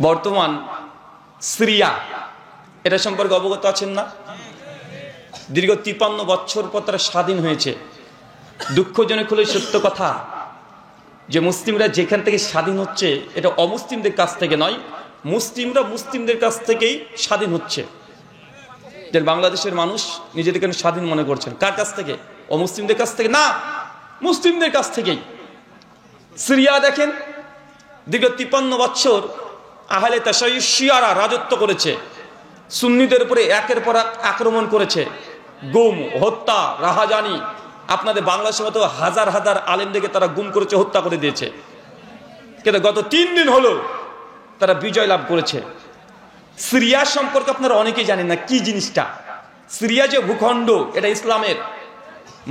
বর্তমান সিরিয়া, এটা সম্পর্কে অবগত আছেন না? দীর্ঘ 53 বছর পর তারা স্বাধীন হয়েছে। দুঃখজনক হলে সত্য কথা যে মুসলিমরা যেখান থেকে স্বাধীন হচ্ছে এটা অমুসলিমদের কাছ থেকে নয়, মুসলিমরা মুসলিমদের কাছ থেকেই স্বাধীন হচ্ছে। যে বাংলাদেশের মানুষ নিজেদেরকে স্বাধীন মনে করছেন, কার কাছ থেকে? অমুসলিমদের কাছ থেকে না, মুসলিমদের কাছ থেকেই। সিরিয়া দেখেন, দীর্ঘ 53 বছর আহলে তাশাইয়ুশ শিয়ারা রাজত্ব করেছে, সুন্নিদের উপরে একের পর এক আক্রমণ করেছে, গুম, হত্যা, রাহাজানি। আপনাদের বাংলাদেশের মতো হাজার হাজার আলেমদেরকে তারা গুম করেছে, হত্যা করে দিয়েছে। কিন্তু গত 3 দিন হলো তারা বিজয় লাভ করেছে। সিরিয়া সম্পর্কে আপনারা অনেকেই জানেন না কি জিনিসটা। সিরিয়া যে ভূখণ্ড, এটা ইসলামের।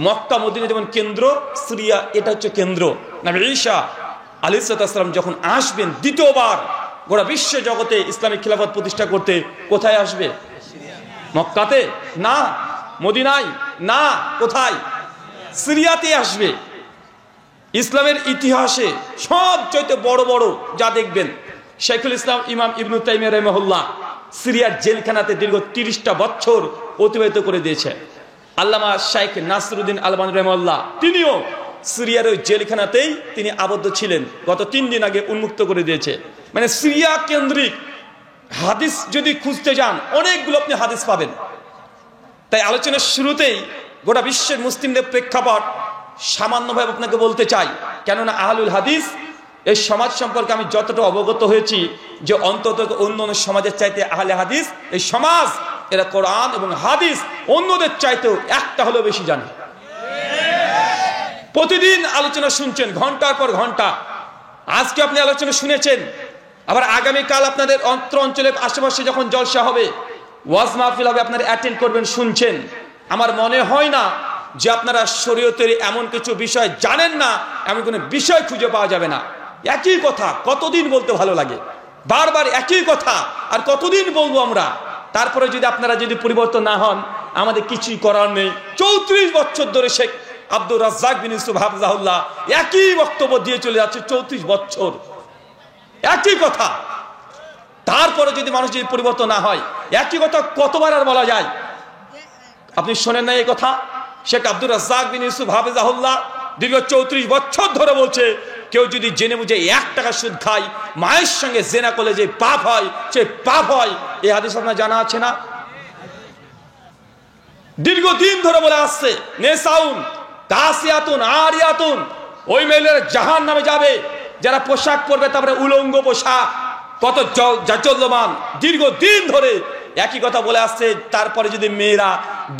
মক্কা মদিনা যেমন কেন্দ্র, সিরিয়া এটা হচ্ছে কেন্দ্র। নবী ঈসা আলাইহিস সালাম যখন আসবেন দ্বিতীয়বার গোটা বিশ্ব জগতে ইসলামিক খিলাফত প্রতিষ্ঠা করতে, কোথায় আসবে? মক্কাতে না, মদিনায় না, কোথায়? সিরিয়াতে আসবে। ইসলামের ইতিহাসে সবচেয়ে বড় বড় যা দেখবেন, শাইখুল ইসলাম ইমাম ইবনে তাইমিয়া রাহিমাহুল্লাহ সিরিয়ার জেলখানাতে দীর্ঘ 30টা বছর অতিবাহিত করে দিয়েছে। আল্লামা শাইখ নাসিরউদ্দিন আলবানী রাহিমাহুল্লাহ তিনিও সিরিয়ার ওই জেলখানাতেই তিনি আবদ্ধ ছিলেন, গত 3 দিন আগে উন্মুক্ত করে দিয়েছে। মানে সিরিয়া কেন্দ্রিক হাদিস যদি খুঁজতে যান অনেকগুলো আপনি হাদিস পাবেন। তাই আলোচনার শুরুতেই গোটা বিশ্বের মুসলিমদের প্রেক্ষাপট সামান্যভাবে আপনাকে বলতে চাই, কেননা আহলুল হাদিস এই সমাজ সম্পর্কে আমি যতটা অবগত হয়েছি যে অন্তত অন্য অন্য সমাজের চাইতে আহলে হাদিস এই সমাজ, এরা কোরআন এবং হাদিস অন্যদের চাইতেও একটা হলেও বেশি জানে। প্রতিদিন আলোচনা শুনছেন ঘন্টার পর ঘন্টা। আজকে আপনি আলোচনা শুনেছেন, আবার আগামীকাল আপনাদের অঞ্চলের আশেপাশে যখন জলসা হবে, ওয়াজ মাহফিল হবে, আপনারা অ্যাটেন্ড করবেন, শুনছেন। আমার মনে হয় না যে আপনারা শরীয়তের এমন কিছু বিষয় জানেন না, এমন কোনো বিষয় খুঁজে পাওয়া যাবে না। একই কথা কতদিন বলতে ভালো লাগে, বারবার একই কথা আর কতদিন বলবো আমরা। তারপরে যদি আপনারা যদি পরিবর্তন না হন, আমাদের কিছুই করার নেই। 34 বছর ধরে শেখ আব্দুর রাজ্জাক বিন ইউসুফ হাফিজাহুল্লাহ একই বক্তব্য দিয়ে চলে যাচ্ছে, 34 বছর একই কথা। তারপরে যদি মানুষ যদি পরিবর্তন না হয়, একই কথা কতবার আর বলা যায়? আপনি শোনেন না এই কথা? শেখ আব্দুর রাজ্জাক বিন ইউসুফ হাফিজাহুল্লাহ দীর্ঘ 34 বছর ধরে বলছে, কেউ যদি জেনে বুঝে 1 টাকা সুদ খায়, মায়ের সঙ্গে জেনা করলে যে পাপ হয় সে পাপ হয়। এই হাদিস আপনার জানা আছে না? দীর্ঘদিন ধরে বলে আসছে, নেসাউন কাসিয়াতুন আরিয়াতুন, ওই মেয়েরা জাহান্নামে যাবে যারা পোশাক পরবে, তারপরে উলঙ্গ পোশাক, কত জাজ্জল্যমান। দীর্ঘদিন ধরে একই কথা বলে আসছে। তারপরে যদি মেয়েরা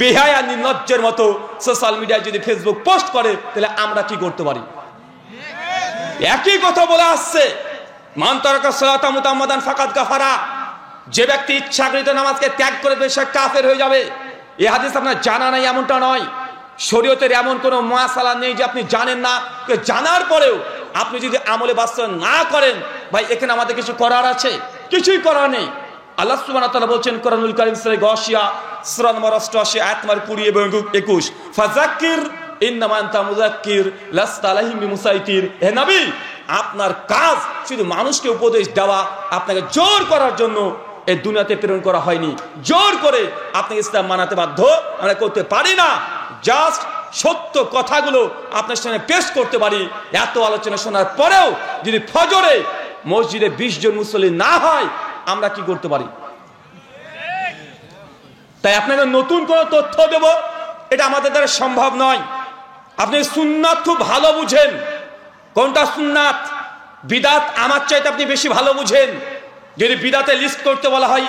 বেহায়া নির্লজ্জের মতো সোশ্যাল মিডিয়ায় যদি ফেসবুক পোস্ট করে, তাহলে আমরা কি করতে পারি? একই কথা বলে আসছে, মান তারাকা সালাতা মুতাম্মাদান ফাকাদ কাফারা, যে ব্যক্তি ইচ্ছাকৃত নামাজকে ত্যাগ করবে সে কাফের হয়ে যাবে। এই হাদিস আপনার জানা নাই এমনটা নয়। শরীয়তের এমন কোনো মাসালা নেই যে আপনি জানেন না। জানার পরেও আপনি যদি আমলে বাস্তবায়ন না করেন, ভাই এখানে আমাদের কিছু করার আছে? কিছুই করার নেই। আল্লাহ সুবহানাহু ওয়া তাআলা বলছেন কোরআনুল কারীম সূরা গাশিয়া সূরা নম্বর 88 আয়াত নম্বর 20 এবং 21, ফাযাক্কির ইন্নামা আনতা মুযাক্কির লাস্তা আলাইহিম বিমুসাইতির। হে নবী, আপনার কাজ শুধু মানুষকে উপদেশ দেওয়া, আপনাকে জোর করার জন্য এই দুনিয়াতে প্রেরণ করা হয়নি। জোর করে আপনাকে ইসলাম মানাতে বাধ্য আমরা করতে পারি না। জাস্ট সত্য কথাগুলো আপনার সামনে পেশ করতে পারি। এত আলোচনা শোনার পরেও যদি ফজরে মসজিদে 20 জন মুসল্লি না হয়, আমরা কি করতে পারি? তাই আপনাকে নতুন কোনো তথ্য দেব এটা আমাদের দ্বারা সম্ভব নয়। আপনি সুন্নাত খুব ভালো বুঝেন, কোনটা সুন্নাত বিদাত আমার চাইতে আপনি বেশি ভালো বুঝেন। যদি বিদাতে লিস্ট করতে বলা হয়,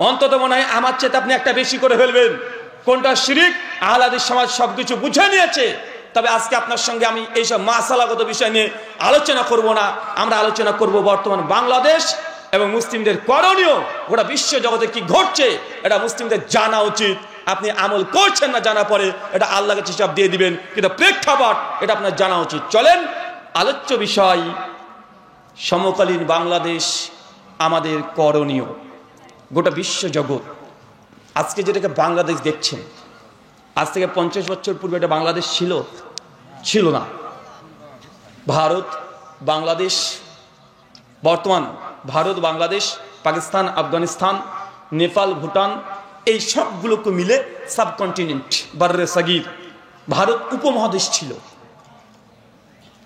অন্তত মনে হয় আমার চাইতে আপনি একটা বেশি করে ফেলবেন। কোনটা শিরিক, আহলে হাদিস সমাজ সবকিছু বুঝে নিয়েছে। তবে আজকে আপনার সঙ্গে আমি এইসব মাসালাগত বিষয় নিয়ে আলোচনা করব না। আমরা আলোচনা করব বর্তমান বাংলাদেশ এবং মুসলিমদের করণীয়। গোটা বিশ্ব জগতে কি ঘটছে এটা মুসলিমদের জানা উচিত। আপনি আমল করছেন না জানা পরে, এটা আল্লাহকে হিসাব দিয়ে দিবেন, কিন্তু প্রেক্ষাপট এটা আপনার জানা উচিত। চলেন আলোচ্য বিষয় সমকালীন বাংলাদেশ, আমাদের করণীয়। গোটা বিশ্ব জগৎ আজকে যেটাকে বাংলাদেশ দেখছেন, আজ থেকে 50 বছর পূর্বে এটা বাংলাদেশ ছিল না। ভারত বাংলাদেশ, বর্তমান ভারত বাংলাদেশ পাকিস্তান, আফগানিস্তান, নেপাল, ভুটান, এই সবগুলোকে মিলে সাবকন্টিনেন্ট বাররে সাগির, ভারত উপমহাদেশ ছিল।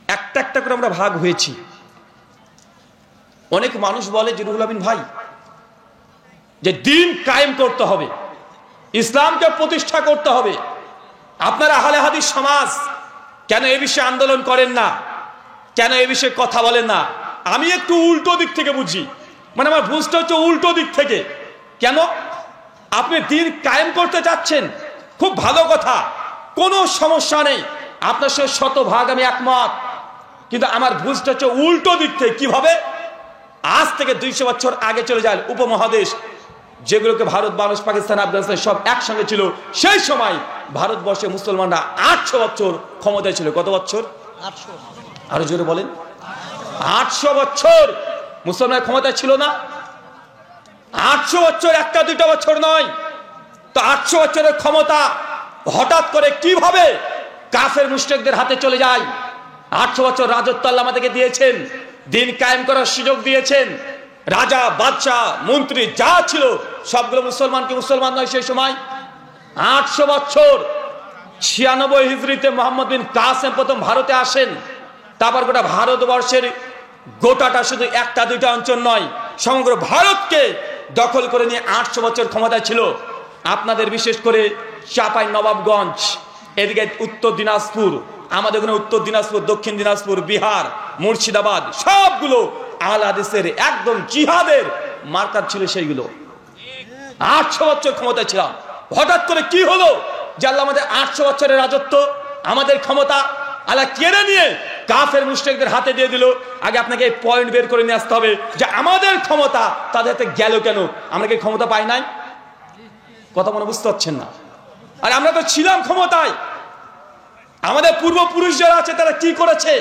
একটা একটা করে আমরা ভাগ হয়েছি। অনেক মানুষ বলে যে রুহুল আমিন ভাই, যে দিন কায়েম করতে হবে, ইসলামকে প্রতিষ্ঠা করতে হবে, আপনারা আহলে হাদিস সমাজ কেন এ বিষয়ে আন্দোলন করেন না, কেন এ বিষয়ে কথা বলেন না? আমি একটু উল্টো দিক থেকে বুঝি, মানে আমার বুঝতে হচ্ছে উল্টো দিক থেকে। কেন? আপনি দিন কায়েম করতে চাচ্ছেন, খুব ভালো কথা, কোনো সমস্যা নেই, আপনার সঙ্গে শতভাগ আমি একমত, কিন্তু আমার বুঝতে হচ্ছে উল্টো দিক থেকে। কিভাবে? আজ থেকে 200 বছর আগে চলে যায়, উপমহাদেশ যেগুলোকে ভারত, বাংলাদেশ, পাকিস্তান, আফগানিস্তান সব একসঙ্গে ছিল, সেই সময় ভারতবর্ষে মুসলমানরা 800 বছর ক্ষমতায় ছিল। কত বছর? 800। আরো জোরে বলেন। 800 বছর মুসলমান ক্ষমতায় ছিল না? 800 বছর, একটা দুইটা বছর নয় তো। 800 বছরের ক্ষমতা হঠাৎ করে কিভাবে কাফের মুশরিকদের হাতে চলে যায়? 800 বছর রাজত্ব আল্লাহ আমাদেরকে দিয়েছেন, দিন কায়েম করার সুযোগ দিয়েছেন। রাজা, বাদশাহ, মন্ত্রী যা ছিল সবগুলো মুসলমান কি মুসলমান নয় সেই সময়? 800 বছর। 96 হিজরিতে মোহাম্মদ বিন কাসেম প্রথম ভারতে আসেন। তারপর গোটা ভারতবর্ষের গোটাটা শুধু একটা দুইটা অঞ্চল নয়, সমগ্র ভারতকে দখল করে নিয়ে 800 বছর ক্ষমতায় ছিল। আপনাদের বিশেষ করে চাঁপাই নবাবগঞ্জ, এদিকে উত্তর দিনাজপুর, আমাদের ওখানে উত্তর দিনাজপুর, দক্ষিণ দিনাজপুর, বিহার, মুর্শিদাবাদ, সবগুলো আহলে হাদিসের একদম জিহাদের মার্কার ছিল সেইগুলো। 800 বছর ক্ষমতায় ছিলাম। হঠাৎ করে কি হলো যে আল্লাহ আমাদের 800 বছরের রাজত্ব, আমাদের ক্ষমতা আল্লাহ কেড়ে নিয়ে কাফের মুশরিকদের হাতে দিয়ে দিল? আগে আপনাকে এই পয়েন্ট বের করে নিয়ে আসতে হবে যে আমাদের ক্ষমতা তাদের হাতে গেল কেন? আমরা কি ক্ষমতা পাই নাই? কথা মনে বুঝতে পারছেন না? আর আমরা তো ছিলাম ক্ষমতায়। আমাদের পূর্বপুরুষ যারা আছে তারা কি করেছে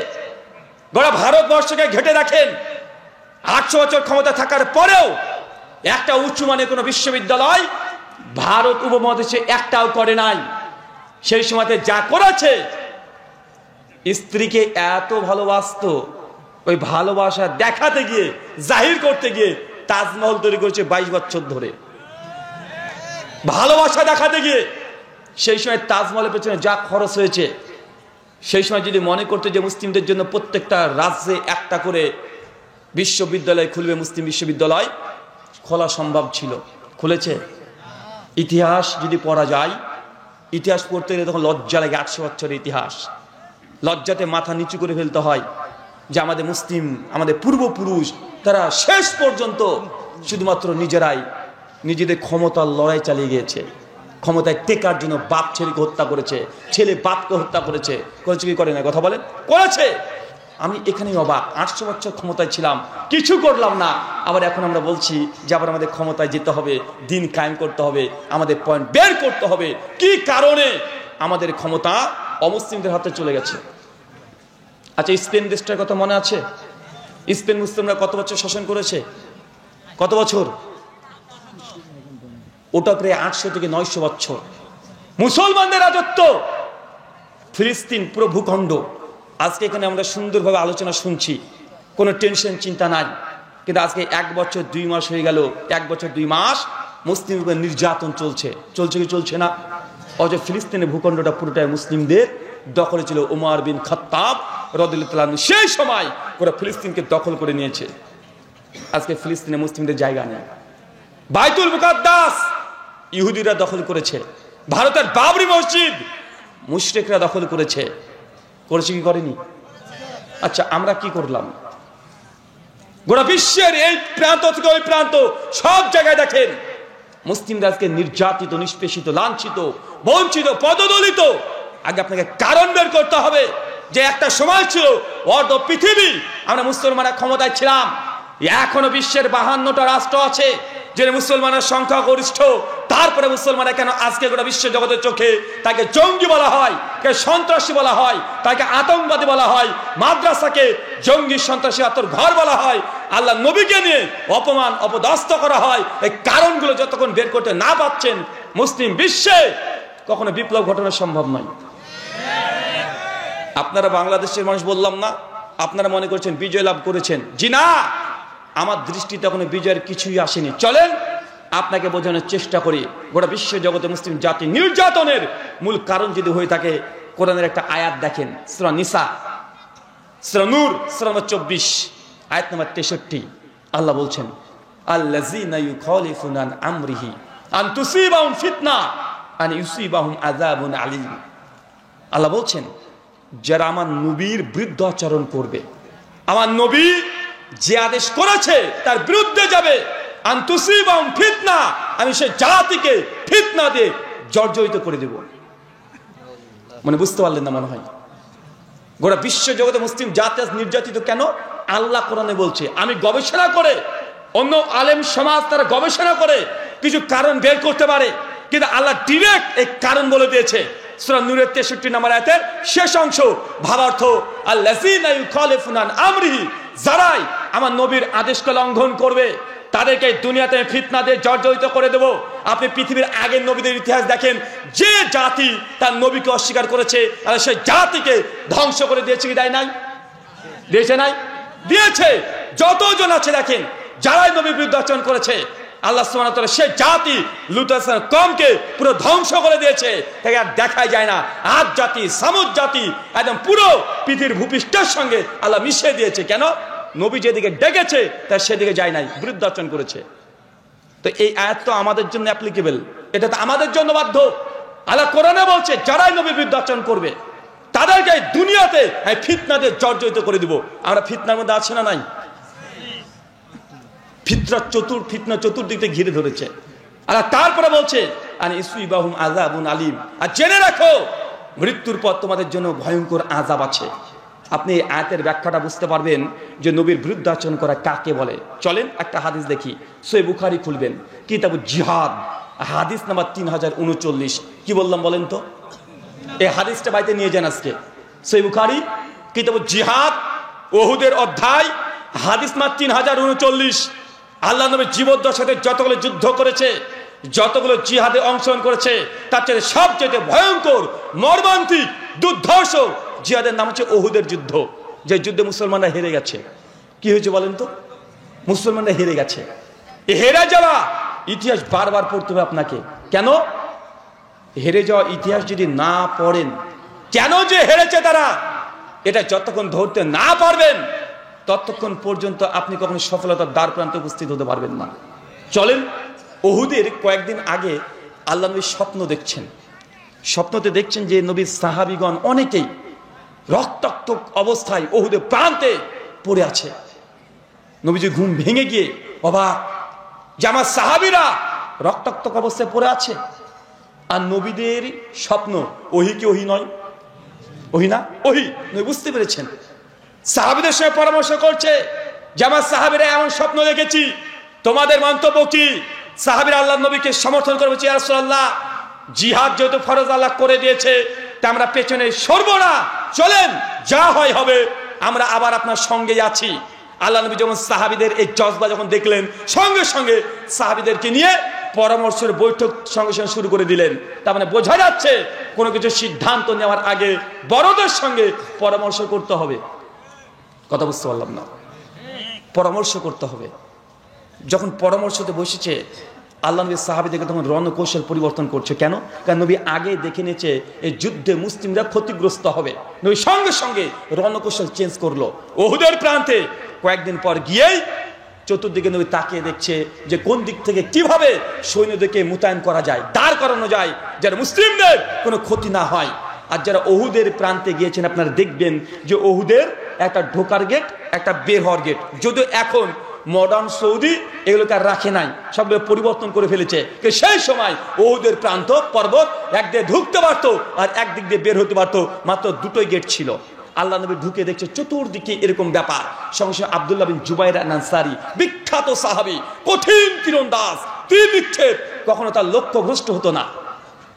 গোটা ভারতবর্ষকে ঘেটে রাখেন। 800 বছর ক্ষমতা থাকার পরেও একটা উঁচু মানের কোনো বিশ্ববিদ্যালয় ভারত উপমহাদেশে একটাও করে নাই। সেই সময়তে যা করেছে, স্ত্রীকে এত ভালোবাসতো, ওই ভালোবাসা দেখাতে গিয়ে, জাহির করতে গিয়ে তাজমহল তৈরি করেছে 22 বছর ধরে। ভালোবাসা দেখাতে গিয়ে সেই সময় তাজমহলের পেছনে যা খরচ হয়েছে, সেই সময় যদি মনে করতে যে মুসলিমদের জন্য প্রত্যেকটা রাজ্যে একটা করে বিশ্ববিদ্যালয় খুলবে, মুসলিম বিশ্ববিদ্যালয় খোলা সম্ভব ছিল। খুলেছে? ইতিহাস যদি পড়া যায়, ইতিহাস পড়তে গেলে তখন লজ্জা লাগে। 800 বছরের ইতিহাস, লজ্জাতে মাথা নিচু করে ফেলতে হয় যে আমাদের মুসলিম, আমাদের পূর্বপুরুষ তারা শেষ পর্যন্ত শুধুমাত্র নিজেরাই নিজেদের ক্ষমতার লড়াই চালিয়ে গিয়েছে। ক্ষমতায় টেকার জন্য বাপ ছেলেকে হত্যা করেছে, ছেলে বাপকে হত্যা করেছে। করেছে কি করে না? কথা বলেন। করেছে। আমি এখানেই অবাক, 800 বছর ক্ষমতায় ছিলাম, কিছু করলাম না, আবার এখন আমরা বলছি যে আবার আমাদের ক্ষমতায় যেতে হবে, দিন কায়েম করতে হবে, আমাদের পয়েন্ট বের করতে হবে কি কারণে আমাদের ক্ষমতা অমুসলিমদের হাতে চলে গেছে। আচ্ছা, স্পেন দেশটার কথা মনে আছে? স্পেন মুসলিমরা কত বছর শাসন করেছে? কত বছর? ওটা প্রায় 800 থেকে 900 বছর মুসলমানদের রাজত্ব। ফিলিস্তিন পুরো ভূখণ্ড, আজকে এখানে আমরা সুন্দরভাবে আলোচনা শুনছি, কোনো টেনশন চিন্তা নাই। কিন্তু আজকে 1 বছর 2 মাস হয়ে গেল, 1 বছর 2 মাস মুসলিমদের নির্যাতন চলছে। চলছে কি চলছে না? অথচ ফিলিস্তিনের ভূখণ্ডটা পুরোটাই মুসলিমদের দখলে ছিল। ওমর বিন খাত্তাব রাদিয়াল্লাহু তাআলা সেই সময় পুরো ফিলিস্তিনকে দখল করে নিয়েছে। আজকে ফিলিস্তিনে মুসলিমদের জায়গা নেই। বাইতুল মুকাদ্দাস ইহুদিরা দখল করেছে। ভারতের বাবরি মসজিদ মুশরিকরা দখল করেছে। করেছে কি করেনি? আচ্ছা, আমরা কি করলাম? গোটা বিশ্বের এই প্রান্ত থেকে ওই প্রান্ত সব জায়গায় দেখেন মুসলিমরা আজকে নির্যাতিত, নিষ্পেষিত, লাঞ্ছিত, বঞ্চিত, পদদলিত। আগে আপনাকে কারণ বের করতে হবে যে একটা সময় ছিল অর্ধ পৃথিবী আমরা মুসলমানরা ক্ষমতায় ছিলাম। এখনো বিশ্বের 52টা রাষ্ট্র আছে যে মুসলমানের সংখ্যা গরিষ্ঠ, তারপরে মুসলমানরা কেন আজকে গোটা বিশ্ব জগতের চোখে তাকে জঙ্গি বলা হয়, কে সন্ত্রাসী বলা হয়, তাকে আতঙ্কবাদী বলা হয়, মাদ্রাসাকে জঙ্গি সন্ত্রাসী আতর ঘর বলা হয়, আল্লাহ নবীকে নিয়ে অপমান অপদস্থ করা হয়। এই কারণগুলো যতক্ষণ বের করতে না পারছেন মুসলিম বিশ্বে কখনো বিপ্লব ঘটানো সম্ভব নয়। আপনারা বাংলাদেশের মানুষ বললাম না, আপনারা মনে করছেন বিজয় লাভ করেছেন। জি না, আমার দৃষ্টিতে এখনো বিজয়ের কিছুই আসেনি। চলেন আপনাকে বোঝানোর চেষ্টা করি, গোটা বিশ্ব জগতে মুসলিম জাতি নির্যাতনের মূল কারণ যদি হয়ে থাকে, কোরআনের একটা আয়াত দেখেন, সূরা নিসা, সূরা নূর, সূরা নম্বর 24, আয়াত নম্বর 63। আল্লাহ বলছেন, আল্লাযীনা ইউখালিফুনা আন আমরিহি আন তুসিবাহুম ফিতনা আন ইউসিবাহুম আযাবুন আলীম। আল্লাহ বলছেন, যারা আমার নবীর বিরুদ্ধে আচরণ করবে, আমার নবী যে আদেশ করেছে তার বিরুদ্ধে যাবে, আন তুসিবাহুম ফিতনা, আমি সেই জাতিকে ফিতনা দিয়ে জর্জরিত করে দেব। মানে বুঝতে পারলেন না মনে হয়? গোটা বিশ্ব জগতে মুসলিম জাতি নির্যাতিত কেন? আল্লাহ কোরআনে বলছে। আমি গবেষণা করে, অন্য আলেম সমাজ তারা গবেষণা করে কিছু কারণ বের করতে পারে, কিন্তু আল্লাহ ডিরেক্ট এই কারণ বলে দিয়েছে। সূরা নূরের 63 নম্বর আয়াতের শেষ অংশ, ভাবার্থ, আল্লাযীনা ইউখালিফুনা আন আমরিহি, যারাই আমার নবীর আদেশকে লঙ্ঘন করবে তাদেরকে দুনিয়াতে ফিতনা দিয়ে জর্জরিত করে দেব। আপনি পৃথিবীর আগের নবীদের ইতিহাস দেখেন, যে জাতি তার নবীকে অস্বীকার করেছে আর সেই জাতিকে ধ্বংস করে দিয়েছে কি দেয় নাই? দিয়েছে নাই? দিয়েছে। যতজন আছে দেখেন, যারাই নবীর বিরুদ্ধে আচরণ করেছে, আল্লাহ সুবহানাহু ওয়া তাআলা সেই জাতি লূত আলাইহিস সালামের কওমকে পুরো ধ্বংস করে দিয়েছে। তাকে আর দেখাই যায় না। আদ জাতি, সামুদ জাতি একদম পুরো পৃথিবীর ভূপৃষ্ঠের সঙ্গে আল্লাহ মিশিয়ে দিয়েছে। কেন? নবী যেদিকে ডেকেছে তার সেদিকে যায় নাই, বিরুদ্ধ আচরণ করেছে। তো এই আয়াত তো আমাদের জন্য অ্যাপ্লিকেবল, এটা তো আমাদের জন্য বাধ্য। আল্লাহ কোরআনে বলছে, যারাই নবীর বিরুদ্ধে আচরণ করবে তাদেরকে দুনিয়াতে ফিতনা দিয়ে জর্জরিত করে দিব। আমরা ফিতনার মধ্যে আছি না নাই? ফিতনা চতুর্দিক থেকে ঘিরে ধরেছে। আর তারপরে বলছে, আন ইসুইবাহুম আযাবুন আলীম, আর জেনে রাখো মৃত্যুর পর তোমাদের জন্য ভয়ঙ্কর আযাব আছে। আপনি এই আয়াতের ব্যাখ্যাটা বুঝতে পারবেন যে নবীর বিরুদ্ধে আচরণ করা কাকে বলে। চলেন একটা হাদিস দেখি, সহিহ বুখারী খুলবেন, কিতাবুল জিহাদ, হাদিস নাম্বার 3039। কি বললাম বলেন তো? এই হাদিসটা বাইতে নিয়ে যান আজকে। সহিহ বুখারী, কিতাবুল জিহাদ, উহুদের অধ্যায়, হাদিস নাম্বার 3039। আল্লাহ নবী জীবদ্দশাতে যতগুলো যুদ্ধ করেছে, যতগুলো জিহাদে অংশগ্রহণ করেছে, তার চেয়ে সবচেয়ে ভয়ঙ্কর, মর্মান্তিক, দুর্ধর্ষ জিহাদের নাম হচ্ছে উহুদের যুদ্ধ। যে যুদ্ধে মুসলমানরা হেরে গেছে। কি হয়েছে বলেন তো? মুসলমানরা হেরে গেছে। এই হেরে যাওয়া ইতিহাস বারবার পড়তে হবে আপনাকে। কেন? হেরে যাওয়া ইতিহাস যদি না পড়েন, কেন যে হেরেছে তারা, এটা যতক্ষণ ধরতে না পারবেন ততক্ষণ পর্যন্ত আপনি কখনো সফলতার দ্বার প্রান্তে উপস্থিত হতে পারবেন না। চলেন, উহুদের কয়েকদিন আগে আল্লাহ নবী স্বপ্ন দেখছেন। স্বপ্নতে দেখছেন যে নবীর সাহাবীগণ অনেকেই রক্তাক্ত অবস্থায় উহুদের প্রান্তে পড়ে আছে। নবীজি ঘুম ভেঙে গিয়ে অবাক যে আমার সাহাবীরা রক্তাক্ত অবস্থায় পড়ে আছে। আর নবীদের স্বপ্ন ওহী কি ওহী নয়? ওহী না? ওহী। নবী বুঝতে পেরেছেন, সাহাবীদের সঙ্গে পরামর্শ করছে যে আমার সাহাবীরা এমন স্বপ্ন দেখেছি, তোমাদের মন্তব্য কি? সাহাবীরা আল্লাহ নবীকে সমর্থন করবে, ইয়া রাসূলুল্লাহ, জিহাদ যেহেতু ফরজ আল্লাহ করে দিয়েছে, তা আমরা পেছনে সরব না, চলেন যা হয় হবে, আমরা আবার আপনার সঙ্গে আছি। আল্লাহ নবী যখন সাহাবীদের এই জজবা যখন দেখলেন, সঙ্গে সঙ্গে সাহাবীদেরকে নিয়ে পরামর্শের বৈঠক সঙ্গে সঙ্গে শুরু করে দিলেন। তার মানে বোঝা যাচ্ছে কোনো কিছু সিদ্ধান্ত নেওয়ার আগে বড়দের সঙ্গে পরামর্শ করতে হবে। কথা বুঝতে পারলাম না? পরামর্শ করতে হবে। যখন পরামর্শতে বসেছে, আল্লাহ নবী সাহাবীদেরকে তখন রণকৌশল পরিবর্তন করছে। কেন? কারণ নবী আগে দেখে নিয়েছে এই যুদ্ধে মুসলিমরা ক্ষতিগ্রস্ত হবে। নবী সঙ্গে সঙ্গে রণকৌশল চেঞ্জ করলো। উহুদের প্রান্তে কয়েকদিন পর গিয়েই চতুর্দিকে নবী তাকিয়ে দেখছে যে কোন দিক থেকে কিভাবে সৈন্যদেরকে মোতায়েন করা যায়, দাঁড় করানো যায়, যারা মুসলিমদের কোনো ক্ষতি না হয়। আর যারা উহুদের প্রান্তে গিয়েছেন আপনারা দেখবেন যে উহুদের একটা ঢোকার গেট, একটা বের হওয়ার গেট। যদিও এখন মডার্ন সৌদি এগুলোকে আর রাখে নাই, সবগুলো পরিবর্তন করে ফেলেছে। সেই সময় উহুদের প্রান্ত পর্বত একদিকে ঢুকতে পারতো আর একদিক দিয়ে বের হতে পারতো, মাত্র দুটোই গেট ছিল। আল্লাহ নবী ঢুকে দেখছে চতুর্দিকে এরকম ব্যাপার। সঙ্গে সঙ্গে আব্দুল্লাহ বিন জুবাইর আনসারী, বিখ্যাত সাহাবী, কঠিন তীরন্দাজ, তীর নিক্ষেপ, কখনো তার লক্ষ্য ভ্রষ্ট হতো না।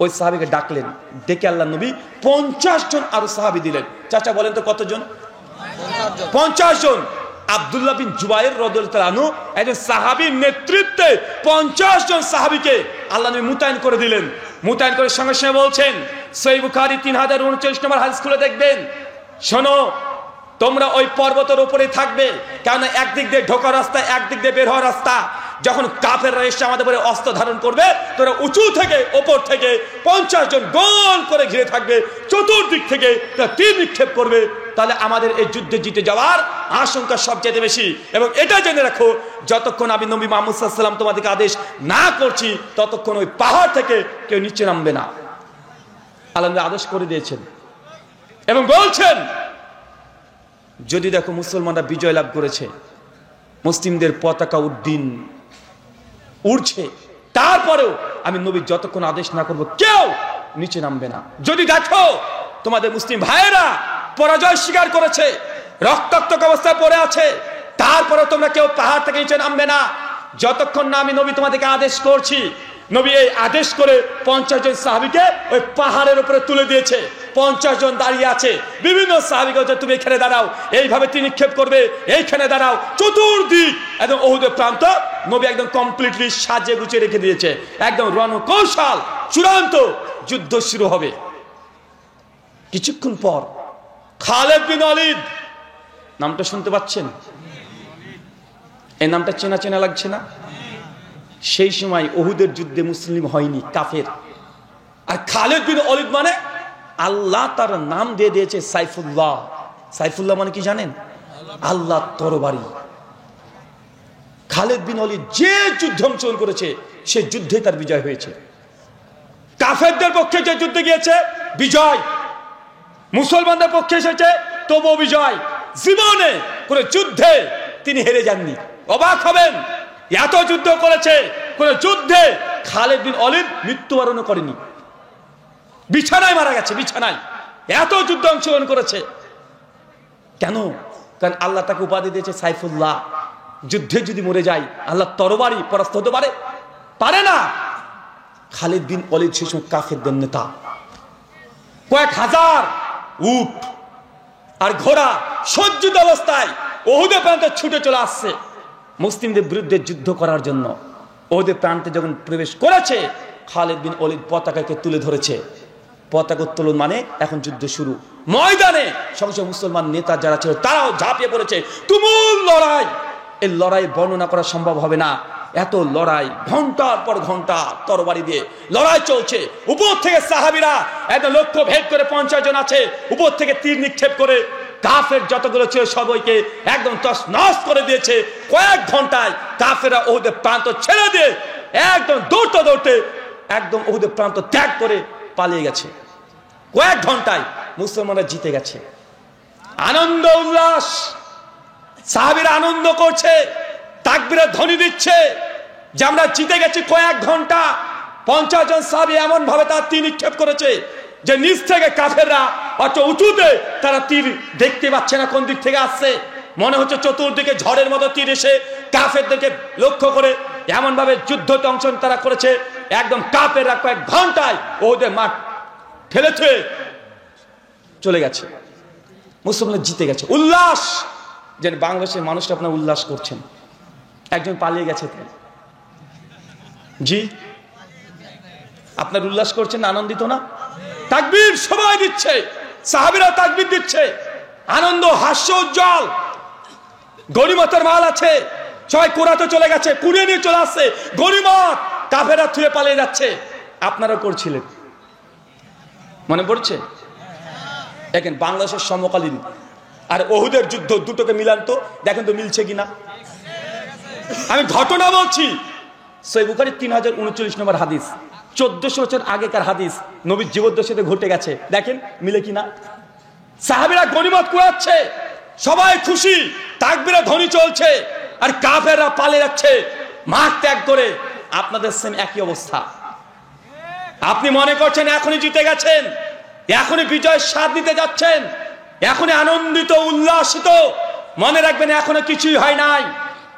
ওই সাহাবীকে ডাকলেন, ডেকে আল্লাহ নবী 50 জন আরো সাহাবী দিলেন। চাচা বলেন তো কতজন? 50 জন। আব্দুল্লাহ বিন জুবাইর রাদিয়াল্লাহু আনহু একজন সাহাবীর নেতৃত্বে 50 জন সাহাবীকে আল্লাহ নবী মোতায়েন করে দিলেন। মোতায়েন করে সঙ্গে সঙ্গে বলছেন, সহিহ বুখারী 3039 নম্বর হাদিস খুলে দেখবেন, শোনো তোমরা ওই পর্বতের উপরে থাকবে, কেননা একদিক দিয়ে ঢোকার রাস্তা, একদিক দিয়ে বের হওয়ার রাস্তা। যখন কাফেররা এসে আমাদের উপরে অস্ত্র ধারণ করবে, তোরা উঁচু থেকে ওপর থেকে 50 জন গোল করে ঘিরে থাকবে, চতুর্দিক থেকে তীর নিক্ষেপ করবে, তাহলে আমাদের এই যুদ্ধে জিতে যাওয়ার আশঙ্কা সবচেয়ে বেশি। এবং এটা জেনে রাখো, যতক্ষণ আমি নবী মুহাম্মদ সাল্লাল্লাহু আলাইহি ওয়াসাল্লাম তোমাদেরকে আদেশ না করছি, ততক্ষণ ওই পাহাড় থেকে কেউ নিচে নামবে না। আল্লাহ আদেশ করে দিয়েছেন এবং বলছেন, যদি দেখো মুসলমানরা বিজয় লাভ করেছে, মুসলিমদের পতাকা উড্ডীন উড়ছে, তারপরেও আমি নবী যতক্ষণ আদেশ না করব কেউ নিচে নামবে না। যদি দেখো তোমাদের মুসলিম ভাইয়েরা পরাজয় স্বীকার করেছে, রক্তাক্ত অবস্থায় পড়ে আছে, তারপরেও তোমরা কেউ পাহাড় থেকে নিচে নামবে না, যতক্ষণ না আমি নবী তোমাদেরকে আদেশ করছি। নবী এই আদেশ করে 50 জন সাহাবীকে ওই পাহাড়ের উপরে তুলে দিয়েছে। 50 জন দাঁড়িয়ে আছে, বিভিন্ন সাহাবীকে বলছে তুমি এখানে দাঁড়াও, এইভাবে তীর নিক্ষেপ করবে, এইখানে দাঁড়াও, চতুর্দিক একদম ওহুদের প্রান্ত নবী একদম কমপ্লিটলি সাজিয়ে গুছিয়ে রেখে দিয়েছে। একদম রণকৌশল চূড়ান্ত যুদ্ধ শুরু হবে। কিছুক্ষণ পর খালিদ বিন ওয়ালিদ, নামটা শুনতে পাচ্ছেন? এই নামটা চেনা চেনা লাগছে না? সেই সময় ওহুদের যুদ্ধে মুসলিম হয়নি, কাফের। আর খালিদ বিন ওয়ালিদ মানে আল্লাহ তার নাম দিয়ে দিয়েছে সাইফুল্লাহ। সাইফুল্লাহ মানে কি জানেন? আল্লাহ তরবারি। খালিদ বিন ওয়ালিদ যে যুদ্ধ অংশগ্রহণ করেছে, সে যুদ্ধে তার বিজয় হয়েছে। কাফেরদের পক্ষে যে যুদ্ধে গিয়েছে, বিজয়। মুসলমানদের পক্ষে এসেছে, তবুও বিজয়। জীবনে কোন যুদ্ধে তিনি হেরে যাননি। অবাক হবেন, এত যুদ্ধ করেছে, কোন যুদ্ধে খালিদ বিন ওয়ালিদ মৃত্যুবরণ করেনি, বিছানায় মারা গেছে, বিছানায়। এত যুদ্ধ অংশগ্রহণ করেছে কেন? কারণ আল্লাহ তাকে উপাধি দিয়েছে সাইফুল্লাহ। যুদ্ধে যদি মরে যায়, আল্লাহ তরবারি পরাস্ত হতে পারে? পারে না। খালিদ বিন ওয়ালিদ সেই সময় কাফেরদের নেতা। কয়েক হাজার উট আর ঘোড়া সজ্জিত অবস্থায় ওহুদের প্রান্তে ছুটে চলে আসছে মুসলিমদের বিরুদ্ধে যুদ্ধ করার জন্য। ওহুদের প্রান্তে যখন প্রবেশ করেছে, খালিদ বিন ওয়ালিদ পতাকাকে তুলে ধরেছে। পতাকা উত্তোলন মানে এখন যুদ্ধ শুরু। ময়দানে সমস্ত মুসলমান নেতা যারা ছিল, তারাও ঝাঁপিয়ে পড়েছে। তুমুল লড়াই। এই লড়াই বর্ণনা করা সম্ভব হবে না। এত লড়াই, ঘন্টার পর ঘন্টা তরবারি দিয়ে লড়াই চলছে। উপর থেকে সাহাবীরা একদম লক্ষ্য ভেদ করে 50 জন আছে, উপর থেকে তীর নিক্ষেপ করে কাফের যতগুলো ছিল সবাইকে একদম তছনছ করে দিয়েছে। কয়েক ঘন্টায় কাফেররা ওহুদের প্রান্ত ছেড়ে দিয়ে একদম দৌড়তে দৌড়তে একদম ওহুদের প্রান্ত ত্যাগ করে পালিয়ে গেছে। কয়েক ঘন্টায় মুসলমানরা জিতে গেছে। আনন্দ উল্লাস, সাহাবীরা আনন্দ করছে, তাকবীরের ধ্বনি দিচ্ছে যে আমরা জিতে গেছি। কয়েক ঘন্টা 50 জন সাহাবী এমন ভাবে তার তীর নিক্ষেপ করেছে যে নিচ থেকে কাফেররা অত উঁচুতে তারা তীর দেখতে পাচ্ছে না কোন দিক থেকে আসছে। মনে হচ্ছে চতুর্দিকে ঝড়ের মতো তীর এসে কাফেরদেরকে লক্ষ্য করে এমন ভাবে যুদ্ধতে অংশগ্রহণ তারা করেছে, একদম কাফেররা কয়েক ঘন্টায় ওদের মাঠ ফেলেছে চলে গেছে। মুসলমানরা জিতে গেছে। উল্লাস, যেন বাংলাদেশের মানুষরা আপনার উল্লাস করছেন। একজন পালিয়ে গেছে, তাই জি আপনার উল্লাস করছেন, আনন্দিত না? তাকবীর সবাই দিচ্ছে, সাহাবীরা তাকবীর দিচ্ছে, আনন্দ, হাস্য উজ্জ্বল। গনিমতের মাল আছে, সবাই কুরাতে চলে গেছে, কুড়িয়ে নিয়ে চলে আসছে গনিমত। কাফেররা থুয়ে পালিয়ে যাচ্ছে। আপনারা করছিলেন, মনে পড়ছে? দেখেন বাংলাদেশের সমকালীন আর ওহুদের যুদ্ধ, দুটোকে মিলান তো, দেখেন তো মিলছে কিনা। আমি ঘটনা বলছি, সহিহ বুখারী 3039 নম্বর হাদিস, 1400 বছর আগেকার হাদিস, নবীর জীবদ্দশাতে ঘটে গেছে। দেখেন মিলে কিনা। সাহাবীরা গনিমত কুড়াচ্ছে, সবাই খুশি, তাকবীরের ধ্বনি চলছে, আর কাফেররা পালিয়ে যাচ্ছে মাঠ ত্যাগ করে। আপনাদের সেম একই অবস্থা। আপনি মনে করছেন এখনই জিতে গেছেন, এখনই বিজয়ের স্বাদ নিতে যাচ্ছেন, এখনই আনন্দিত উল্লাসিত। মনে রাখবেন এখনো কিছুই হয় নাই।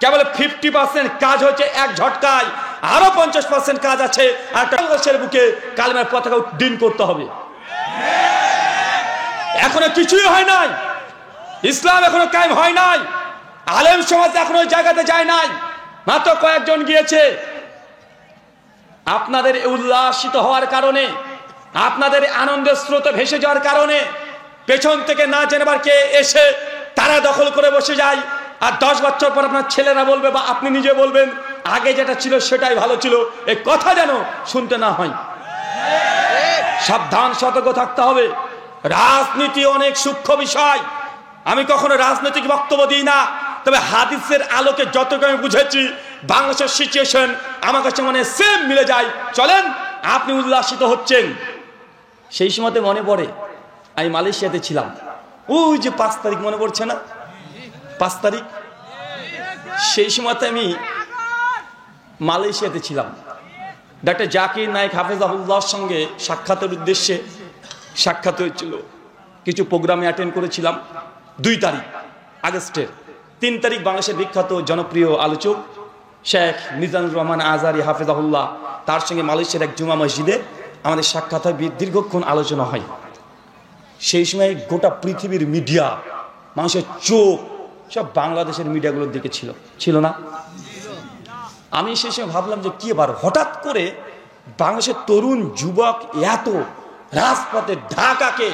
কেবল 50% কাজ হয়েছে এক ঝটকায়, আরো 50% কাজ আছে। আর বাংলাদেশের বুকে কালেমার পতাকা উড্ডীন করতে হবে। এখনো কিছুই হয় নাই। ইসলাম এখনো কায়েম হয় নাই। আলেম সমাজ এখনো ওই জায়গাতে যায় নাই, মাত্র কয়েকজন গিয়েছে। আপনাদের উল্লাসিত হওয়ার কারণে, আপনাদের আনন্দের স্রোতে ভেসে যাওয়ার কারণে পেছন থেকে না জেনেবার কে এসে তারা দখল করে বসে যায়। আর 10 বছর পর আপনার ছেলেরা বলবে বা আপনি নিজে বলবেন আগে যেটা ছিল সেটাই ভালো ছিল। এই কথা যেন শুনতে না হয়। সাবধান, সতর্ক থাকতে হবে। রাজনীতি অনেক সূক্ষ্ম বিষয়। আমি কখনো রাজনৈতিক বক্তব্য দিই না, তবে হাদিসের আলোকে যতটুকু আমি বুঝেছি বাংলাদেশের সিচুয়েশন আমার কাছে মনে সেম মিলে যায়। চলেন, আপনি উল্লাসিত হচ্ছেন। সেই সময়তে মনে পড়ে আমি মালয়েশিয়াতে ছিলাম। ওই যে 5 তারিখ মনে পড়ছে না? 5 তারিখ, সেই সময়তে আমি মালয়েশিয়াতে ছিলাম। ডক্টর জাকির নায়েক হাফেজাহুল্লাহর সঙ্গে সাক্ষাতের উদ্দেশ্যে সাক্ষাৎ হয়েছিল। কিছু প্রোগ্রামে অ্যাটেন্ড করেছিলাম। 2 তারিখ আগস্টের। 3 তারিখ বাংলাদেশের বিখ্যাত জনপ্রিয় আলোচক শেখ মিজানুর রহমান আজহারি হাফেজাহুল্লাহ, তার সঙ্গে মালয়েশিয়ার এক জুমা মসজিদে আমাদের সাক্ষাৎ হয়, দীর্ঘক্ষণ আলোচনা হয়। সেই সময় গোটা পৃথিবীর মিডিয়া, মানুষের চোখ সব বাংলাদেশের মিডিয়াগুলোর দিকে ছিল না? আমি সেই সময় ভাবলাম যে কি এবার হঠাৎ করে বাংলাদেশের তরুণ যুবক এত রাজপথে ঢাকাকে,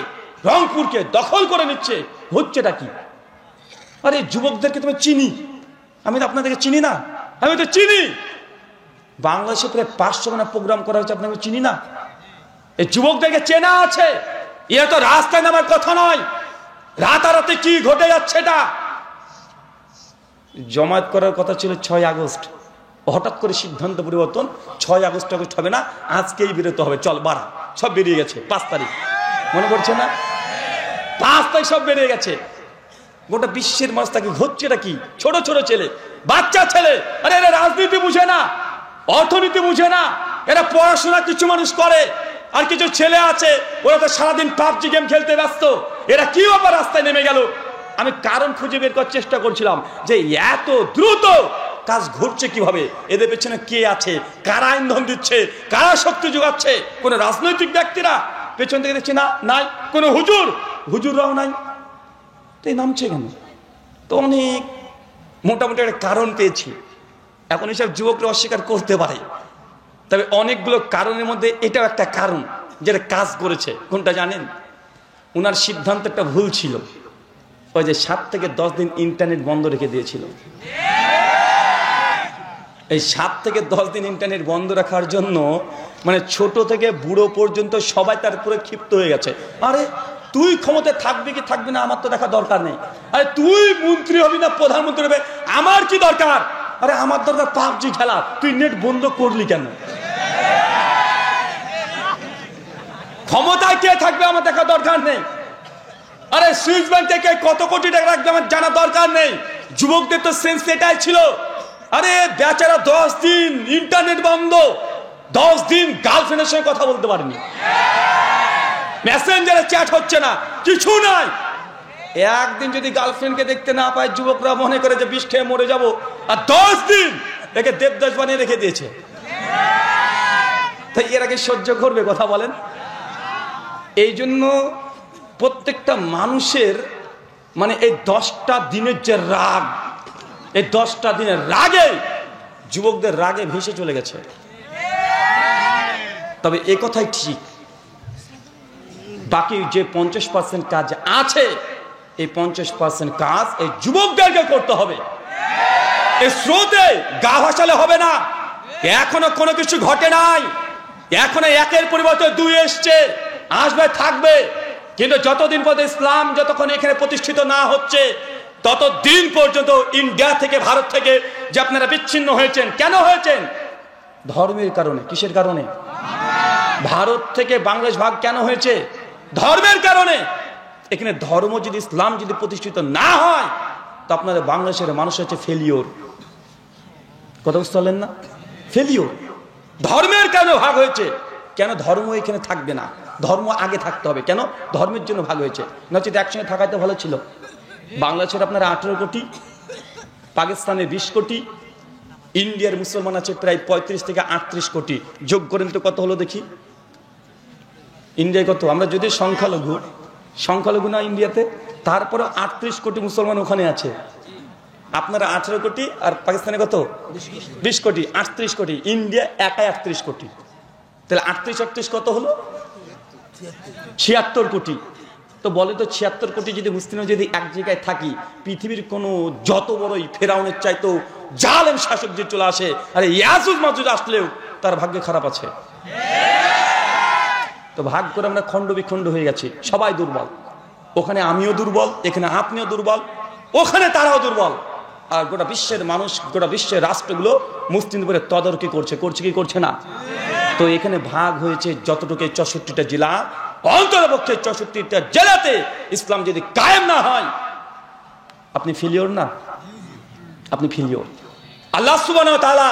রংপুরকে দখল করে নিচ্ছে, হচ্ছেটা কি? আরে যুবকদেরকে তুমি চিনি, আমি তো আপনাদেরকে চিনি না। আমি তো চিনি, বাংলাদেশে প্রায় 500 খানা প্রোগ্রাম করা হচ্ছে, আপনাকে চিনি না? এই যুবকদেরকে চেনা আছে। এ তো রাস্তায় নামার কথা নয়। রাতারাতি কি ঘটে যাচ্ছে এটা। জমায়েত করার কথা ছিল 6 আগস্ট, হঠাৎ করে সিদ্ধান্ত পরিবর্তন। 6 আগস্ট হবে না, আজকেই বেরোতে হবে। চল বাড়া, সব বেরিয়ে গেছে। 5 তারিখ মনে পড়ছে না? 5 তারিখ সব বেরিয়ে গেছে। গোটা বিশ্বের মাঝ থেকে ঘটছেটা কি? ছোট ছোট ছেলে, বাচ্চা ছেলে। আরে এরা রাজনীতি বুঝে না, অর্থনীতি বুঝে না। এরা পড়াশোনা কিছু মানুষ করে, আর কিছু ছেলে আছে ওরা তো সারাদিন পাবজি গেম খেলতে ব্যস্ত। এরা কি আবার রাস্তায় নেমে গেল? আমি কারণ খুঁজে বের করার চেষ্টা করছিলাম যে এত দ্রুত কাজ ঘটছে কিভাবে, এদের পেছনে কে আছে, কারা ইন্ধন দিচ্ছে, কারা শক্তি যোগাচ্ছে? কোন রাজনৈতিক ব্যক্তিরা পেছন থেকে দেখছি না, নাই। কোন হুজুররাও নাই। তো এই নামছে কেন? তো অনেক মোটামুটি একটা কারণ পেয়েছি। এখন এসব যুবকরা অস্বীকার করতে পারে, তবে অনেকগুলো কারণের মধ্যে এটাও একটা কারণ যেটা কাজ করেছে। কোনটা জানেন? ওনার সিদ্ধান্তটা ভুল ছিল। ওই যে 7 থেকে 10 দিন ইন্টারনেট বন্ধ রেখে দিয়েছিল। এই 7 থেকে 10 দিন ইন্টারনেট বন্ধ রাখার জন্য মানে ছোট থেকে বুড়ো পর্যন্ত সবাই তার উপরে ক্ষিপ্ত হয়ে গেছে। আরে তুই ক্ষমতায় থাকবি কি থাকবি না আমার তো দেখা দরকার নেই। আরে তুই মন্ত্রী হবি না প্রধানমন্ত্রী হবে, আমার কি দরকার? আরে আমার দরকার পাবজি খেলা, তুই নেট বন্ধ করলি কেন? ক্ষমতায় কে থাকবে আমার দেখা দরকার নেই। আরে সুইস ব্যাংক থেকে কত কোটি টাকা রাখবে আমার জানা দরকার নেই। যুবকদের তো সেন্স এটাই ছিল। আরে বেচারা 10 দিন ইন্টারনেট বন্ধ, 10 দিন গার্লফ্রেন্ডের সঙ্গে কথা বলতে পারেনি, মেসেঞ্জারে চ্যাট হচ্ছে না, কিছু নাই। একদিন যদি গার্লফ্রেন্ডকে দেখতে না পায় যুবকরা মনে করে যে বিষ খেয়ে মরে যাব। আর 10 দিন একে দেবদাস বানিয়ে রেখে দিয়েছে। তাই এর আগে সহ্য করবে? কথা বলেন। এই জন্য প্রত্যেকটা মানুষের মানে এই 10টা দিনের যে রাগ, এই 10টা দিনের রাগে যুবকদের রাগে ভেসে চলে গেছে। তবে এ কথাই ঠিক, বাকি যে 50% কাজ আছে, এই 50% কাজ এই যুবকদেরকে করতে হবে। এই স্রোতে গা ভাসালে হবে না। এখনো কোনো কিছু ঘটে নাই। এখনো 1-এর পরিবর্তে 2 এসছে, আসবে, থাকবে। কিন্তু যতদিন পর্যন্ত ইসলাম যতক্ষণ এখানে প্রতিষ্ঠিত না হচ্ছে ততদিন পর্যন্ত ইন্ডিয়া থেকে, ভারত থেকে যে আপনারা বিচ্ছিন্ন হয়েছেন, কেন হয়েছেন? ধর্মের কারণে। কিসের কারণে? ভারত থেকে বাংলাদেশ ভাগ কেন হয়েছে? ধর্মের কারণে। এখানে ধর্ম যদি, ইসলাম যদি প্রতিষ্ঠিত না হয় তো আপনাদের বাংলাদেশের মানুষ হচ্ছে ফেলিওর। কথা বুঝতে পারলেন না? ফেলিওর। ধর্মের কারণে ভাগ হয়েছে। কেন? ধর্ম এখানে থাকবে না, ধর্ম আগে থাকতে হবে। কেন? ধর্মের জন্য ভাগ হয়েছে। নচেত একসঙ্গে থাকাতে ভালো ছিল। বাংলাদেশের আপনার 18 কোটি, পাকিস্তানের 20 কোটি, ইন্ডিয়ার মুসলমান আছে প্রায় 35 থেকে 38 কোটি। যোগ করেন তো কত হলো দেখি। ইন্ডিয়ায় কত? আমরা যদি সংখ্যালঘু না ইন্ডিয়াতে, তারপরে 38 কোটি মুসলমান ওখানে আছে। আপনারা 18 কোটি আর পাকিস্তানে কত? 20 কোটি, 38 কোটি। ইন্ডিয়া একাই 38 কোটি। তাহলে 38 কত হলো? 76 কোটি। তো বলে তো ৭৬ কোটি যদি মুসলিম যদি এক জায়গায় থাকি, পৃথিবীর কোনো যত বড়ই ফেরাউনের চাইতো জালেম শাসক যে চলে আসে, আরে ইয়াজুজ মাজুজ আসলেও তার ভাগ্যে খারাপ আছে। তো ভাগ করে আমরা খণ্ড বিখণ্ড হয়ে গেছি, সবাই দুর্বল। ওখানে আমিও দুর্বল, এখানে আপনিও দুর্বল, ওখানে তারাও দুর্বল। আর গোটা বিশ্বের মানুষ, গোটা বিশ্বের রাষ্ট্রগুলো মুসলিমদের উপরে তদারকি করছে কি করছে না? তো এখানে ভাগ হয়েছে যতটুকু ৬৪টা জেলা, অন্ততপক্ষে ৬৪টা জেলাতে ইসলাম যদি কায়েম না হয়, আপনি ফেলিওর না, আপনি ফেলিওর। আল্লাহ সুবহানাহু ওয়া তাআলা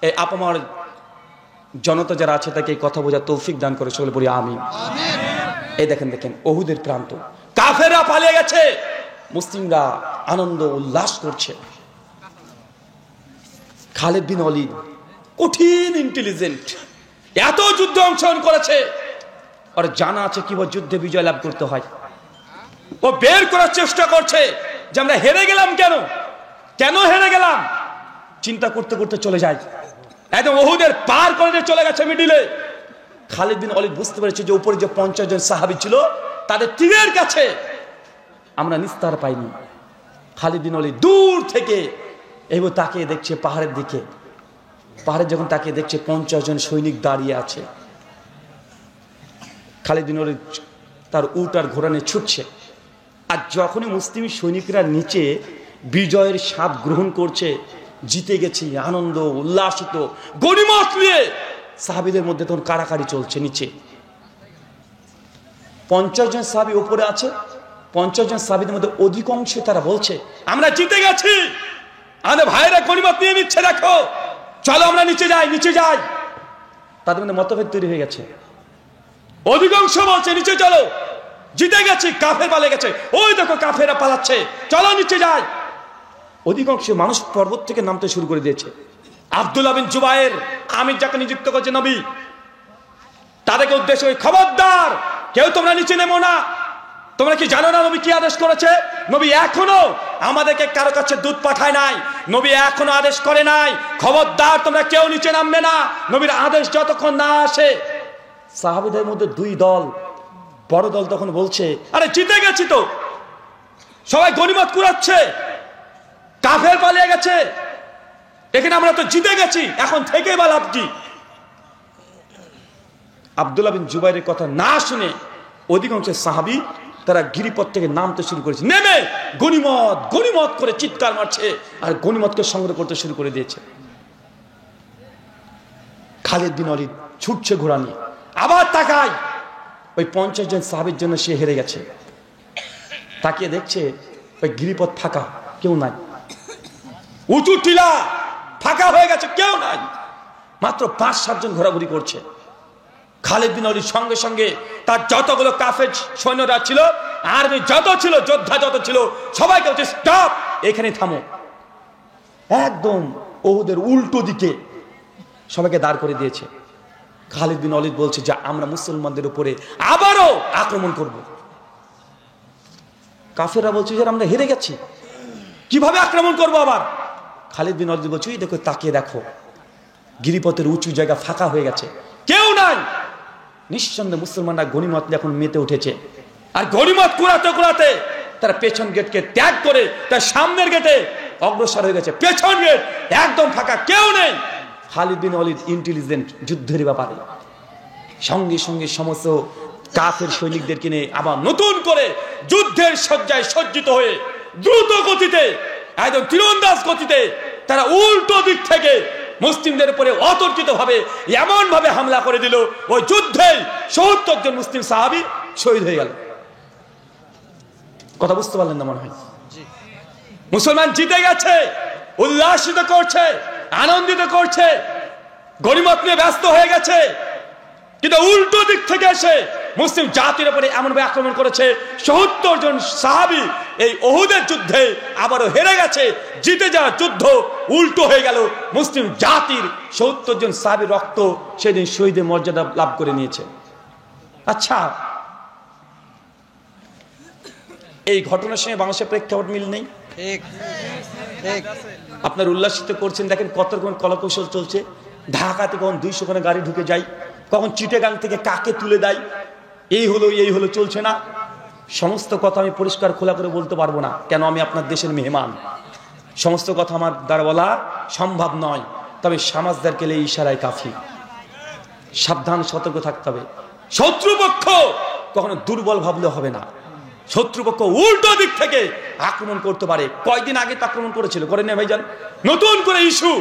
এই আপামর জনতা যারা আছে তাকে এই কথা বোঝার তৌফিক দান করে, সকলে বলি আমিন। এই দেখেন ওহুদের প্রান্ত, কাফেররা পালিয়ে গেছে, মুসলিমরা আনন্দ উল্লাস করছে। খালিদ বিন ওয়ালিদ কঠিন ইন্টেলিজেন্ট, এত যুদ্ধে অংশগ্রহণ করেছে, আর জানা আছে কিভাবে যুদ্ধে বিজয় লাভ করতে হয়। ও বের করার চেষ্টা করছে যে আমরা হেরে গেলাম, কেন হেরে গেলাম, চিন্তা করতে করতে চলে যায়, একদম ওহুদের পার করে চলে গেছে মিডিলে। খালিদ বিন ওয়ালিদ বুঝতে পেরেছে যে উপরে যে 50 জন সাহাবী ছিল তাদের তীরের কাছে আমরা নিস্তার পাইনি। খালিদ বিন ওয়ালিদ দূর থেকে এইভাবে তাকিয়ে দেখছে পাহাড়ের দিকে, পাহাড়ে যখন তাকিয়ে দেখছে 50 জন সৈনিক দাঁড়িয়ে আছে। খালিদ বিন ওয়ালিদ তার উট আর ঘোড়া নিয়ে ছুটছে, আর যখনই মুসলিম সৈনিকরা নিচে বিজয়ের স্বাদ গ্রহণ করছে, জিতে গেছি, আনন্দ উল্লাসিত গনিমত নিয়ে সাহাবীদের মধ্যে তখন কাড়াকাড়ি চলছে। নিচে 50 জন সাহাবী উপরে আছে, 50 জন সাহাবীদের মধ্যে অধিকাংশ তারা বলছে আমরা জিতে গেছি, আমাদের ভাইরা গনিমত নিয়ে নিচ্ছে, দেখো চলো আমরা নিচে যাই। তাদের মধ্যে মতভেদ তৈরি হয়ে গেছে। অধিকাংশ বলছে নিচে চলো, জিতে গেছি, কাফের পালিয়ে গেছে, ওই দেখো কাফেররা পালাচ্ছে, চলো নিচে যাই। অধিকাংশ মানুষ পর্বত থেকে নামতে শুরু করে দিয়েছে। আব্দুল্লাহ বিন জুবায়ের আমির যাকে নিযুক্ত করেছে নবী, তাদেরকে উদ্দেশ্য করে খবরদার কেউ তোমরা নিচে নেমো না। তোমরা কি জানো না নবী কি আদেশ করেছে? নবী এখনো আমাদেরকে কারো কাছে দূত পাঠায় নাই, নবী এখনো আদেশ করে নাই খবরদার তোমরা কেউ নিচে নামবে না, নবীর আদেশ যতক্ষণ না আসে। সাহাবীদের মধ্যে দুই দল, বড় দল তখন বলছে আরে জিতে গেছি তো, সবাই গনিমত কুড়াচ্ছে, কাফের পালিয়ে গেছে, এখানে আমরা তো জিতে গেছি, এখন থেকে বা লাভ কি? আব্দুল্লাহ বিন জুবাইরের কথা না শুনে অধিকাংশ সাহাবী তারা গিরিপথ থেকে নামতে শুরু করেছে, নেমে গনিমত করে চিৎকার মারছে আর গনিমতকে সংগ্রহ করতে শুরু করে দিয়েছে। খালিদ বিন ওয়ালিদ ছুটছে ঘোড়া নিয়ে, আবার তাকায়, ওই 50 জন সাহাবীর জন্য সে হেরে গেছে। তাকিয়ে দেখছে ওই গিরিপথ ফাঁকা, কেউ নাই, উঁচু টিলা ফাঁকা হয়ে গেছে, কেউ নাই, মাত্র 5-7 জন ঘোরাঘুরি করছে। খালিদ বিন ওয়ালিদ সঙ্গে সঙ্গে তার যতগুলো কাফের সৈন্যরা ছিল, আর্মি যত ছিল, যোদ্ধা যত ছিল, সবাইকে বলছে স্টপ, এখানে থামো। একদম ওহুদের উল্টো দিকে সবাইকে দাঁড় করে দিয়েছে। খালিদ বিন ওয়ালিদ বলছে যে আমরা মুসলমানদের উপরে আবারও আক্রমণ করব। কাফেররা বলছে যে আমরা হেরে গেছি, কিভাবে আক্রমণ করব আবার? খালিদ বিন ওয়ালিদ বলছে দেখো, তাকিয়ে দেখো, গিরিপথের উঁচু জায়গা ফাঁকা হয়ে গেছে, কেউ নাই, নিঃসন্দেহে মুসলমানরা গনিমত এখন মেতে উঠেছে। আর গনিমত কুড়াতে তারা পেছন গেটকে ত্যাগ করে তার সামনের গেটে অগ্রসর হয়ে গেছে। পেছন গেট একদম ফাঁকা, কেউ নেই। খালিদ বিন ওয়ালিদ ইন্টেলিজেন্ট যুদ্ধের ব্যাপারে, সঙ্গে সঙ্গে সমস্ত কাফের সৈনিকদেরকে নিয়ে আবার নতুন করে যুদ্ধের সজ্জায় সজ্জিত হয়ে দ্রুত গতিতে, একদম তীরন্দাজ গতিতে তারা উল্টো দিক থেকে মুসলিমদের উপরে অতর্কিত ভাবে এমন ভাবে হামলা করে দিল, ওই যুদ্ধে ৭০ জন মুসলিম সাহাবী শহীদ হয়ে গেল। কথা বুঝতে পারলেন না মনে হয়? মুসলমান জিতে গেছে, উল্লাসিত করছে, আনন্দিত করছে, গনিমত নিয়ে ব্যস্ত হয়ে গেছে, কিন্তু উল্টো দিক থেকে এসে মুসলিম জাতির উপরে এমন ভাবে আক্রমণ করেছে, ৭০ জন সাহাবী এই ওহুদের যুদ্ধে আবারও হেরে গেছে। জিতে যাওয়া যুদ্ধ উল্টো হয়ে গেল, মুসলিম জাতির ৭০ জন সাহাবীর রক্ত সেদিন শহীদের মর্যাদা লাভ করে নিয়েছে। আচ্ছা, এই ঘটনার সঙ্গে বাংলাদেশের প্রেক্ষাপট মিল নেই? আপনার উল্লাসিত করছেন, দেখেন কত রকম কলাকৌশল চলছে। ঢাকাতে কখন 200 খানা গাড়ি ঢুকে যায়, কখন চিটাগাং থেকে কাকে তুলে দেয়, এই হলো চলছে না? সমস্ত কথা আমি পরিষ্কার খোলা করে বলতে পারবো না, কেন আমি আপনার দেশের মেহমান। সমস্ত কথা আমার দ্বারা বলা সম্ভব নয়, তবে সমাজদারকে এই ইশারায় কাফি। সাবধান, সতর্ক থাকতে হবে। শত্রুপক্ষ কখনো দুর্বল ভাবলে হবে না। শত্রুপক্ষ উল্টো দিক থেকে আক্রমণ করতে পারে। কয়দিন আগে তো আক্রমণ করেছিল, করে নে ভাইজান। নতুন করে ইস্যু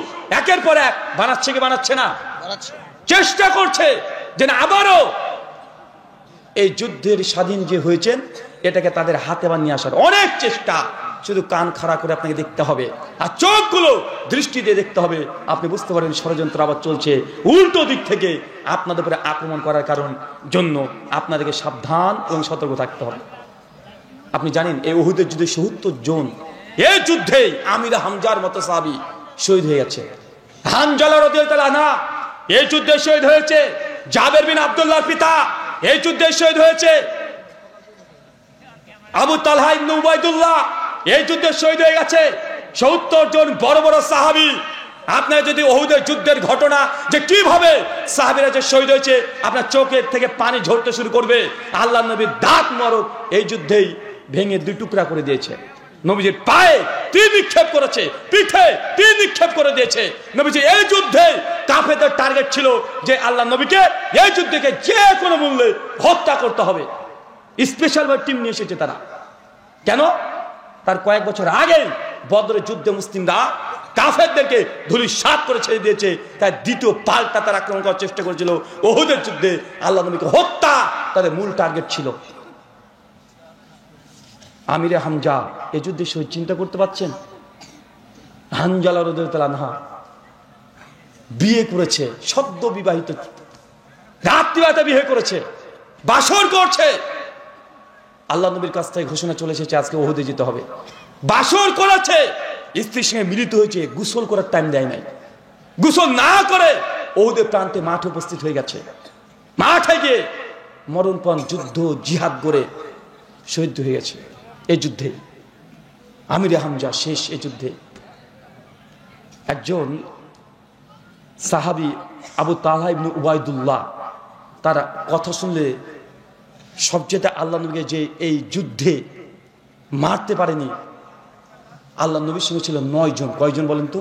একের পর এক বানাচ্ছে কি বানাচ্ছে না, চেষ্টা করছে যে না আবারও এই যুদ্ধের স্বাধীন যে হয়েছেন এটাকে তাদের হাতে আবার নিয়ে আসার অনেক চেষ্টা। শুধু কান খাড়া করে আপনাকে দেখতে হবে আর চোখগুলো দৃষ্টি দিয়ে দেখতে হবে। আপনি বুঝতে পারেন ষড়যন্ত্র আবার চলছে উল্টো দিক থেকে আপনাদের উপরে আক্রমণ করার কারণ জন্য আপনাদেরকে সাবধান এবং সতর্ক থাকতে হবে। আপনি জানেন এই উহুদের যুদ্ধে ৭০ জন এই যুদ্ধেই আমির হামজার মতো সাহাবী শহীদ হয়ে গেছে। হানজালা রাদিয়াল্লাহু আনহু এই যুদ্ধে শহীদ হয়েছে। জাবের বিন আব্দুল্লাহর পিতা এই যুদ্ধে শহীদ হয়েছে। আবু তালহা ইবনে উবাইদুল্লাহ এই যুদ্ধে শহীদ হয়ে গেছে। ৭০ জন বড় বড় সাহাবী। আপনার যদি উহুদের যুদ্ধের ঘটনা যে কিভাবে সাহাবীরা যে শহীদ হয়েছে আপনার চোখের থেকে পানি ঝরতে শুরু করবে। আল্লাহর নবীর দাঁত মোবারক এই যুদ্ধেই ভেঙে 2 টুকরা করে দিয়েছে। নবীজির পায়ে তীর নিক্ষেপ করেছে, পিঠে তীর নিক্ষেপ করে দিয়েছে। নবীজি এই যুদ্ধে কাফেরদের টার্গেট ছিল যে আল্লাহ নবীকে এই যুদ্ধকে যে কোনো মূল্যে হত্যা করতে হবে। স্পেশাল ভাবে টিম নিয়ে এসেছে তারা। কেন? তার কয়েক বছর আগে বদরের যুদ্ধে মুসলিমরা কাফেরদেরকে ধূলিসাৎ করে ছেড়ে দিয়েছে। তাই দ্বিতীয় পাল্টা তারা আক্রমণ করার চেষ্টা করেছিল। উহুদের যুদ্ধে আল্লাহ নবীকে হত্যা তাদের মূল টার্গেট ছিল। আমিরে হামজা এই যুদ্ধে শহীদ, চিন্তা করতে পারছেন? হানজালা রাদিয়াল্লাহু আনহা বিয়ে করেছে, সদ্য বিবাহিত, রাত্রিবেলা বিয়ে করেছে, বাসর করছে। আল্লাহ নবীর কাছ থেকে ঘোষণা চলে এসেছে আজকে উহুদে যেতে হবে। বাসর করেছে, স্ত্রীর সঙ্গে মিলিত হয়েছে, গোসল করার টাইম দেয় নাই। গোসল না করে উহুদের প্রান্তে মাঠে উপস্থিত হয়ে গেছে। মাঠে গিয়ে মরণপণ যুদ্ধ জিহাদ করে শহীদ হয়ে গেছে। এই যুদ্ধে আমিরে হামজা শেষ। এই যুদ্ধে একজন সাহাবী আবু তালহা ইবনে উবাইদুল্লাহ, তারা কথা শুনলে সবচেয়ে আল্লাহ নবীকে যে এই যুদ্ধে মারতে পারেনি, আল্লাহ নবীর সঙ্গে ছিল 9 জন। কয়জন বলেন তো?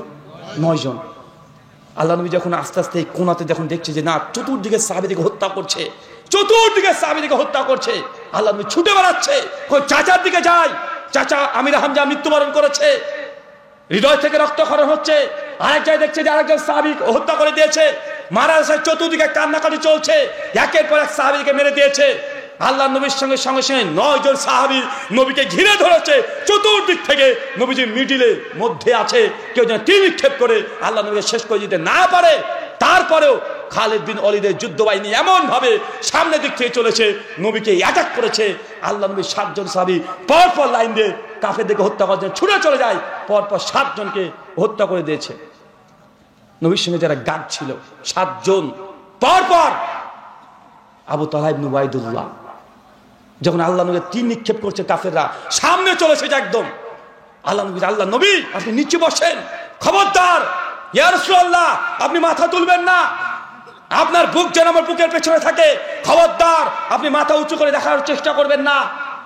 9 জন। আল্লাহ নবী যখন আস্তে আস্তে এই কোনাতে যখন দেখছে যে না চতুর্দিকে সাহাবীদেরকে হত্যা করছে, চতুর্দিকে সাহাবীদেরকে হত্যা করছে, আল্লাহ নবী ছুটে বেড়াচ্ছে। চাচার দিকে যায়, চাচা আমির হামজা মৃত্যুবরণ করেছে, হৃদয় থেকে রক্তক্ষরণ হচ্ছে। আরেক জায়গায় দেখছে যে আরেকজন সাহাবী হত্যা করে দিয়েছে। মারা গেছে, চতুর্দিকে কান্নাকাটি চলছে, একের পর এক সাহাবীকে মেরে দিয়েছে। আল্লাহ নবীর সঙ্গে সঙ্গে 9 জন সাহাবী নবীকে ঘিরে ধরেছে। চতুর্দিক থেকে নবীজি মিডিলে মধ্যে আছে, কেউ যেন তীর নিক্ষেপ করে আল্লাহ নবীকে শেষ করে দিতে না পারে। তারপরেও খালিদ বিন ওয়ালিদের যুদ্ধ বাহিনী এমন ভাবে সামনের দিক থেকে চলেছে, নবীকে অ্যাটাক করেছে। আল্লাহ নবীর 7 জন সাহাবী পরপর লাইন দিয়ে কাফেরদেরকে হত্যা করার জন্য ছুটে চলে যায়। পরপর 7 জনকে হত্যা করে দিয়েছে। নবীর সঙ্গে যারা গার্ড ছিল 7 জন পরপর। আবু তালহা ইবনে উবাইদুল্লাহ যখন আল্লাহ নবী তীর নিক্ষেপ করছে, কাফেররা সামনে চলেছে একদম। আল্লাহ নবী আপনি নিচে বসেন, খবরদার ইয়া রাসূলুল্লাহ আপনি মাথা তুলবেন না, আপনার বুক যেন আমার বুকের পেছনে থাকে, খবরদার আপনি মাথা উঁচু করে দেখার চেষ্টা করবেন না।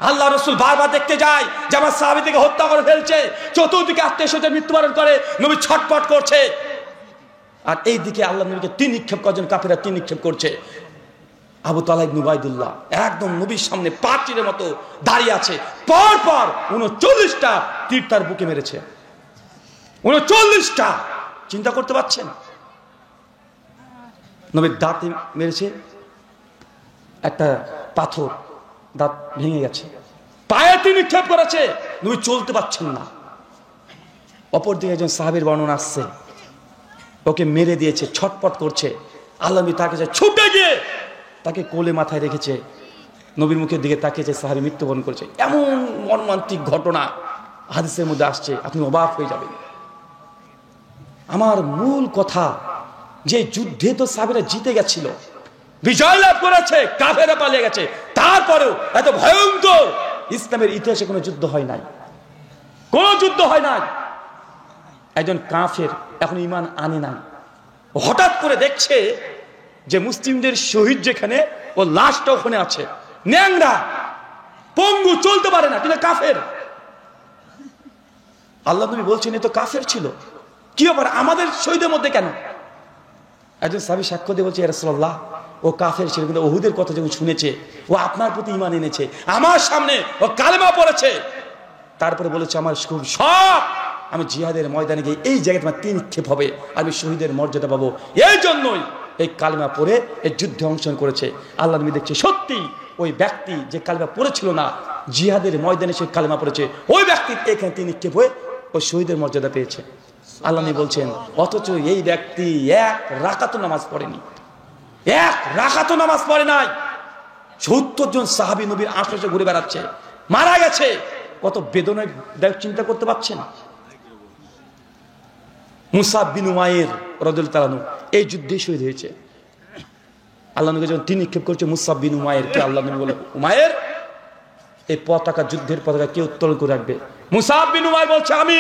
আল্লাহ রাসূল বারবার দেখতে যায় যে আমার সাহাবীদেরকে হত্যা করে ফেলছে। চতুর্দিকে আত্মীয়স্বজন মৃত্যুবরণ করে, নবী ছটফট করছে। আর এই দিকে আল্লাহ নবীকে তীর নিক্ষেপ করেন, কাফেররা তীর নিক্ষেপ করছে। আবু তালহা ইবনে উবাইদুল্লাহ একদম নবীর সামনে পাঁচিলের মতো দাঁড়িয়ে আছে। পরপর 39টা তীর তার বুকে মেরেছে। 39টা, চিন্তা করতে পারছেন? নবীর দাঁতে মেরেছে, একটা পাথর দাঁত ভেঙে গেছে। পায়ে তীর নিক্ষেপ করেছে, নবী চলতে পারছেন না। অপরদিকে একজন সাহাবীর বর্ণনা আসছে, ওকে মেরে দিয়েছে, ছটপট করছে। আল্লাহ নবী তাকে ছুটে গিয়ে তাকে কোলে মাথায় রেখেছে, নবীর মুখের দিকে তাকিয়েছে, সাহাবী মৃত্যুবরণ করেছে। এমন মর্মান্তিক ঘটনা হাদিসের মধ্যে আসছে, আপনি অবাক হয়ে যাবেন। আমার মূল কথা যে যুদ্ধে তো সাহাবীরা জিতে গেছিল, বিজয় লাভ করেছে, কাফেররা পালিয়ে গেছে, তারপরেও এত ভয়ঙ্কর ইসলামের ইতিহাসে কোনো যুদ্ধ হয় নাই, কোনো যুদ্ধ হয় নাই। একজন কাফের এখন ঈমান আনে নাই, হঠাৎ করে দেখছে যে মুসলিমদের শহীদ যেখানে, ও লাশটা ওখানে আছে, ন্যাংরা। পঙ্গু, চলতে পারে না, কিন্তু কাফের। আল্লাহ নবী বলছেন এ তো কাফের ছিল, কি ব্যাপার আমাদের শহীদের মধ্যে কেন? একজন সাহাবী সাক্ষ্য দিয়ে বলছে, ইয়া রাসূলুল্লাহ, ও কাফের ছিল, কিন্তু উহুদের কথা যখন শুনেছে ও আপনার প্রতি ঈমান এনেছে, আমার সামনে ও কালেমা পড়েছে, তারপরে বলেছে আমার খুব শখ আমি জিহাদের ময়দানে গিয়ে এই জায়গায় তোমার তিন নিক্ষেপ হবে, আমি শহীদের মর্যাদা পাবো, এই জন্যই এই কালেমা পড়ে এই যুদ্ধে অংশগ্রহণ করেছে। আল্লাহ নবী দেখছে সত্যি ওই ব্যক্তি যে কালেমা পড়েছিল না, জিহাদের ময়দানে সে কালেমা পড়েছে, ওই ব্যক্তির এখানে তিন নিক্ষেপ হয়ে ওই শহীদের মর্যাদা পেয়েছে। আল্লাহ নবী বলছেন অথচ এই ব্যক্তি এক রাকাতও নামাজ পড়েনি, এক রাকাতও নামাজ পড়ে নাই। ৭০ জন সাহাবী নবীর আশেপাশে ঘুরে বেড়াচ্ছে, মারা গেছে, কত বেদনায় চিন্তা করতে পারছেন? মুসাব বিন উমাইর রাদিয়াল্লাহু তাআলা এই যুদ্ধে শহীদ হয়েছে। আল্লাহ নবী যখন তিন নিক্ষেপ করেছে মুসাব বিন উমাইর কে, আল্লাহ নবী বলে উমাইর এই পতাকা, যুদ্ধের পতাকা কে উত্তোলন করে রাখবে? মুসাব বিন উমাইর বলছে আমি।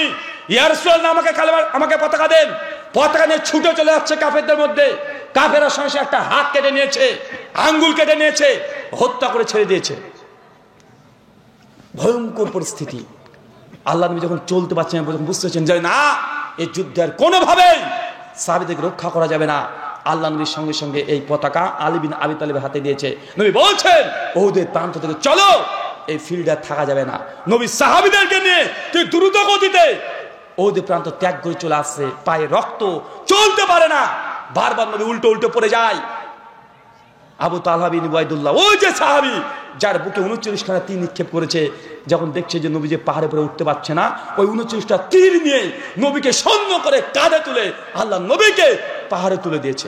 ইয়া রাসূলুল্লাহ, আমাকে কালেমা, আমাকে পতাকা দেন। পতাকা নিয়ে ছুটে চলে যাচ্ছে কাফেরদের মধ্যে, কাফেরা সঙ্গে একটা হাত কেটে নিয়েছে, আঙ্গুল কেটে নিয়েছে, হত্যা করে ছেড়ে দিয়েছে। ভয়ঙ্কর পরিস্থিতি। আল্লাহ নবী যখন চলতে পারছেন, বুঝতেছেন যে না, এই যুদ্ধের কোনোভাবেই সাহাবীদেরকে রক্ষা করা যাবে না। আল্লাহ নবীর সঙ্গে সঙ্গে এই পতাকা আলী বিন আবি তালিবের হাতে দিয়েছে। নবী বলছেন উহুদের প্রান্ত থেকে চলো, এই ফিল্ডে থাকা যাবে না। নবী সাহাবীদেরকে নিয়ে তুই দ্রুত গতিতে উহুদের প্রান্ত ত্যাগ করে চলে আসছে, পায়ে রক্ত, চলতে পারে না, বারবার নবী উল্টো উল্টো পড়ে যায়। আবু তালহা বিন উবাইদুল্লাহ, ওই যে সাহাবী যার বুকে ৩৯ খানা তীর নিক্ষেপ করেছে, যখন দেখছে যে নবী যে পাহাড়ে পরে উঠতে পারছে না, ওই ৩৯টা তীর নিয়ে নবীকে সৈন্য করে কাঁধে তুলে আল্লাহ নবীকে পাহাড়ে তুলে দিয়েছে।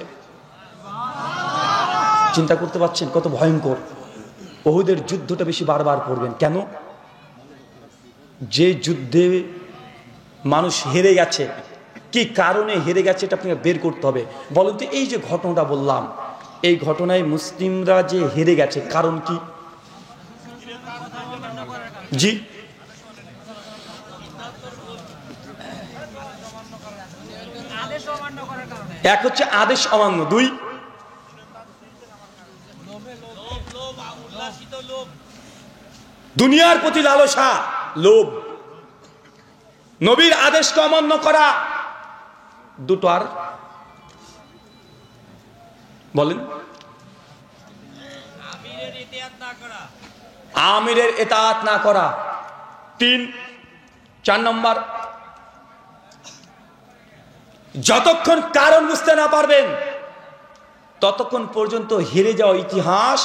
চিন্তা করতে পারছেন কত ভয়ঙ্কর? উহুদের যুদ্ধটা বেশি বারবার পড়বেন কেন? যে যুদ্ধে মানুষ হেরে গেছে, কি কারণে হেরে গেছে এটা আপনাকে বের করতে হবে। বলেন তো, এই যে ঘটনাটা বললাম, এই ঘটনায় মুসলিমরা যে হেরে গেছে কারণ কি? জি, এক হচ্ছে আদেশ অমান্য, দুই দুনিয়ার প্রতি লালসা, লোভ, নবীর আদেশকে অমান্য করা, দুটো আর বলেন আমিরের ইতাআত না করা, 3 4 নম্বর যতক্ষণ কারণ বুঝতে না পারবেন ততক্ষণ পর্যন্ত হেরে যাওয়া ইতিহাস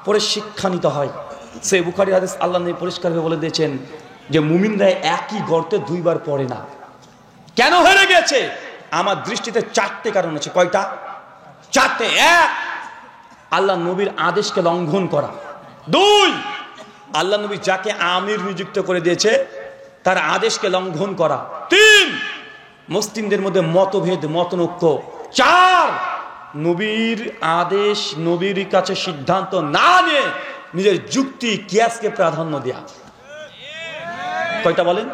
পরে শিক্ষা নিতে হয়। সে বুখারীর হাদিস, আল্লাহ নবী পরিষ্কারভাবে বলে দিয়েছেন যে মুমিনরা একই গর্তে দুইবার পড়ে না। কেন হেরে গেছে? আমার দৃষ্টিতে 4টে কারণ আছে। কয়টা? 4টে। 1, আল্লাহ নবীর আদেশকে লঙ্ঘন করা। 2, আল্লাহ নবী যাকে আমির নিযুক্ত করে দিয়েছে তার আদেশকে লঙ্ঘন করা। 3, মুসলিমদের মধ্যে মতভেদ, মতনৈক্য। 4, নবীর আদেশ, নবীর কাছে সিদ্ধান্ত না নিয়ে নিজের যুক্তি, কিয়াসকে প্রাধান্য দেয়া। কয়টা বলেন?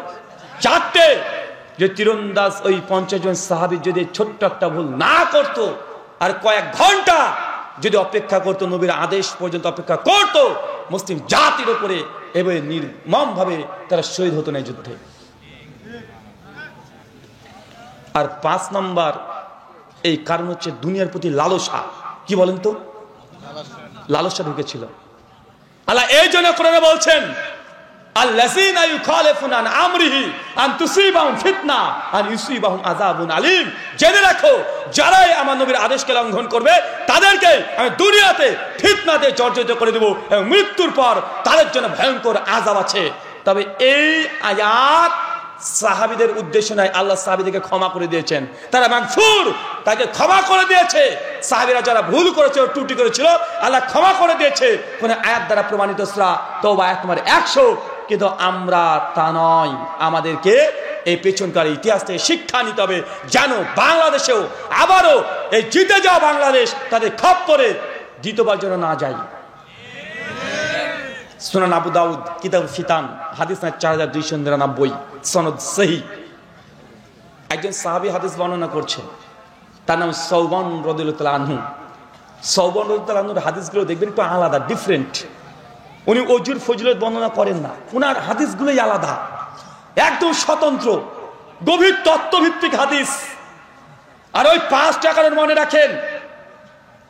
4টে। যে তীরন্দাজ ওই 50 জন সাহাবী যদি ছোট্ট একটা ভুল না করত, আর কয়েক ঘন্টা যদি অপেক্ষা করতো, নবীর আদেশ পর্যন্ত অপেক্ষা করত, মুসলিম জাতির উপরে এভাবে নির্মম ভাবে তারা শহীদ হতো না এই যুদ্ধে। আর 5 নম্বর এই কারণ হচ্ছে দুনিয়ার প্রতি লালসা। কি বলেন তো? লালসা ঢুকেছিল। আল্লাহ এই জন্য কোরআনে বলছেন আল্লাযীনা ইউখালিফুনা আন আমরিহি আন তুসিবাহুম ফিতনা আন ইউসিবাহুম আযাবুন আলীম। জেনে রাখো, যারাই আমার নবীর আদেশকে লঙ্ঘন করবে তাদেরকে আমি দুনিয়াতে ফিতনাতে জর্জরিত করে দেব এবং মৃত্যুর পর তাদের জন্য ভয়ঙ্কর আযাব আছে। তবে এই আয়াত সাহাবীদের উদ্দেশ্য নয়। আল্লাহ সাহাবীদেরকে ক্ষমা করে দিয়েছেন, তারা মাগফুর, তাকে ক্ষমা করে দিয়েছে। সাহাবীরা যারা ভুল করেছে, ত্রুটি করেছিল, আল্লাহ ক্ষমা করে দিয়েছে কোন আয়াত দ্বারা প্রমাণিত। সূরা তাওবা আয়াত নম্বর 100। কিন্তু আমরা তা নয়, আমাদেরকে এই পেছনকার ইতিহাস থেকে শিক্ষা নিতে হবে, যেন বাংলাদেশেও আবারও এই জিতে যাওয়া বাংলাদেশ তাদের খপ্পরে দ্বিতীয়বার যেন না যায়। সুনান আবু দাউদ কিতাব ফিতান হাদিস 4299, সনদ সহি। একজন সাহাবী হাদিস বর্ণনা করছে, তার নাম সওবান রাদিয়াল্লাহু তাআলা আনহু। সওবান রাদিয়াল্লাহু তাআলা আনহুর হাদিসগুলো দেখবেন একটু আলাদা, ডিফারেন্ট। উনি অজুর ফজিলত বর্ণনা করেন না, উনার হাদিসগুলোই আলাদা, একদম স্বতন্ত্র, গভীর তত্ত্বভিত্তিক হাদিস। আর ওই 5টা কারণ মনে রাখেন।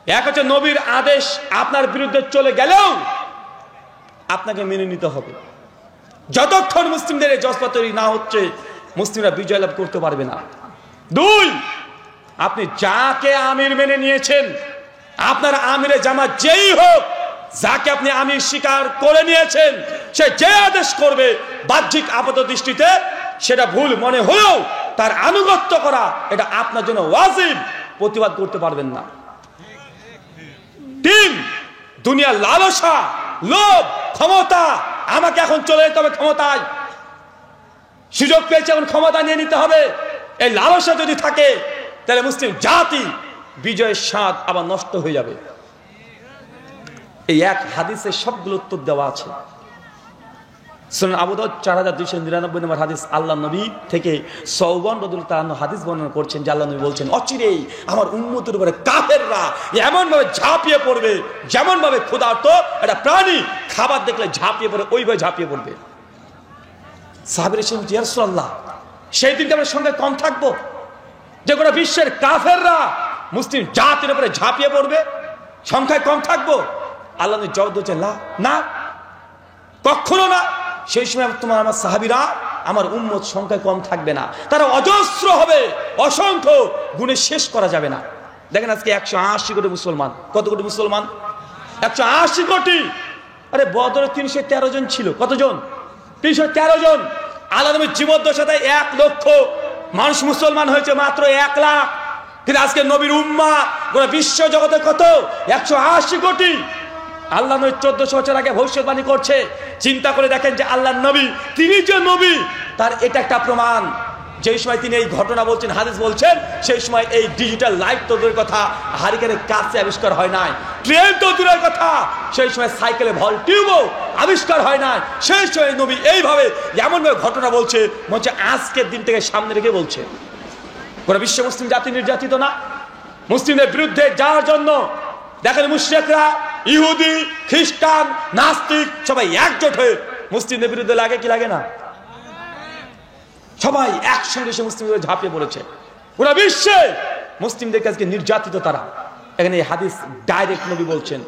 এক হচ্ছে নবীর আদেশ আপনার বিরুদ্ধে চলে গেলেও আপনাকে মেনে নিতে হবে। যতক্ষণ মুসলিমদের এই জজবা তৈরি না হচ্ছে, মুসলিমরা বিজয় লাভ করতে পারবে না। 2, আপনি যাকে আমির মেনে নিয়েছেন, আপনার আমিরে জামাত যেই হোক, যাকে আপনি আমির স্বীকার করে নিয়েছেন, সে যে আদেশ করবে বাহ্যিক আপাত দৃষ্টিতে সেটা ভুল মনে হলেও তার আনুগত্য করা এটা আপনার জন্য ওয়াজিব, প্রতিবাদ করতে পারবেন না। 3, দুনিয়ার লালসা, লোভ, ক্ষমতা, আমাকে এখন চলে যেতে হবে ক্ষমতায়, সুযোগ পেয়েছে এখন ক্ষমতা নিয়ে নিতে হবে, এই লালসা যদি থাকে তাহলে মুসলিম জাতি বিজয়ের স্বাদ আবার নষ্ট হয়ে যাবে। এই এক হাদিসে সবগুলো উত্তর দেওয়া আছে। সুনান আবু দাউদ 4299 নম্বর হাদিস, আল্লাহ নবী থেকে সওবান রাদিয়াল্লাহু তাআলা হাদিস বর্ণনা করছেন যে আল্লাহ নবী বলছেন, অচিরেই আমার উম্মতের উপরে কাফেররা এমন ভাবে ঝাঁপিয়ে পড়বে যেমন ভাবে ক্ষুধার্ত একটা প্রাণী খাবার দেখলে ঝাঁপিয়ে পড়ে, ওইভাবে ঝাঁপিয়ে পড়বে। সাহাবীরা বলছেন, ইয়া রাসূলুল্লাহ, সেই দিনটা আমরা সঙ্গে কম থাকবো যে গোটা বিশ্বের কাফেররা মুসলিম জাতির উপরে ঝাঁপিয়ে পড়বে, সংখ্যায় কম থাকবো? আল্লাহ নবী জবাব দিয়েছেন, না, কখনো না। সেই সময় তোমার আমার সাহাবীরা আমার উম্মত সংখ্যায় কম থাকবে না, তারা অজস্র হবে, অসংখ্য, গুণে শেষ করা যাবে না। দেখেন আজকে 180 কোটি মুসলমান। কত কোটি মুসলমান? 180 কোটি। আরে বদরে 313 জন ছিল। কতজন? 313 জন। আল্লাহ নবীর জীবদ্দশায় 1 লক্ষ মানুষ মুসলমান হয়েছে, মাত্র 1 লাখ। কিন্তু আজকে নবীর উম্মাহ গোটা বিশ্ব জগতে কত? 180 কোটি। আল্লাহ নবী 1400 বছর আগে ভবিষ্যৎবাণী করছে। চিন্তা করে দেখেন যে আল্লাহ নবী, তিনি যে নবী, তার এটা একটা প্রমাণ। যেই সময় তিনি এই ঘটনা বলছেন, হাদিস বলছেন, সেই সময় এই ডিজিটাল লাইট তো দূরের কথা, হারিকেনের কাছে আবিষ্কার হয় নাই, ট্রেন তো দূরের কথা, সেই সময় সাইকেলে ভল টিউবও আবিষ্কার হয় নাই। সেই সময় নবী এইভাবে এমনভাবে ঘটনা বলছে, মনে আজকের দিন থেকে সামনে রেখে বলছে। গোটা বিশ্ব মুসলিম জাতি নির্যাতিত না? মুসলিমদের বিরুদ্ধে যাওয়ার জন্য দেখেন মুশরিকরা, ইহুদি, খ্রিস্টান, নাস্তিক সবাই একজোট হয়ে মুসলিমদের বিরুদ্ধে লাগে কি লাগে না? সবাই একসঙ্গে এসে মুসলিমদের ঝাঁপিয়ে পড়েছে। পুরো বিশ্বে মুসলিমদের কাছে নির্যাতিত তারা। এখানে এই হাদিস ডাইরেক্ট নবী বলছেন,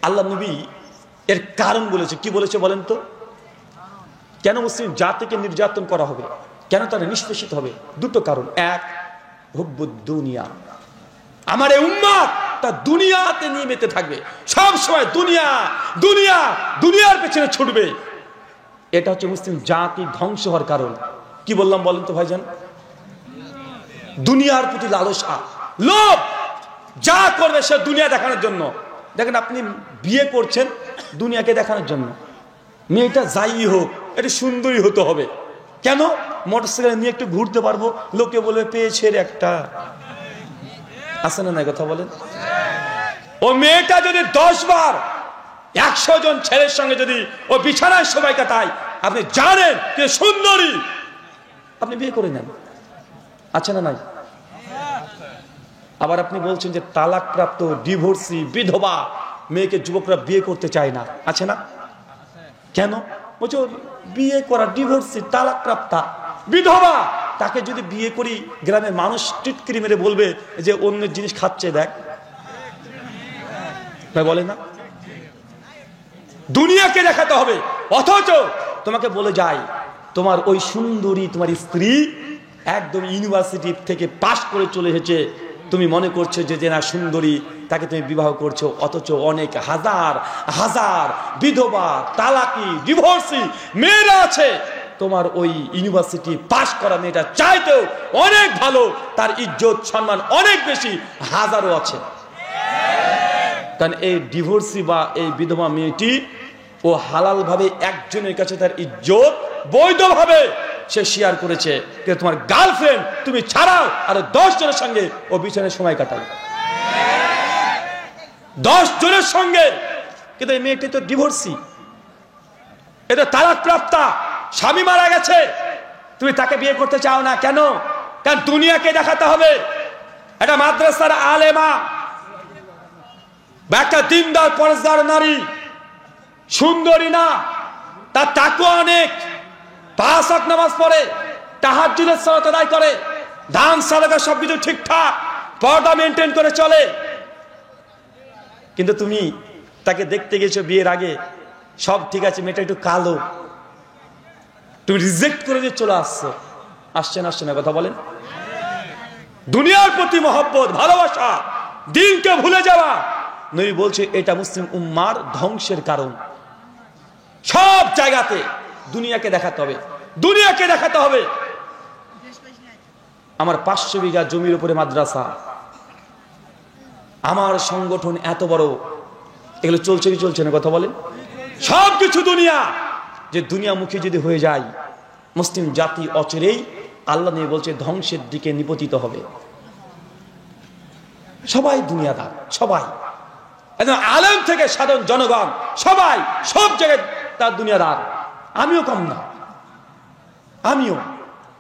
আল্লাহ নবী এর কারণ বলেছে। কি বলেছে বলেন তো? কেন মুসলিম জাতিকে নির্যাতন করা হবে, কেন তারা নিষ্পেষিত হবে? 2টো কারণ। 1, হুব্বুদ দুনিয়া। আমার এই উম্মত তা দুনিয়াতে নিয়ে মেতে থাকবে, সব সময় দুনিয়া দুনিয়া দুনিয়ার পেছনে ছুটবে। এটা হচ্ছে মুসলিম জাতি ধ্বংস হওয়ার কারণ। কি বললাম বলেন তো ভাইজান? দুনিয়ার প্রতি লালসা, লোভ, যা করবে সে দুনিয়া দেখানোর জন্য। দেখেন আপনি বিয়ে করছেন দুনিয়াকে দেখানোর জন্য। মেয়েটা যাই হোক এটা সুন্দরী হতে হবে। কেন? মোটরসাইকেল নিয়ে একটু ঘুরতে পারবো, লোকে বলবে পেয়েছে একটা। আছে না নাই কথা বলেন? ও মেয়েটা যদি 10 বার 100 জন ছেলের সঙ্গে যদি ও বিছানায় সবাই কাটায়, আপনি জানেন যে সুন্দরী, আপনি বিয়ে করে নেন। আছে না নাই? আবার আপনি বলছেন যে তালাকপ্রাপ্ত, ডিভোর্সি, বিধবা মেয়েকে যুবকরা বিয়ে করতে চায় না। আছে না? কেন? বলছো বিয়ে করা, ডিভোর্সি, তালাকপ্রাপ্তা, বিধবা, তাকে যদি বিয়ে করি গ্রামের মানুষ টিটকিরি মেরে বলবে যে অন্য জিনিস খাচ্ছে, দেখ ভাই, বলে না? দুনিয়াকে দেখাতে হবে। অথচ তোমাকে বলে যায় তোমার ওই সুন্দরী তোমার স্ত্রী একদম ইউনিভার্সিটি থেকে পাশ করে চলে এসেছে, তুমি মনে করছো যে না সুন্দরী, তাকে তুমি বিবাহ করছো। অথচ অনেক হাজার হাজার বিধবা, তালাকি, ডিভোর্সি মেয়েরা আছে, তোমার ওই ইউনিভার্সিটি পাশ করা মেয়েটা চাইতেও অনেক ভালো, তার ইজ্জত সম্মান অনেক বেশি, হাজারও আছে। কারণ এই ডিভোর্সি বা এই বিধবা মেয়েটি ও হালাল ভাবে একজনের কাছে তার ইজ্জত বৈধভাবে সে শেয়ার করেছে। কিন্তু তোমার গার্লফ্রেন্ড তুমি ছাড়াও আরো 10 জনের সঙ্গে ও বিছানায় সময় কাটায়, 10 জনের সঙ্গে। কিন্তু এই মেয়েটি তো ডিভোর্সি, এটা তালাকপ্রাপ্তা, স্বামী মারা গেছে, তুমি তাকে বিয়ে করতে চাও না। কেন? কারণ দুনিয়াকে দেখাতে হবে এটা মাদ্রাসার আলেমা বা একটা দিনদার পরেশদার নারী, সুন্দরী না, তার তাকওয়া অনেক, 5 ওয়াক্ত নামাজ পড়ে, তাহাজ্জুদের সালাত আদায় করে, দান সাদাকা সবকিছু ঠিকঠাক, পর্দা মেনটেন করে চলে। কিন্তু তুমি তাকে দেখতে গেছো বিয়ের আগে, সব ঠিক আছে, মেয়েটা একটু কালো, তুমি রিজেক্ট করে দিয়ে চলে আসছো। আসছে না কথা বলেন? দুনিয়ার প্রতি মহব্বত, ভালোবাসা, দিনকে ভুলে যাওয়া, নবী বলছে এটা মুসলিম উম্মার ধ্বংসের কারণ। সব জায়গাতে দুনিয়াকে দেখাতে হবে, দুনিয়াকে দেখাতে হবে। আমার 500 বিঘা জমির উপরে মাদ্রাসা, আমার সংগঠন এত বড়, এগুলো চলছে কি চলছে না কথা বলেন? সবকিছু দুনিয়া। যে দুনিয়ামুখী যদি হয়ে যায়, মুসলিম জাতি অচিরেই আল্লাহ নিয়ে বলছে ধ্বংসের দিকে নিপতিত হবে। সবাই দুনিয়াদার, সবাই, একদম আলেম থেকে সাধারণ জনগণ সবাই সব জায়গায় তার দুনিয়াদার। আমিও কম না, আমিও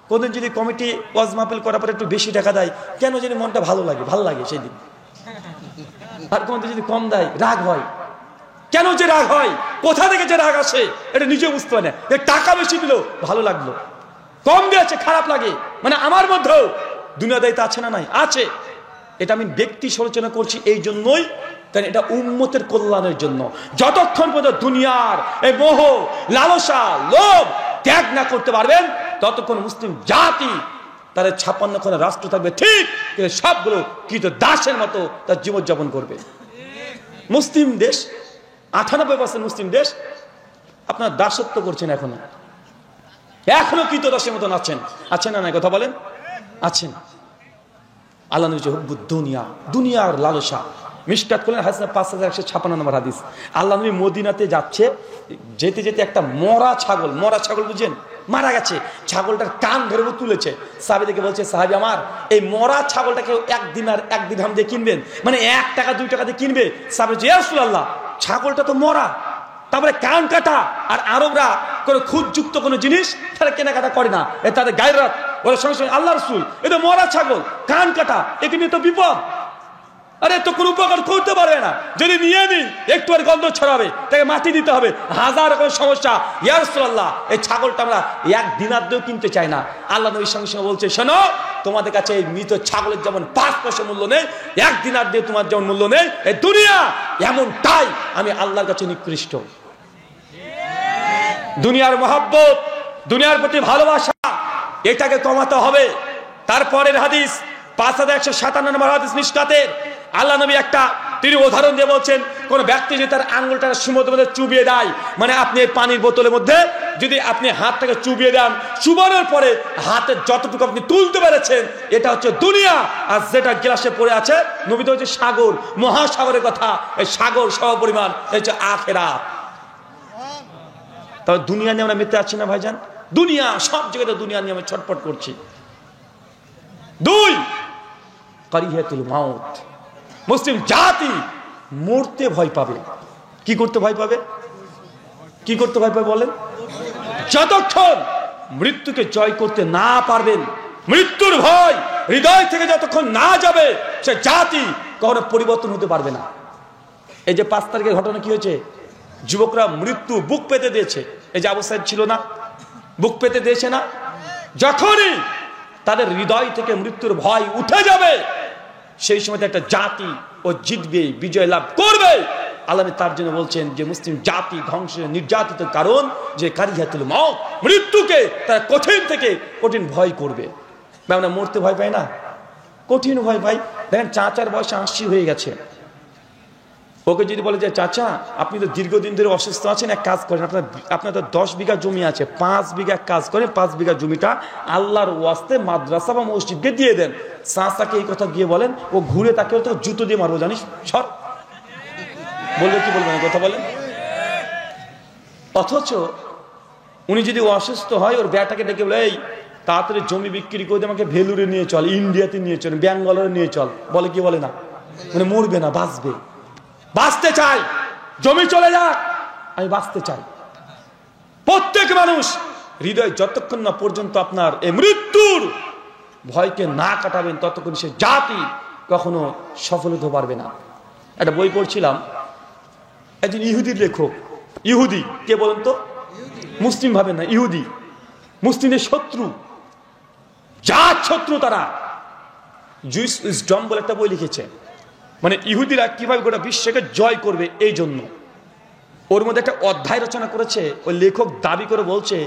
কোনদিন যদি কমিটি ওয়াজ মাহফিল করার পরে একটু বেশি টাকা দেয়, কেন জানি মনটা ভালো লাগে সেই দিন। আর কোনদিন যদি কম দেয় রাগ হয়, কেন যে রাগ হয়, কোথা থেকে যে রাগ আসে এটা নিজে বুঝতে পারে না। টাকা বেশি দিল ভালো লাগলো, কম দিয়েছে খারাপ লাগে, মানে আমার মধ্যেও দুনিয়াদারিতা আছে না? নাই, আছে। এটা আমি ব্যক্তি সমালোচনা করছি এই জন্যই, কারণ এটা উম্মতের কল্যাণের জন্য। যতক্ষণ পর্যন্ত দুনিয়ার এই মোহ, লালসা, লোভ ত্যাগ না করতে পারবেন, ততক্ষণ মুসলিম জাতি তাদের 56 খানা রাষ্ট্র থাকবে ঠিক, কিন্তু সবগুলো কিন্তু দাসের মতো তার জীবনযাপন করবে। মুসলিম দেশ, 98% মুসলিম দেশ, আপনার দাসত্ব করছেন এখনো কৃত দাসের মতন আছেন না কথা বলেন? আছেন। আল্লাহ নবী হুব্বুদ দুনিয়া, দুনিয়ার লালসা। মিশকাত করলেন হাদিস 5156 নম্বর হাদিস। আল্লাহ নবী মদিনাতে যাচ্ছে, যেতে যেতে একটা মরা ছাগল বুঝেন, মারা গেছে, ছাগলটার কান ধরে তুলেছে। সাহাবীদেরকে বলছে, সাহাবী আমার, এই মরা ছাগলটাকে 1 দিনার 1 দিরহাম দিয়ে কিনবেন, মানে 1 টাকা 2 টাকা দিয়ে কিনবে? সাহাবী বলছে, ইয়া রাসূলুল্লাহ, ছাগলটা তো মরা, তারপরে কান কাটা, আর আরবরা কোনো খুঁতযুক্ত কোনো জিনিস তারা কেনাকাটা করে না, তাদের গায়রাত, ওরা সঙ্গে সঙ্গে আল্লাহ রাসূল এটা মরা ছাগল, কান কাটা, একে নিয়ে তো বিপদ, আরে তো কোনো উপকার করতে পারবে না, যদি নিয়ে নিই একটু আর গন্ধ ছড়াবে, তাকে মাটি দিতে হবে, হাজার রকম সমস্যা। ইয়া রাসূলুল্লাহ, এই ছাগলটা আমরা 1 দিনার দিয়েও কিনতে চাই না। আল্লাহ নবীর সঙ্গে সঙ্গে বলছে, শোনো, তোমাদের কাছে এই মৃত ছাগলের যেমন 5 পয়সা মূল্য নেই, 1 দিনার দিয়ে তোমার যেমন মূল্য নেই, এই দুনিয়া এমনটাই আমি আল্লাহর কাছে নিকৃষ্ট। দুনিয়ার মহব্বত, দুনিয়ার প্রতি ভালোবাসা, এটাকে কমাতে হবে। তারপরের হাদিস 5157 নম্বর হাদিস মিশকাতের, আল্লাহ নবী তিনি উদাহরণ দিয়ে বলছেন, কোন ব্যক্তি যদি তার আঙ্গুলটা সমুদ্রের মধ্যে চুবিয়ে দেয়, মানে আপনি এই পানির বোতলের মধ্যে যদি আপনি হাতটাকে চুবিয়ে দেন, চুবানোর পরে হাতের যতটুকু আপনি তুলতে পেরেছেন, এটা হচ্ছে দুনিয়া। আর যেটা গ্লাসে পড়ে আছে, নবী তো হচ্ছে সাগর, মহাসাগরের কথা, এই সাগর সমপরিমাণ হচ্ছে আখিরাত। তবে দুনিয়া নিয়ে আমরা মেতে আছি না ভাইজান? দুনিয়া, সব জায়গাতে দুনিয়া নিয়ে আমি ছটফট করছি। 2, কারিহাতুল মাউত। মুসলিম জাতি মরতে ভয় পাবে। কি করতে ভয় পাবে? বলেন? যতক্ষণ মৃত্যুকে জয় করতে না পারবেন, মৃত্যুর ভয় হৃদয় থেকে যতক্ষণ না যাবে, সে জাতি কখনো পরিবর্তন হতে পারবে না। এই যে 5 তারিখের ঘটনা কি হয়েছে, যুবকরা মৃত্যু বুক পেতে দিয়েছে। এই যে আবু সাইদ ছিল না, বুক পেতে দিয়েছে না? যখনই তাদের হৃদয় থেকে মৃত্যুর ভয় উঠে যাবে, সেই সময় একটা জাতি ও জিতবে, বিজয় লাভ করবে। আল্লাহ তার জন্য বলছেন যে মুসলিম জাতি ধ্বংসের নির্যাতিত কারণ যে কারিহাতুল মাউত, মৃত্যুকে তারা কঠিন থেকে কঠিন ভয় করবে। আমরা মরতে ভয় পাই না, কঠিন ভয় পাই। দেখেন চাচার বয়স 80 হয়ে গেছে, ওকে যদি বলে যে চাচা আপনি তো দীর্ঘদিন ধরে অসুস্থ আছেন, এক কাজ করেন, আপনার তো 10 বিঘা জমি আছে, 5 বিঘা কাজ করেন, 5 বিঘা জমিটা আল্লাহর ওয়াস্তে মাদ্রাসা বা মসজিদকে দিয়ে দেন। চাচাকে এই কথা গিয়ে বলেন, ও ঘুরে তাকে তো জুতো দিয়ে মারবো, জানিস, সর বলবে, কি বলবেন কথা বলেন? অথচ উনি যদি অসুস্থ হয়, ওর ব্যাটাকে ডেকে বলে, এই তাড়াতাড়ি জমি বিক্রি করে আমাকে ভেলুরে নিয়ে চল, ইন্ডিয়াতে নিয়ে চল, ব্যাঙ্গালোরে নিয়ে চল, বলে কি বলে না? মানে মরবে না, বাঁচবে, বাঁচতে চাই, জমি চলে যাক, আমি বাঁচতে চাই। প্রত্যেক মানুষ হৃদয় যতক্ষণ না পর্যন্ত আপনার এই মৃত্যুর ভয়কে না কাটাবেন, ততক্ষণ সে জাতি কখনো সফল হতে পারবে না। একটা বই পড়ছিলাম, একজন ইহুদির লেখক, ইহুদি। কে বলেন তো? মুসলিম ভাবেন না, ইহুদি। মুসলিমের শত্রু, জাত শত্রু তারা। জুইস উইজডম বলে একটা বই লিখেছে, মানে ইহুদিরা কিভাবে গোটা বিশ্বকে জয় করবে এই জন্য। ওর মধ্যে একটা অধ্যায় রচনা করেছে। ওই লেখক দাবি করে বলছে,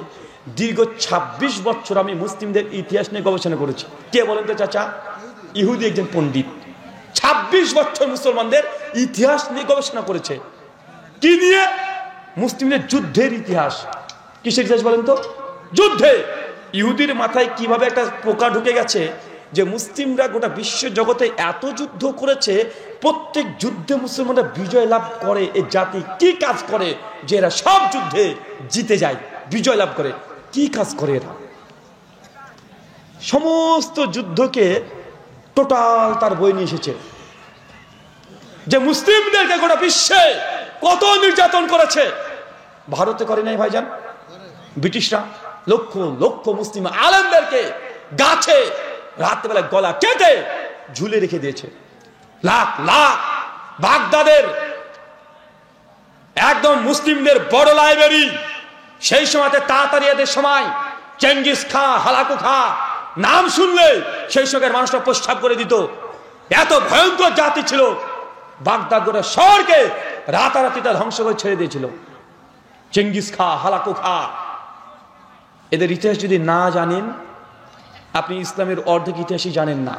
দীর্ঘ ২৬ বছর আমি মুসলিমদের ইতিহাস নিয়ে গবেষণা করেছি। কে বলেন তো চাচা? ইহুদি একজন পণ্ডিত ২৬ বছর মুসলমানদের ইতিহাস নিয়ে গবেষণা করেছে। কি নিয়ে? মুসলিমদের যুদ্ধের ইতিহাস। কিসের ইতিহাস বলেন তো? যুদ্ধে। ইহুদির মাথায় কিভাবে একটা পোকা ঢুকে গেছে যে মুসলিমরা গোটা বিশ্ব জগতে এত যুদ্ধ করেছে, প্রত্যেক যুদ্ধে মুসলমানরা বিজয় লাভ করে। এই জাতি কি কাজ করে যে এরা সব যুদ্ধে জিতে যায়, বিজয় লাভ করে? কি কাজ করে এরা? সমস্ত যুদ্ধকে টোটাল তার বই নিয়ে এসেছে, যে মুসলিমদেরকে গোটা বিশ্বে কত নির্যাতন করেছে। ভারতে করে নাই ভাইজান? ব্রিটিশরা লক্ষ লক্ষ মুসলিম আলেমদেরকে গাছে রাত্রেবেলা গলা কেটে ঝুলে রেখে দিয়েছে। লাখ লাখ বাগদাদের একদম মুসলিমদের বড় লাইব্রেরি, সেই সময়তে তাড়াতাড়ি এদের সময় চেঙ্গিস খা, হালাকু খা নাম শুনলে সেই সময়ের মানুষরা প্রস্তাব করে দিত। এত ভয়ঙ্কর জাতি ছিল। বাগদাদ গোটা শহরকে রাতারাতি তা ধ্বংস করে ছেড়ে দিয়েছিল। চেঙ্গিস খা, হালাকু খা, এদের ইতিহাস যদি না জানেন আপনি ইসলামের অর্ধেক ইতিহাসই জানেন না।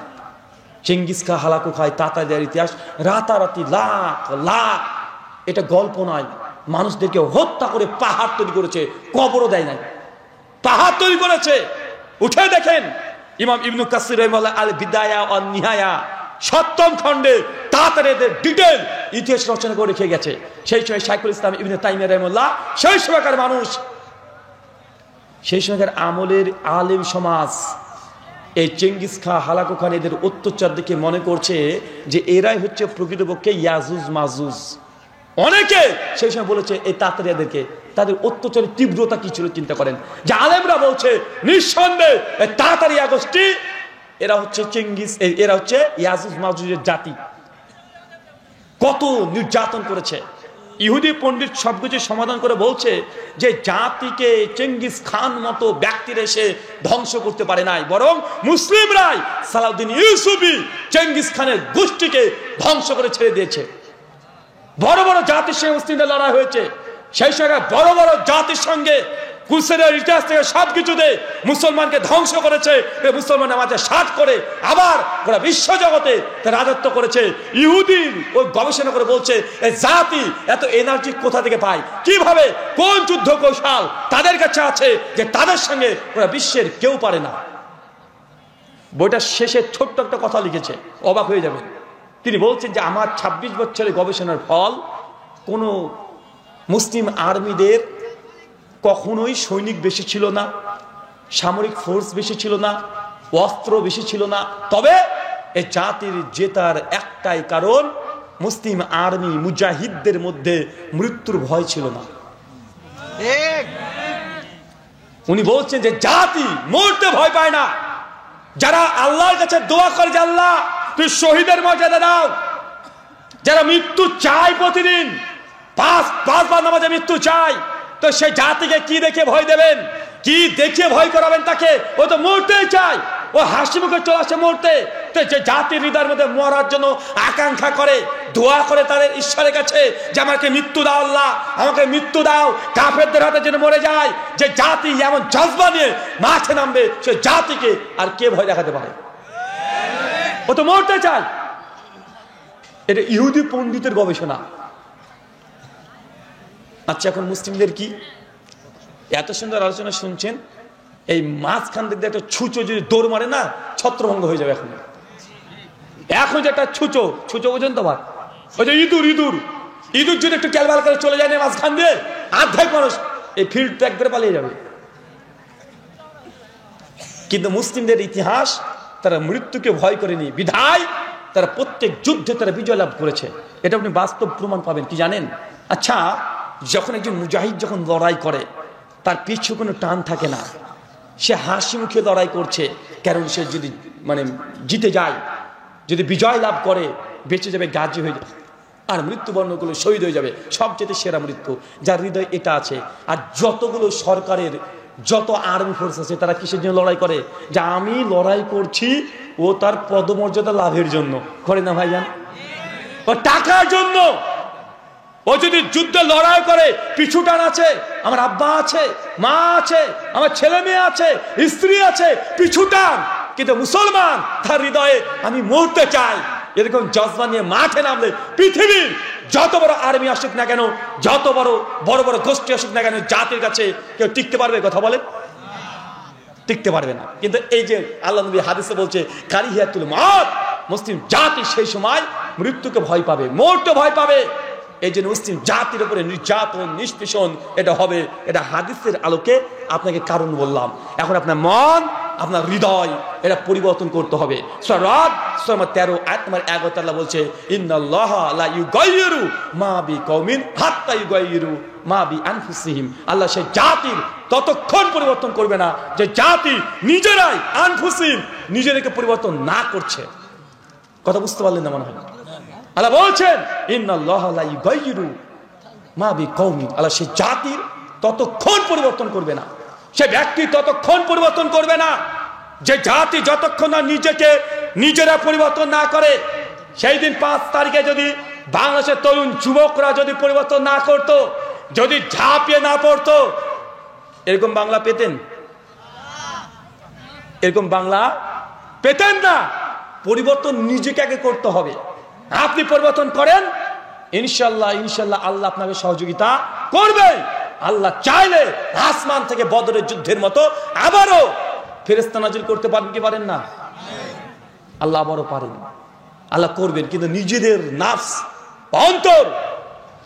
চেঙ্গিস খা, হালাকু খায়, তাতাদের ইতিহাস রাতারাতি লাখ লাখ, এটা গল্প নয়। মানুষদেরকে হত্যা করে পাহাড় তৈরি করেছে, কবরও দেয় নাই, পাহাড় তৈরি করেছে। উঠে দেখেন ইমাম ইবনু কাসির রাহিমাহুল্লাহ আল বিদায়া ওয়ান নিহায়া ৭ম খণ্ডে তাতাদের ডিটেইল ইতিহাস রচনা করে রেখে গেছে। সেই সময় শাইখুল ইসলাম ইবনে তাইমিয়া রাহিমাহুল্লাহ, সেই সময়কার মানুষ, সেই সময়কার আমলের আলেম সমাজ এই চেঙ্গিস খা, হালাকু খান এদের অত্যাচার দেখে মনে করছে যে এরাই হচ্ছে প্রকৃতপক্ষে ইয়াজুজ মাজুজ। অনেকে সেই সময় বলেছে এই তাতারিয়াদেরকে, তাদের অত্যাচারের তীব্রতা কি ছিল চিন্তা করেন। যে আলেমরা বলছে নিঃসন্দেহে এই তাতারিয়া গোষ্ঠী এরা হচ্ছে চেঙ্গিস, এরা হচ্ছে ইয়াজুজ মাজুজের জাতি। কত নির্যাতন করেছে। ইহুদি পণ্ডিত সবকিছু সমাধান করে বলছে যে জাতিকে চেঙ্গিস খান মতো ব্যক্তির এসে ধ্বংস করতে পারে নাই, বরং মুসলিমরাই সালাউদ্দিন ইউসুফি চেঙ্গিস খানের গোষ্ঠীকে ধ্বংস করে ছেড়ে দিয়েছে। বড় বড় জাতির সঙ্গে মুসলিমদের লড়াই হয়েছে। সেই সময় বড় বড় জাতির সঙ্গে কুরসেরের ইতিহাস থেকে সবকিছুতে মুসলমানকে ধ্বংস করেছে, মুসলমানের মাঝে সাত করে আবার গোটা বিশ্ব জগতে রাজত্ব করেছে। ইহুদির ওই গবেষণা করে বলছে এই জাতি এত এনার্জি কোথা থেকে পায়, কিভাবে, কোন যুদ্ধ কৌশল তাদের কাছে আছে যে তাদের সঙ্গে গোটা বিশ্বের কেউ পারে না। বইটার শেষে ছোট্ট একটা কথা লিখেছে, অবাক হয়ে যাবেন। তিনি বলছেন যে আমার ২৬ বছরের গবেষণার ফল, কোন মুসলিম আর্মিদের কখনোই সৈনিক বেশি ছিল না, সামরিক ফোর্স বেশি ছিল না, অস্ত্র বেশি ছিল না। তবে এই জাতির জেতার একটাই কারণ, মুসলিম আর্মি মুজাহিদদের মধ্যে মৃত্যুর ভয় ছিল না। উনি বলছেন যে জাতি মরতে ভয় পায় না। যারা আল্লাহর কাছে দোয়া করে যে আল্লাহ তুই শহীদের মর্যাদা দাও, যারা মৃত্যু চায় প্রতিদিন, পাঁচবার নামাজে মৃত্যু চায়, তো সেই জাতিকে কি দেখে ভয় দেবেন, কি দেখে ভয় করাবেন তাকে? ও তো মরতেই চায়, ও হাসি মুখে চলে আসে মরতে। তো যে জাতির হৃদয়ের মধ্যে মরার জন্য আকাঙ্ক্ষা করে, দোয়া করে তাদের ঈশ্বরের কাছে যে আমাকে মৃত্যু দাও আল্লাহ, আমাকে মৃত্যু দাও, কাফেরদের হাতে যেন মরে যায়। যে জাতি এমন জজবা নিয়ে মাঠে নামবে, সে জাতিকে আর কে ভয় দেখাতে পারে? ও তো মরতে চায়। এটা ইহুদি পণ্ডিতের গবেষণা। আচ্ছা, এখন মুসলিমদের কি? এত সুন্দর আলোচনা শুনছেন, এই মাঝখান থেকে একটা ছুঁচো যদি দৌড় মারে না, ছত্রভঙ্গ হয়ে যাবে। এখন যে একটা ছুঁচো পর্যন্ত ভাত, ওই যে ইঁদুর যদি একটু ক্যালবাল করে চলে যায় না মাঝখান দিয়ে, আর্ধেক মানুষ এই ফিল্ড ত্যাগ করে পালিয়ে যাবে। কিন্তু মুসলিমদের ইতিহাস, তারা মৃত্যুকে ভয় করেনি বিধায় তারা প্রত্যেক যুদ্ধে তারা বিজয় লাভ করেছে। এটা আপনি বাস্তব প্রমাণ পাবেন। কি জানেন? আচ্ছা, যখন একজন মুজাহিদ যখন লড়াই করে, তার পিছু কোনো টান থাকে না, সে হাসি মুখে লড়াই করছে। কারণ সে যদি জিতে যায়, যদি বিজয় লাভ করে, বেঁচে যাবে, গাজী হয়ে যাবে। আর মৃত্যুবরণ করলে শহীদ হয়ে যাবে, সবচেয়ে সেরা মৃত্যু। যার হৃদয় এটা আছে। আর যতগুলো সরকারের যত আর্মি ফোর্স আছে তারা কিসের জন্য লড়াই করে? যে আমি লড়াই করছি ও তার পদমর্যাদা লাভের জন্য করে না ভাইজান, ও টাকার জন্য। ও যদি যুদ্ধে লড়াই করে, পিছু টান আছে, আমার আব্বা আছে, মা আছে, আমার ছেলে মেয়ে আছে, স্ত্রী আছে, পিছু টান। কিন্তু মুসলমান তার হৃদয়ে আমি মরতে চাই, এরকম জজবা নিয়ে মাঠে নামলে পৃথিবীর যত বড় আর্মি আসুক না কেন, যত বড় বড় বড় গোষ্ঠী আসুক না কেন, জাতির কাছে কেউ টিকতে পারবে? কথা বলেন, টিকতে পারবে না। কিন্তু এই যে আল্লাহ নবী হাদিসে বলছে কারিহিয়াতুল মওত, মুসলিম জাতি সেই সময় মৃত্যুকে ভয় পাবে, মরতে ভয় পাবে। এই জন্য মুসলিম জাতির উপরে নির্যাতন, নিষ্পেষণ এটা হবে। এটা হাদিসের আলোকে আপনাকে কারণ বললাম। এখন আপনার মন, আপনার হৃদয় এটা পরিবর্তন করতে হবে। সূরা রাদ সূরা 13 আয়াত নম্বর 11 আল্লাহ বলছে ইন্নাল্লাহা লা ইউগাইয়িরু মা বিকওমিন হাত্তা ইউগাইয়িরু মা বিআনফুসিহিম। আল্লাহ সেই জাতির ততক্ষণ পরিবর্তন করবে না যে জাতি নিজেরাই আনফুসিহিম নিজেদেরকে পরিবর্তন না করছে। কথা বুঝতে পারলেন না মনে হয়? আল্লাহ বলছেন ইন্নাল্লাহা লা ইউগাইয়িরু মা বিকওমিন। আল্লাহ সেই জাতির ততক্ষণ পরিবর্তন করবে না, সে ব্যক্তি ততক্ষণ পরিবর্তন করবে না যে জাতি যতক্ষণ না নিজেকে নিজেরা পরিবর্তন না করে। সেই দিন 5 তারিখে যদি বাংলাদেশের তরুণ যুবকরা যদি পরিবর্তন না করত, যদি ঝাঁপিয়ে না পড়তো, এরকম বাংলা পেতেন? এরকম বাংলা পেতেন না। পরিবর্তন নিজেকে আগে করতে হবে। আপনি পরিবর্তন করেন, ইনশাল্লাহ ইনশাল্লাহ আল্লাহ আপনাকে সহযোগিতা করবে। আল্লাহ চাইলে আসমান থেকে বদরের যুদ্ধের মতো আবারও ফেরেশতা নাজিল করতে পারেন কি পারেন না? আল্লাহ আবারও পারেন, আল্লাহ করবেন। কিন্তু নিজেদের নাফস, অন্তর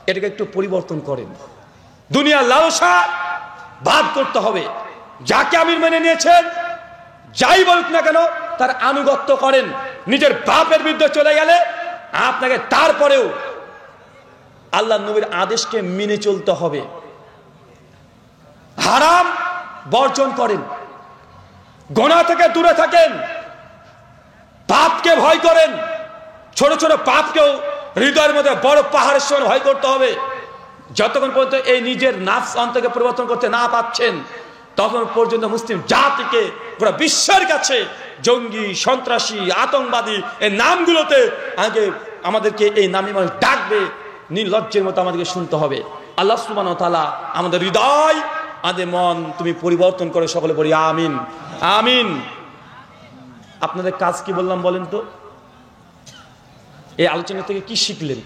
এটাকে একটু পরিবর্তন করেন। দুনিয়ার লালসা বাদ করতে হবে। যাকে আমির মেনে নিয়েছেন, যাই বলুক না কেন তার আনুগত্য করেন। নিজের বাপের বিরুদ্ধে চলে গেলে আপনাকে তারপরেও আল্লাহ নবীর আদেশকে মেনে চলতে হবে। হারাম বর্জন করেন, গুনাহ থেকে দূরে থাকেন, পাপকে ভয় করেন। ছোট ছোট পাপকেও হৃদয়ের মধ্যে বড় পাহাড়ের সমান ভয় করতে হবে। যতক্ষণ পর্যন্ত এই নিজের নাফস অন্তরকে পরিবর্তন করতে না পাচ্ছেন, তখন পর্যন্ত মুসলিম জাতিকে পুরো বিশ্বের কাছে জঙ্গি, সন্ত্রাসী, আতঙ্কবাদী এই নামগুলোতে আগে আমাদেরকে এই নামে মানুষ ডাকবে, নির্লজ্জের মতো আমাদেরকে শুনতে হবে। আল্লাহ সুবহানাহু ওয়া তাআলা আমাদের হৃদয়, আমাদের মন তুমি পরিবর্তন করে, সকলে বলি আমিন আমিন। আপনাদের কাজ কি বললাম বলেন তো? এই আলোচনা থেকে কি শিখলেন?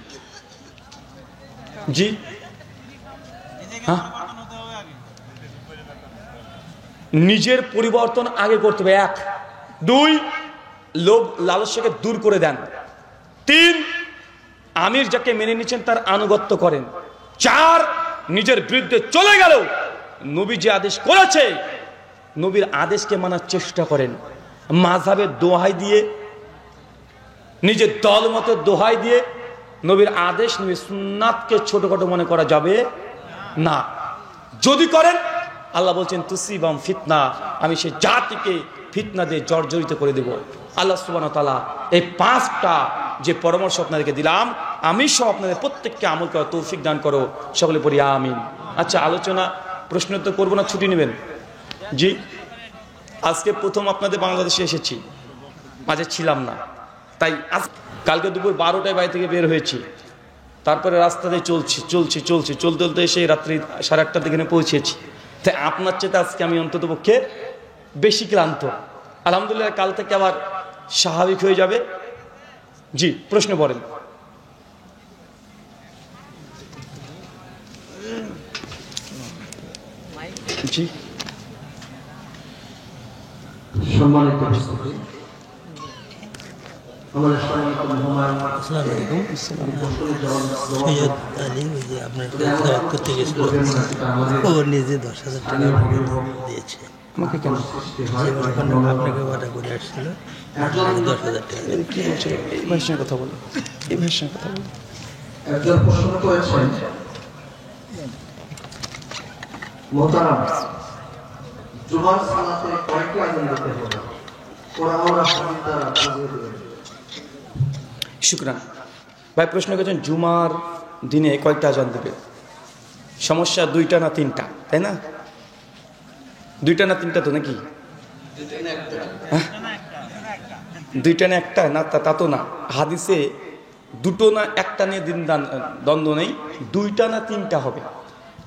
জি হ্যাঁ, নিজের পরিবর্তন আগে করতে হবে। 1 2 লোভ লালসাকে দূর করে দেন। 3 আমির যাকে মেনে নিচ্ছেন তার আনুগত্য করেন। 4 নিজের বিরুদ্ধে চলে গেল নবী যে আদেশ করেছে, নবীর আদেশকে মানার চেষ্টা করেন। মাযহাবের দোহাই দিয়ে, নিজের দল মতো দোহাই দিয়ে নবীর আদেশ, নবীর সুন্নাতকে ছোটখাটো মনে করা যাবে না। যদি করেন, আল্লাহ বলছেন তুসিবাম ফিতনা, আমি সেই জাতিকে ফিতনা দিয়ে জর্জরিত করে দেব। আল্লাহ সুবহানাহু ওয়া তাআলা এই 5টা যে পরামর্শ আপনাদেরকে দিলাম, আমি সহ আপনাদের প্রত্যেককে আমল করার তৌফিক দান করো, সকলে পড়ি আমিন। আচ্ছা, আলোচনা প্রশ্ন তো করবো না, ছুটি নেবেন? জি, আজকে প্রথম আপনাদের বাংলাদেশে এসেছি, মাঝে ছিলাম না, তাই আজ কালকে দুপুর 12টায় বাড়ি থেকে বের হয়েছি। তারপরে রাস্তাতে চলতে চলতে এসে রাত্রি 8:30টার দিকে পৌঁছেছি। তাই আপনার চেয়ে আজকে আমি অন্তত পক্ষে বেশি ক্লান্ত। আলহামদুলিল্লাহ, কাল থেকে আবার স্বাভাবিক হয়ে যাবে। জি, প্রশ্ন করেন। জি, সম্মানিত উপস্থিতি, আমাদের সম্মানিত মেহমান আসসালামু আলাইকুম। সৈয়দ আলী ওই যে আপনার দাওয়াত করতে গেছিল, ও নিজে 10,000 টাকা দিয়েছে আমাকে কেন? আপনাকে অর্ডার করে আসছিল 10,000 টাকা। কি বলছে? এই ভাইয়ের সঙ্গে কথা বলো, এই ভাইয়ের সঙ্গে কথা বলো। একজন প্রশ্ন করেছেন, মোহতারাম, জুমার সালাতে কয়টি আযান দিতে হবে? কোরআন ও হাদিস দ্বারা বুঝিয়ে দিবেন। শুকরান। ভাই প্রশ্ন করেছেন জুমার দিনে কয়টা আজান দেবে? সমস্যা দুইটা না তিনটা, তাই না? দুইটা না তিনটা তো নাকি? হ্যাঁ? দুইটা না একটা না, তা তো না। হাদিসে দুটো না একটা নিয়ে দ্বন্দ্ব নেই, দুইটা না তিনটা হবে।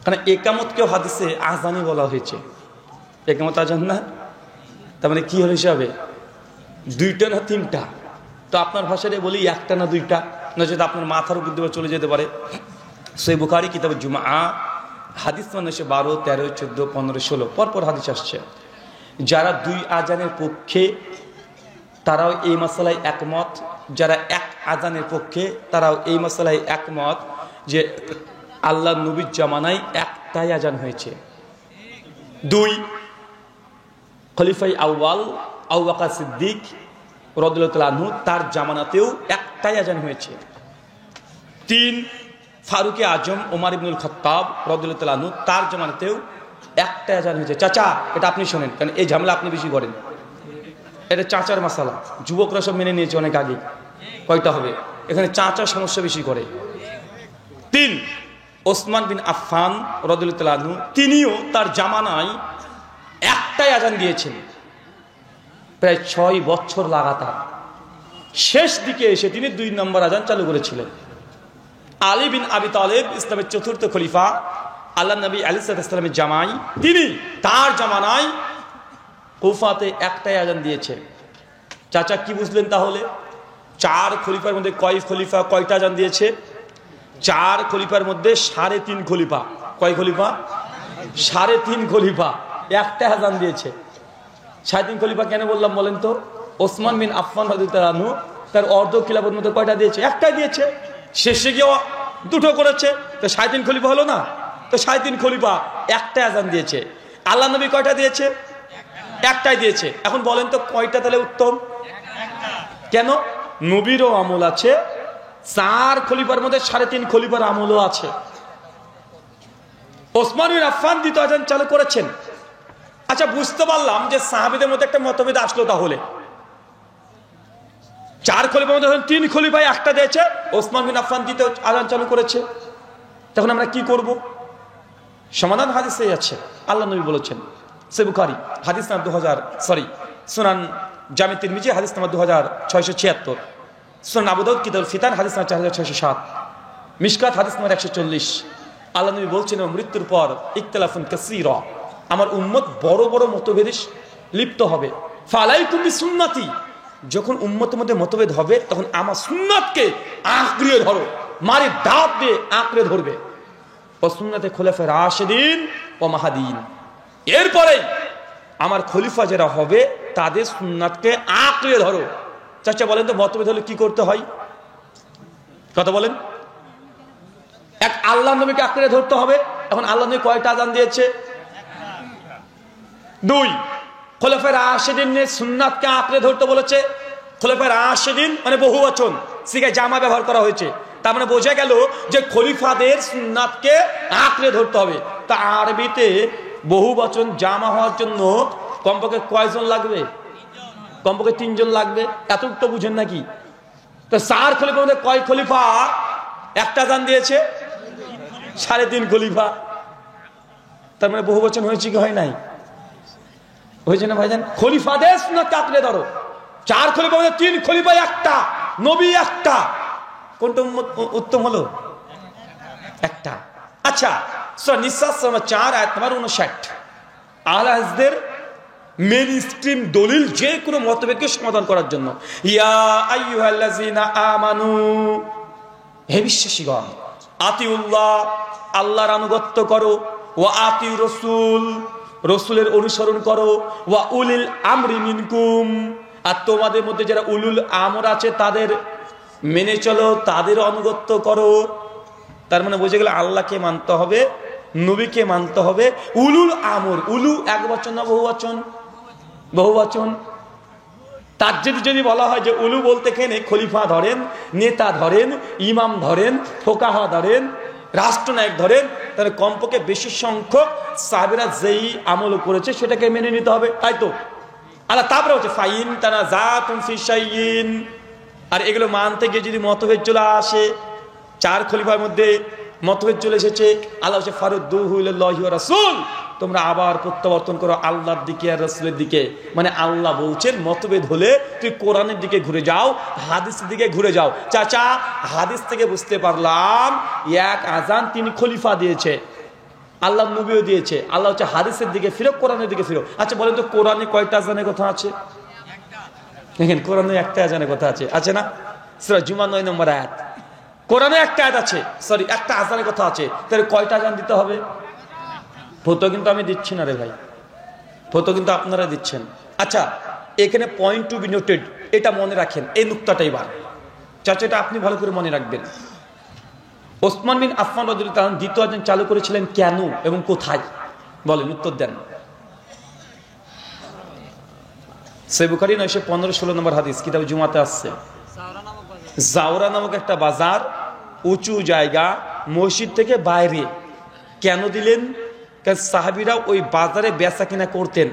কারণ একামতকেও হাদিসে আজানই বলা হয়েছে। একামত আজান না, তার মানে কি হল হিসাবে? দুইটা না তিনটা। তো আপনার ভাষায় বলি একটা না দুইটা, নয়তো আপনার মাথার উপর দিয়ে চলে যেতে পারে। সহিহ বুখারী কিতাবে জুমা হাদিস মানে 12, 13, 14, 15, 16 পরপর হাদিস আসছে। যারা দুই আজানের পক্ষে তারাও এই মাসালায় একমত, যারা এক আজানের পক্ষে তারাও এই মাসালায় একমত যে আল্লাহ নবীর জামানায় একটাই আজান হয়েছে। 2 খলিফায়ে আউয়াল আবু বকর সিদ্দিক রাদিয়াল্লাহু আনহু তার জামানাতেও একটাই আজান হয়েছে। 3 ফারুকে আজম ওমর ইবনুল খাত্তাব রাদিয়াল্লাহু আনহু তার জামানাতেও একটাই আজান হয়েছে। চাচা এটা আপনি শোনেন, কারণ এই ঝামেলা আপনি বেশি করেন। এটা চাচার মাসালা, যুবকরা সব মেনে নিয়েছে অনেক আগে। কয়টা হবে? এখানে চাচা সমস্যা বেশি করে। 3 ওসমান বিন আফফান রাদিয়াল্লাহু আনহু তিনিও তার জামানায় একটাই আজান দিয়েছেন, প্রায় 6 বছর লাগাতার। শেষ দিকে এসে তিনি 2 নম্বর আজান চালু করেছিলেন। আলী বিন আবি তালেব ইসলামের 4র্থ খলিফা, আল্লাহ নবী আলাইহিস সালামের জামাই, তিনি তার জামানায় কুফাতে একটাই আজান দিয়েছে। চাচা কি বুঝলেন তাহলে? 4 খলিফার মধ্যে কয় খলিফা কয়টা আজান দিয়েছে? 4 খলিফার মধ্যে 3.5 খলিফা। কয় খলিফা? 3.5 খলিফা একটা আজান দিয়েছে। 3.5 খলিফা কেন বললাম বলেন তো? ওসমান বিন আফফান রাদিয়াল্লাহু আনহু তার অর্ধ খিলাফতের মধ্যে কয়টা দিয়েছে? একটাই দিয়েছে। শেষে গিয়ে 2টো করেছে, তো 3.5 খলিফা হলো না? তো 3.5 খলিফা একটা আজান দিয়েছে। আল্লাহ নবী কয়টা দিয়েছে? একটাই দিয়েছে। এখন বলেন তো কয়টা তাহলে উত্তম? কেন? নবীরও আমল আছে, 4 খলিফার মধ্যে 3.5 খলিফার আমলও আছে। ওসমান বিন আফফান দ্বিতীয় আজান চালু করেছেন। আচ্ছা বুঝতে পারলাম যে সাহাবীদের মধ্যে একটা মতভেদ আসলো। তাহলে 4 খলিফার মধ্যে 3 খলিফায় একটা দিয়েছে, ওসমান বিন আফফান দ্বিতীয় আজান চালু করেছে। তখন আমরা কি করব? সমাধান হাদিসে আছে। আল্লাহ নবী বলেছেন, সহিহ বুখারী হাদিস নাম্বার সুনান জামি তিরমিজি হাদিস নাম্বার 2676, সুনান আবু দাউদ কিতাবুল ফিতান হাদিস নাম্বার 4607, মিশকাত হাদিস নাম্বার 140। আল্লাহ নবী বলছেন, মৃত্যুর পর ইখতিলাফুন কাসীরা, আমার উম্মত বড় বড় মতভেদে লিপ্ত হবে। ফালাইকুম বিসুন্নতি, যখন উম্মতের মধ্যে মতভেদ হবে তখন আমার সুন্নাতকে আঁকড়ে ধরো, মারে দাঁত দিয়ে আঁকড়ে ধরবে। ও সুন্নাতে খুলাফায়ে রাশিদিন ও মাহদিন, এরপরে আমার খলিফা যারা হবে তাদের সুন্নাতকে আঁকড়ে ধরো। চাচা বলেন তো মতভেদ হলে কি করতে হয়? কথা বলেন। এক আল্লাহ নবীকে আঁকড়ে ধরতে হবে। এখন আল্লাহ নবী কয়টা আজান দিয়েছে? 2 খলিফায়ে রাশিদিনের সুন্নাতকে আঁকড়ে ধরতে বলেছে। খলিফায়ে রাশিদিন মানে বহুবচন, সিগায় জামা ব্যবহার করা হয়েছে। তার মানে বোঝা গেল যে খলিফাদের সুন্নাতকে আঁকড়ে ধরতে হবে। তা আরবিতে বহুবচন জামা হওয়ার জন্য কমপক্ষে কয়জন লাগবে? কমপক্ষে 3 জন লাগবে। এতটুকু তো বুঝেন নাকি? তো 4 খলিফার মধ্যে কয় খলিফা একটা আজান দিয়েছে? 3.5 খলিফা। তার মানে বহুবচন হয়েছে কি হয় নাই? হয়েছে না ভাইজান? খলিফাদের সুন্নাতকে আঁকড়ে ধরো। 4 খলিফার মধ্যে 3 খলিফা একটা, নবী একটা। কোনটা উত্তম হলো? একটা। আচ্ছা, সূরা নিসা 4 আয়াত নম্বর 59, আহলে হাদিসদের মেইন স্ট্রিম দলিল যে কোনো মতভেদকে সমাধান করার জন্য। ইয়া আইয়ুহাল্লাযিনা আমানু, হে বিশ্বাসীগণ, আতিউল্লাহ, আল্লাহর আনুগত্য করো, ওয়া আতিউ রাসূল, রাসূলের অনুসরণ করো, ওয়া উলিল আমরি মিনকুম, আর তোমাদের মধ্যে যারা উলুল আমর আছে তাদের মেনে চলো, তাদের আনুগত্য করো। তার মানে বুঝে গেল আল্লাহকে মানতে হবে, নবীকে মানতে হবে। উলুল আমর, উলু এক বচন না বহুবচন? বহুবচন। তার যদি বলা হয় যে উলু বলতে এখানে খলিফা ধরেন, নেতা ধরেন, ইমাম ধরেন, ফোকাহা ধরেন, রাষ্ট্রনায়ক ধরেন, তাহলে কমপক্ষে বেশি সংখ্যক সাহাবীরা যেই আমল করেছে সেটাকে মেনে নিতে হবে। তাই তো আল্লাহ তারপরে হচ্ছে ফাইন তানাজাতুম ফি শাইইন, আর এগুলো মানতে গিয়ে যদি মতভেদ চলে আসে, 4 খলিফার মধ্যে মতভেদ চলে এসেছে, আল্লাহ হচ্ছে ফারুদ্দুহু ইলাল্লাহি ওয়া রাসূল, তোমরা আবার প্রত্যাবর্তন করো আল্লাহর দিকে আর রাসূলের দিকে। মানে আল্লাহ বলছেন মতভেদ হলে তুই কোরআনের দিকে ঘুরে যাও, হাদিসের দিকে ঘুরে যাও। চাচা, হাদিস থেকে বুঝতে পারলাম এক আজান 3 খলিফা দিয়েছে, আল্লাহ নবীও দিয়েছে। আল্লাহ হচ্ছে হাদিসের দিকে ফিরো, কোরআনের দিকে ফিরো। আচ্ছা বলেন তো কোরআনে কয়টা আজানের কথা আছে? দেখেন কোরআনে একটা আজানের কথা আছে না? সূরা জুমা 9 নম্বর আয়াত। কোরআনে একটা আয়াত আছে, সরি একটা আজানের কথা আছে। তাহলে কয়টা আজান দিতে হবে? ফতো কিন্তু আমি দিচ্ছি না রে ভাই, ফতো কিন্তু আপনারা দিচ্ছেন। আচ্ছা এখানে পয়েন্ট টু বি নোটেড, এটা মনে রাখেন, এই নুকতাটাই বার চাচা, এটা আপনি ভালো করে মনে রাখবেন। ওসমান বিন আফফান রাদিয়াল্লাহু তাআলা দ্বিতীয় আযান চালু করেছিলেন কেন এবং কোথায়? বলেন, উত্তর দেন। সহিহ বুখারী 915-16 নম্বর হাদিস, কিতাব জুমাতে আসছে। জাওরা নামক একটা বাজার, উঁচু জায়গা, মসজিদ থেকে বাইরে। কেন দিলেন? কারণ সাহাবীরা ওই বাজারে বেচা কিনা করতেন।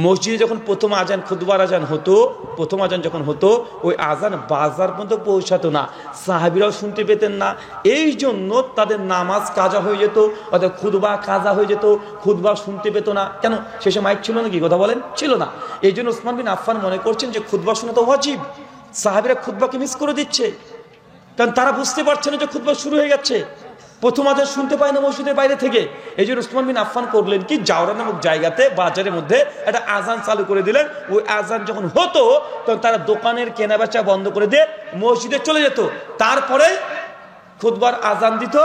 মসজিদে যখন প্রথম আজান, খুতবার আজান হতো, প্রথম আজান যখন হতো, ওই আজান বাজার পর্যন্ত পৌঁছাতো না, সাহাবীরাও শুনতে পেতেন না। এই জন্য তাদের নামাজ কাজা হয়ে যেত, অর্থাৎ খুতবা কাজা হয়ে যেত, খুতবা শুনতে পেত না। কেন? শেষে মাইক ছিল নাকি? কথা বলেন, ছিল না। এই জন্য ওসমান বিন আফফান মনে করছেন যে খুতবা শোনা তো ওয়াজিব, সাহাবীরা খুতবাকে মিস করে দিচ্ছে, কারণ তারা বুঝতে পারছে না যে খুতবা শুরু হয়ে গেছে, প্রথম আজান শুনতে পায় না মসজিদের বাইরে থেকে। এই জন্য ওসমান বিন আফফান করলেন কি, জাওরা নামক জায়গাতে বাজারের মধ্যে একটা আজান চালু করে দিলেন। ওই আজান যখন হতো তখন তারা দোকানের কেনাবেচা বন্ধ করে দিয়ে মসজিদে চলে যেত, তারপরে খুতবার আজান দিত,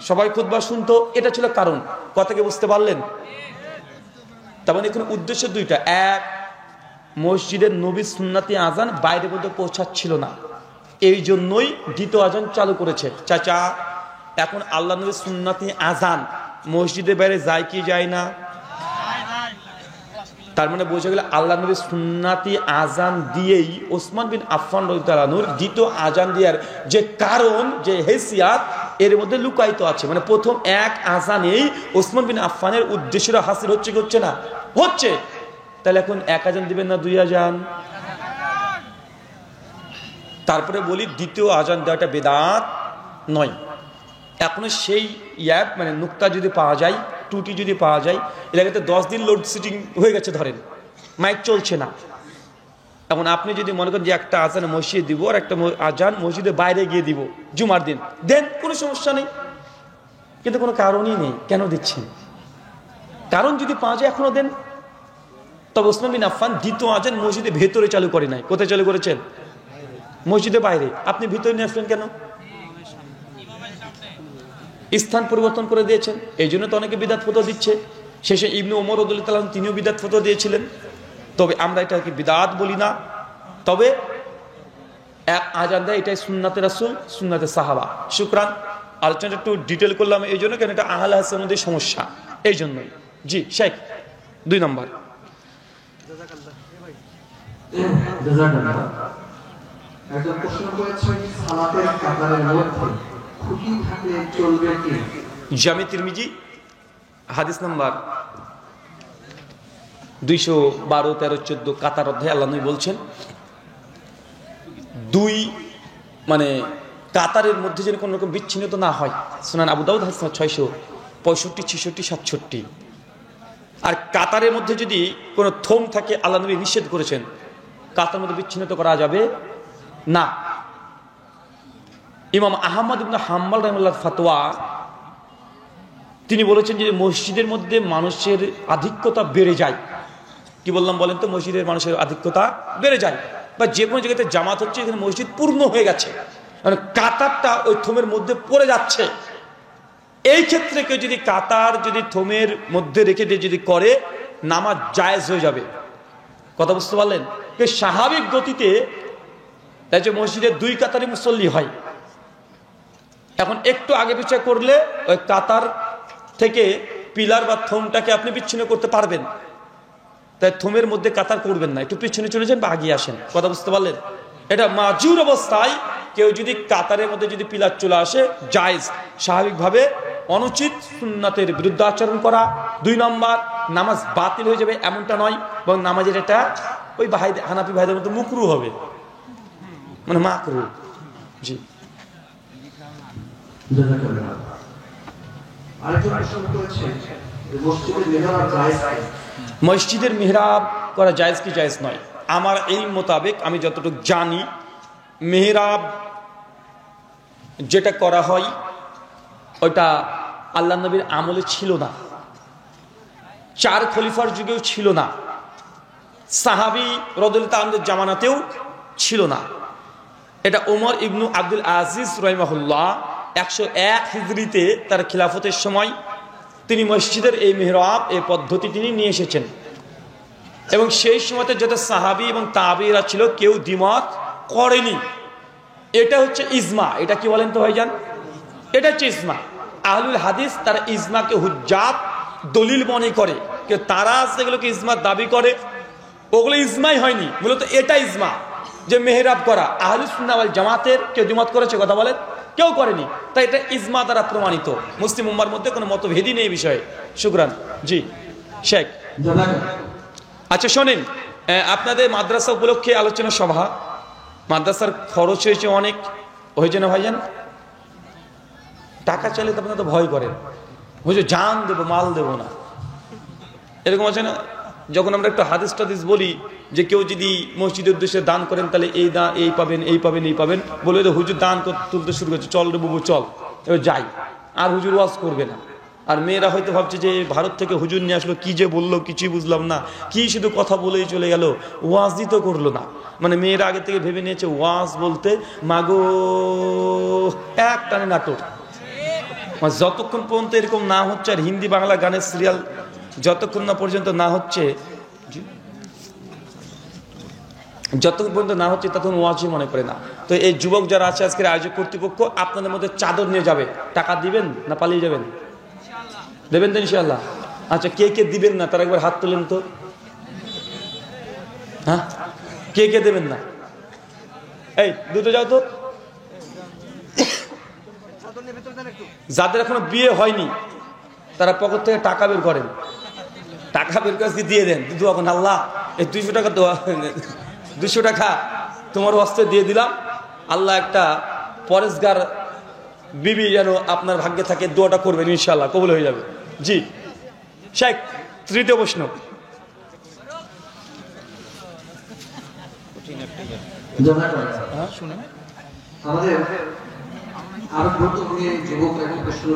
সবাই খুতবা শুনতো। এটা ছিল কারণ। কথাকে বুঝতে পারলেন? তার মানে এখানে উদ্দেশ্য দুইটা। এক, মসজিদের নবী সুন্নাতি আজান বাইরে মধ্যে পৌঁছাচ্ছিল না, এই জন্যই দ্বিতীয় আজান চালু করেছে। চাচা, এখন আল্লাহ নবী সুন্নাতি আজান মসজিদের বাইরে যায় কি যায় না? তার মানে বোঝা গেল আল্লাহ নবী সুন্নাতি আজান দিয়েই ওসমান বিন আফফান রাদিয়াল্লাহু আনহুর দ্বিতীয় আজান দেওয়ার যে কারণ, যে হেসিয়াত, এর মধ্যে লুকায়িত আছে। মানে প্রথম এক আজানেই ওসমান বিন আফফানের উদ্দেশ্যটা হাসিল হচ্ছে কি হচ্ছে না? হচ্ছে। তাহলে এখন এক আজান দিবেন না 2 আজান? তারপরে বলি দ্বিতীয় আজান দেওয়াটা বেদাত নয়। এখনো সেই মানে নুক্তা যদি পাওয়া যায়, ত্রুটি যদি পাওয়া যায়, এলাকাতে 10 দিন লোডশেডিং হয়ে গেছে, ধরেন মাইক চলছে না। এখন আপনি যদি মনে করেন যে একটা আজান মসজিদে দিব আর একটা আজান মসজিদের বাইরে গিয়ে দিব জুমার দিন, দেন, কোনো সমস্যা নেই, কিন্তু কোনো কারণই নেই কেন দিচ্ছেন। কারণ যদি পাওয়া যায় এখনো দেন। তবে ওসমান বিন আফফান দ্বিতীয় আজান মসজিদের ভেতরে চালু করে নাই। কোথায় চালু করেছেন? মসজিদের বাইরে। আপনি ভিতরে নিয়ে আসলেন কেন? স্থান পরিবর্তন করে দিয়েছেন। এই জন্য তো অনেকে বিদআত ফতোয়া দিচ্ছে। শেষে ইবনে ওমর রাদিয়াল্লাহু তাআলা তিনিও বিদআত ফতোয়া দিয়েছিলেন। তবে আমরা এটাকে বিদআত বলি না। তবে এক আজান দেয়, এটাই সুন্নাতে রাসূল, সুন্নাতে সাহাবা। শুকরান। আলোচনাটা একটু ডিটেল করলাম এই জন্য, কেন এটা আহলে হাদিসের মধ্যে সমস্যা, এই জন্যই। জি শেখ, 2 নম্বর। একজন প্রশ্ন করেছেন, সালাতের কাতারের মধ্যে খুঁটি থাকলে চলবে কি? জামি তিরমিজি হাদিস নাম্বার 212, 13, 14 কাতার অধ্যায়ে আল্লাহ নবী বলছেন, 2 মানে কাতারের মধ্যে যেন কোনো রকম বিচ্ছিন্নতা না হয়। সুনান আবু দাউদ হাদিস 665, 66, 67। আর কাতারের মধ্যে যদি কোনো থম থাকে, আল্লাহ নবী নিষেধ করেছেন, কাতারের মধ্যে বিচ্ছিন্নতা করা যাবে না। ইমাম আহমদ ইবনে হাম্বল রাহিমাহুল্লাহ ফতোয়া, তিনি বলেছেন যে মসজিদের মধ্যে মানুষের আধিক্যতা বেড়ে যায়। কি বললাম বলেন তো? মসজিদের মানুষের আধিক্যতা বেড়ে যায়, বা যে কোনো জায়গাতে জামাত হচ্ছে, এখানে মসজিদ পূর্ণ হয়ে গেছে, মানে কাতারটা ওই থমের মধ্যে পড়ে যাচ্ছে। এই ক্ষেত্রে কেউ যদি কাতার যদি থমের মধ্যে রেখে দিয়ে যদি করে, নামাজ জায়েজ হয়ে যাবে। কথা বুঝতে পারলেন? স্বাভাবিক গতিতে তাই যে মসজিদে 2 কাতারে মুসল্লি হয়, এখন একটু আগে পিছিয়ে করলে ওই কাতার থেকে পিলার বা থমটাকে আপনি বিচ্ছিন্ন করতে পারবেন। তাই থমের মধ্যে কাতার করবেন না, একটু পিছনে চলে যান বা আগিয়ে আসেন। কথা বুঝতে পারলেন? এটা মাজুর অবস্থায় কেউ যদি কাতারের মধ্যে যদি পিলার চলে আসে, জায়েজ। স্বাভাবিকভাবে অনুচিত, সুন্নাতের বিরুদ্ধে আচরণ করা। 2 নম্বর, নামাজ বাতিল হয়ে যাবে এমনটা নয়, এবং নামাজের এটা ওই হানাফি ভাইদের মধ্যে মুকরু হবে। মানে মাকরুহ। জি, মসজিদের মেহরাব করা জায়েজ কি জায়েজ নয়? আমার ইলম মোতাবেক আমি যতটুকু জানি, মেহরাব যেটা করা হয় ওটা আল্লাহ নবীর আমলে ছিল না, 4 খলিফার যুগেও ছিল না, সাহাবী রাদিয়াল্লাহু তাআলার জামানাতেও ছিল না। এটা ওমর ইবনু আব্দুল আজিজ রাহিমাহুল্লাহ 101 হিজরিতে তার খিলাফতের সময় তিনি মসজিদের এই মেহরাব, এই পদ্ধতি তিনি নিয়ে এসেছেন। এবং সেই সময়তে যত সাহাবী এবং তাবেঈরা ছিল কেউ দ্বিমত করেনি। এটা হচ্ছে ইজমা। এটা কি বলেন তো ভাইজান? এটা হচ্ছে ইজমা। আহলুল হাদিস তারা ইজমাকে হুজ্জাত দলিল মনে করে, কেউ তারা সেগুলোকে ইজমা দাবি করে, ওগুলো ইজমাই হয়নি। মূলত এটা ইজমা যে মেহরাব করা। আহলুস সুন্নাহ ওয়াল জামাতের কেউ দ্বিমত করেছে? কথা বলেন, কেউ করেনি। তাই এটা ইজমা দ্বারা প্রমাণিত। মুসলিম উম্মার মধ্যে কোনো মতভেদই নেই এই বিষয়ে। শুকরান। জি শেখ। আচ্ছা শোনেন, আপনাদের মাদ্রাসা উপলক্ষে আলোচনা সভা, মাদ্রাসার খরচ হয়েছে অনেক, হয়েছে না ভাইজান? টাকা চাইলে তো আপনারা তো ভয় করেন, বুঝছো, জান দেবো মাল দেবো না, এরকম আছে না? যখন আমরা একটু হাদিস টাদিস বলি যে কেউ যদি মসজিদের উদ্দেশ্যে দান করেন তাহলে এই দান, এই পাবেন, এই পাবেন, এই পাবেন, বলে হুজুর দান তুলতে শুরু করছে, চল রে বাবু চল, এবার যাই, আর হুজুর ওয়াজ করবে না। আর মেয়েরা হয়তো ভাবছে যে ভারত থেকে হুজুর নিয়ে আসলো, কি যে বললো কিছুই বুঝলাম না, কি শুধু কথা বলেই চলে গেল, ওয়াজই তো করলো না। মানে মেয়েরা আগে থেকে ভেবে নিয়েছে ওয়াজ বলতে মাগো এক টানে নাটক। যতক্ষণ পর্যন্ত এরকম না হচ্ছে, আর হিন্দি বাংলা গানের সিরিয়াল যতক্ষণ না পর্যন্ত না হচ্ছে, যতক্ষণ পর্যন্ত না হচ্ছে তখন ওয়াজই মনে করে না। তো এই যুবক যারা আছে আজকের আয়োজক কর্তৃপক্ষ, আপনাদের মধ্যে চাদর নিয়ে যাবে, টাকা দিবেন না পালিয়ে যাবেন? দেবেন তো ইনশাআল্লাহ? আচ্ছা, কে কে দিবেন না তারা একবার হাত তোলেন তো। হ্যাঁ, কে কে দেবেন না? এই দুটো যাও তো। যাদের এখনো বিয়ে হয়নি তারা পকেট থেকে টাকা বের করেন, টাকা বের করে দিয়ে দেন। কিন্তু এখন আল্লাহ এই 200 টাকা, 200 টাকা তোমার হস্তে দিয়ে দিলাম, আল্লাহ একটা পরেশগার বিবি যেন আপনার ভাগ্যে থাকে, দোয়াটা করবেন, ইনশাআল্লাহ কবুল হয়ে যাবে। জি শেখ, তৃতীয় প্রশ্ন। আমাদের আরো গুরুত্বপূর্ণ যুবক একটা প্রশ্ন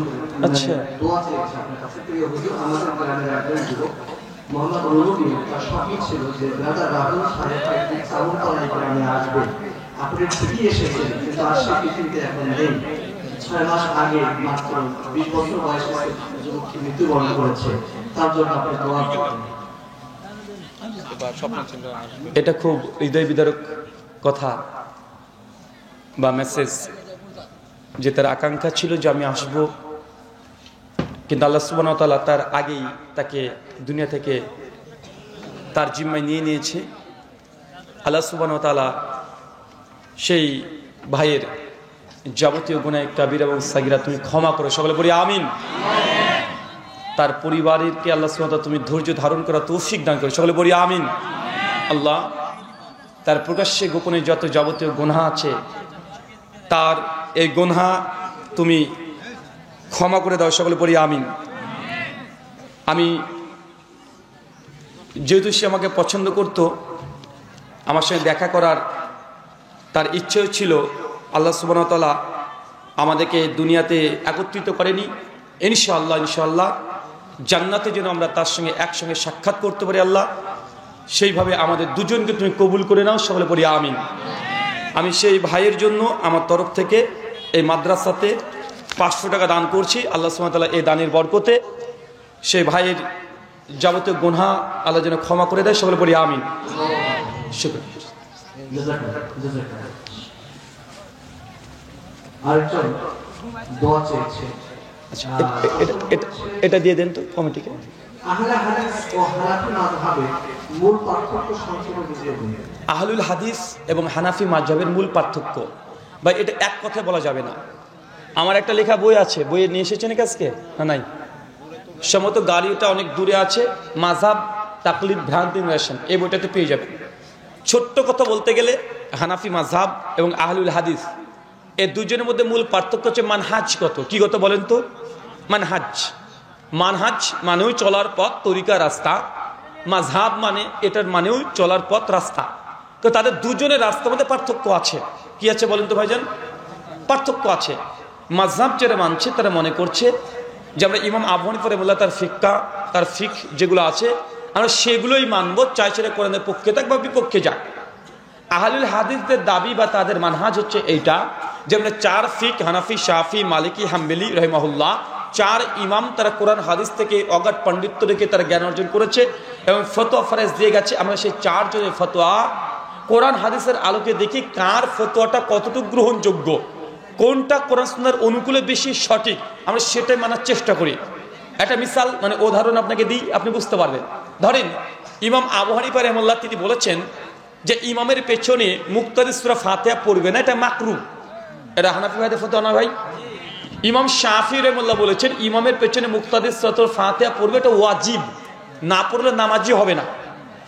আচ্ছা, দোয়া চেয়েছে আপনার কাছে। প্রিয় হুজুর, আমাদের গ্রামের একজন যুবক মোহাম্মদ রুবি, তার স্বপ্ন ছিল যে ব্রাদার রাহুল সাহেব একদিন চাউলতলায় গ্রামে আসবে। আপনি ঠিকই এসেছেন, কিন্তু আর সে পৃথিবীতে এখন নেই। 6 মাস আগে মাত্র 20 বছর বয়সে যুবকটি মৃত্যুবরণ করেছে। তার জন্য আপনি দোয়া করবেন। এটা খুব হৃদয় বিদারক কথা বা মেসেজ, যে তার আকাঙ্ক্ষা ছিল যে আমি আসব, কিন্তু আল্লাহ সুবহানাহু ওয়া তাআলা তার আগেই তাকে দুনিয়া থেকে তার জিম্মায় নিয়ে নিয়েছে। আল্লাহ সুবহানাহু ওয়া তাআলা সেই ভাইয়ের যাবতীয় গুনাহ কাবীরা এবং সাগীরা তুমি ক্ষমা করো, সকলে বলি আমিন। তার পরিবারকে আল্লাহ সুবহানাহু ওয়া তাআলা তুমি ধৈর্য ধারণ করা তৌফিক দান করো, সকলে বলি আমিন। আল্লাহ তার প্রকাশ্যে গোপনে যত যাবতীয় গুনাহ আছে, তার এই গুনাহ তুমি ক্ষমা করে দাও, সকলে বলি আমিন। আমি যেহেতু সে আমাকে পছন্দ করত, আমার সঙ্গে দেখা করার তার ইচ্ছেও ছিল, আল্লাহ সুবহানাহু ওয়া তাআলা আমাদেরকে দুনিয়াতে একত্রিত করেনি। ইনশাআল্লাহ ইনশাআল্লাহ জান্নাতে যেন আমরা তার সঙ্গে একসঙ্গে সাক্ষাৎ করতে পারি, আল্লাহ সেইভাবে আমাদের দুজনকে তুমি কবুল করে নাও, সকলে বলি আমিন। আমি সেই ভাইয়ের জন্য আমার তরফ থেকে এই মাদ্রাসাতে 500 টাকা দান করছি। আল্লাহ সুবহানাহু ওয়া তাআলা এই দানের বরকতে সেই ভাইয়ের যাবতীয় গুনাহ আল্লাহ যেন ক্ষমা করে দেয়, সকলে বলি আমিন। শুকরিয়া। আরেকজন দোয়া চেয়েছে। আচ্ছা, এটা দিয়ে দেন তো কমিটিকে। আহলে হাদিস ও হানাফি মাযহাবের মূল পার্থক্য সংক্ষেপে বুঝিয়ে দিন। আহলুল হাদিস এবং হানাফি মাযহাবের মূল পার্থক্য, বা এটা এক কথায় বলা যাবে না। আমার একটা লেখা বই আছে, বইয়ে নিয়ে এসেছেন আজকে না? নাই, সম্ভবত গাড়িটা অনেক দূরে আছে, মাযহাব তাকলিদ ভ্রান্তি নিরসন, এই বইটাতে পেয়ে যাবেন। ছোট্ট কথা বলতে গেলে হানাফি মাযহাব এবং আহলুল হাদিস, এই দুজনের মধ্যে মূল পার্থক্য হচ্ছে মানহাজগত। কি গত বলেন তো? মানহাজ, মানহাজ মানেও চলার পথ, তরিকা, রাস্তা। মাযহাব মানে এটার মানেও চলার পথ, রাস্তা। তো তাদের দুজনের রাস্তার মধ্যে পার্থক্য আছে। কি আছে বলেন তো ভাইজান? পার্থক্য আছে। মাযহাব যারা মানছে তারা মনে করছে যে আমরা ইমাম আবু হানিফা রাহিমাহুল্লাহ তার ফিকহা, তার ফিক যেগুলো আছে আমরা সেগুলোই মানবো, চাই সেটা কোরআনের পক্ষে থাক বা বিপক্ষে যাক। আহলুল হাদিসদের দাবি বা তাদের মানহাজ হচ্ছে এইটা যে আমরা চার ফিক, হানাফি, শাফি, মালিকি, হাম্বলি রাহিমাহুল্লাহ, চার ইমাম তারা কোরআন হাদিস থেকে অগাধ পাণ্ডিত্য রেখে তারা জ্ঞান অর্জন করেছে এবং ফতোয়া ফরজ দিয়ে গেছে। আমরা সেই চারজনের ফতোয়া কোরআন হাদিসের আলোকে দেখি কার ফতোয়াটা কতটুকু গ্রহণযোগ্য, কোনটা কোরআন সুন্নাহর অনুকূলে বেশি সঠিক, আমরা সেটাই মানার চেষ্টা করি। একটা মিসাল মানে উদাহরণ আপনাকে দিই, আপনি বুঝতে পারবেন। ধরেন ইমাম আবু হানিফা রাহিমাহুল্লাহ তিনি বলেছেন যে ইমামের পেছনে মুক্তাদি সূরা ফাতিহা পড়বে না, এটা মাকরুহ। এটা হানাফি ভাইদের ফতোয়া না ভাই? ইমাম শাফি রাহিমাহুল্লাহ বলেছেন ইমামের পেছনে মুক্তাদি সূরাতুল ফাতিহা পড়বে, এটা ওয়াজিব, না পড়লে নামাজি হবে না।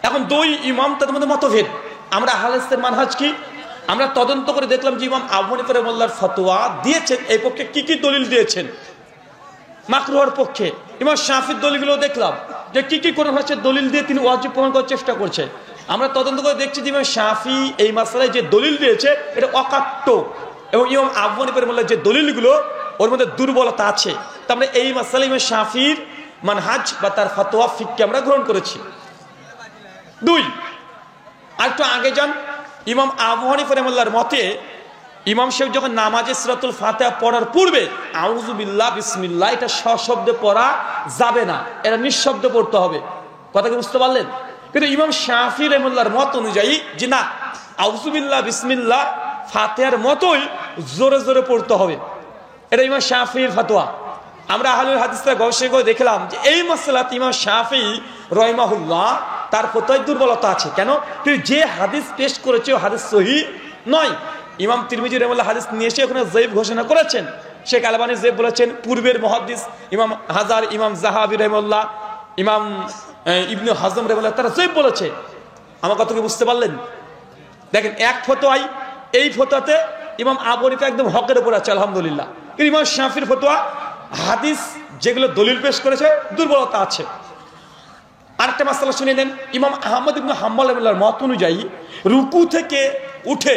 এখন দুই ইমাম তাদের মধ্যে মতভেদ। আমরা আহলে হাদিসের মানহাজ কি? আমরা তদন্ত করে দেখলাম যে ইমাম আবু হানিফা রাহিমাহুল্লাহর ফতোয়া দিয়েছেন এই পক্ষে কি কি দলিল দিয়েছেন মাকরুহের পক্ষে। ইমাম শাফির দলিলগুলো দেখলাম যে কি কি কোরআন হাদিসের দলিল দিয়ে তিনি ওয়াজিব প্রমাণ করার চেষ্টা করছে। আমরা তদন্ত করে দেখছি যে ইমাম শাফি এই মাসআলায় যে দলিল দিয়েছে এটা অকাট্য এবং ইমাম আবু হানিফা রাহিমাহুল্লাহর যে দলিলগুলো ওর মধ্যে দুর্বলতা আছে। তো আমরা এই মাসআলায় ইমাম শাফির মানহাজ বা তার ফতোয়া ফিককে আমরা গ্রহণ করেছি। দুই, আরেকটু আগে যান, ইমাম আবু হানিফা রাহিমাহুল্লাহর মতে ইমাম সাহেব যখন নামাজে সূরাতুল ফাতিহা পড়ার পূর্বে আউযু বিল্লাহ বিসমিল্লাহ এটা সশব্দে পড়া যাবে না, এটা নিঃশব্দে পড়তে হবে। কথা কি বুঝতে পারলেন? কিন্তু ইমাম শাফি রাহিমাহুল্লাহর মত অনুযায়ী যে না, আউযু বিল্লাহ বিসমিল্লাহ ফাতিহার মতোই জোরে জোরে পড়তে হবে, এটা ইমাম শাফির ফতোয়া। আমরা আহলুল হাদিসরা গবেষণা করে দেখলাম যে এই মাসআলাতে ইমাম শাফি রাহিমাহুল্লাহ তার ফতোয়ায় দুর্বলতা আছে। কেন? তিনি যে হাদিস পেশ করেছে ও হাদিস সহিহ নয়। ইমাম তিরমিজি রাহিমাহুল্লাহ হাদিস নিয়ে এসে ওখানে যায়ীফ ঘোষণা করেছেন। শেখ আলবানী যায়ীফ বলেছেন, পূর্বের মুহাদ্দিস ইমাম হাজার, ইমাম যাহাবি রাহিমাহুল্লাহ, ইমাম ইবনে হাজম রাহিমাহুল্লাহ তারা যায়ীফ বলেছে। আমার কথা কি বুঝতে পারলেন? দেখেন এক ফতোয়ায়, এই ফতোয়াতে ইমাম আবু হানিফা একদম হকের উপর আছে আলহামদুলিল্লাহ, কিন্তু ইমাম শাফির ফতোয়া হাদিস যেগুলো দলিল পেশ করেছে দুর্বলতা আছে। আরেকটা মাসআলা শুনে নেন, ইমাম আহমদ ইবনে হাম্বল রাহিমাহুল্লাহর মত অনুযায়ী রুকু থেকে উঠে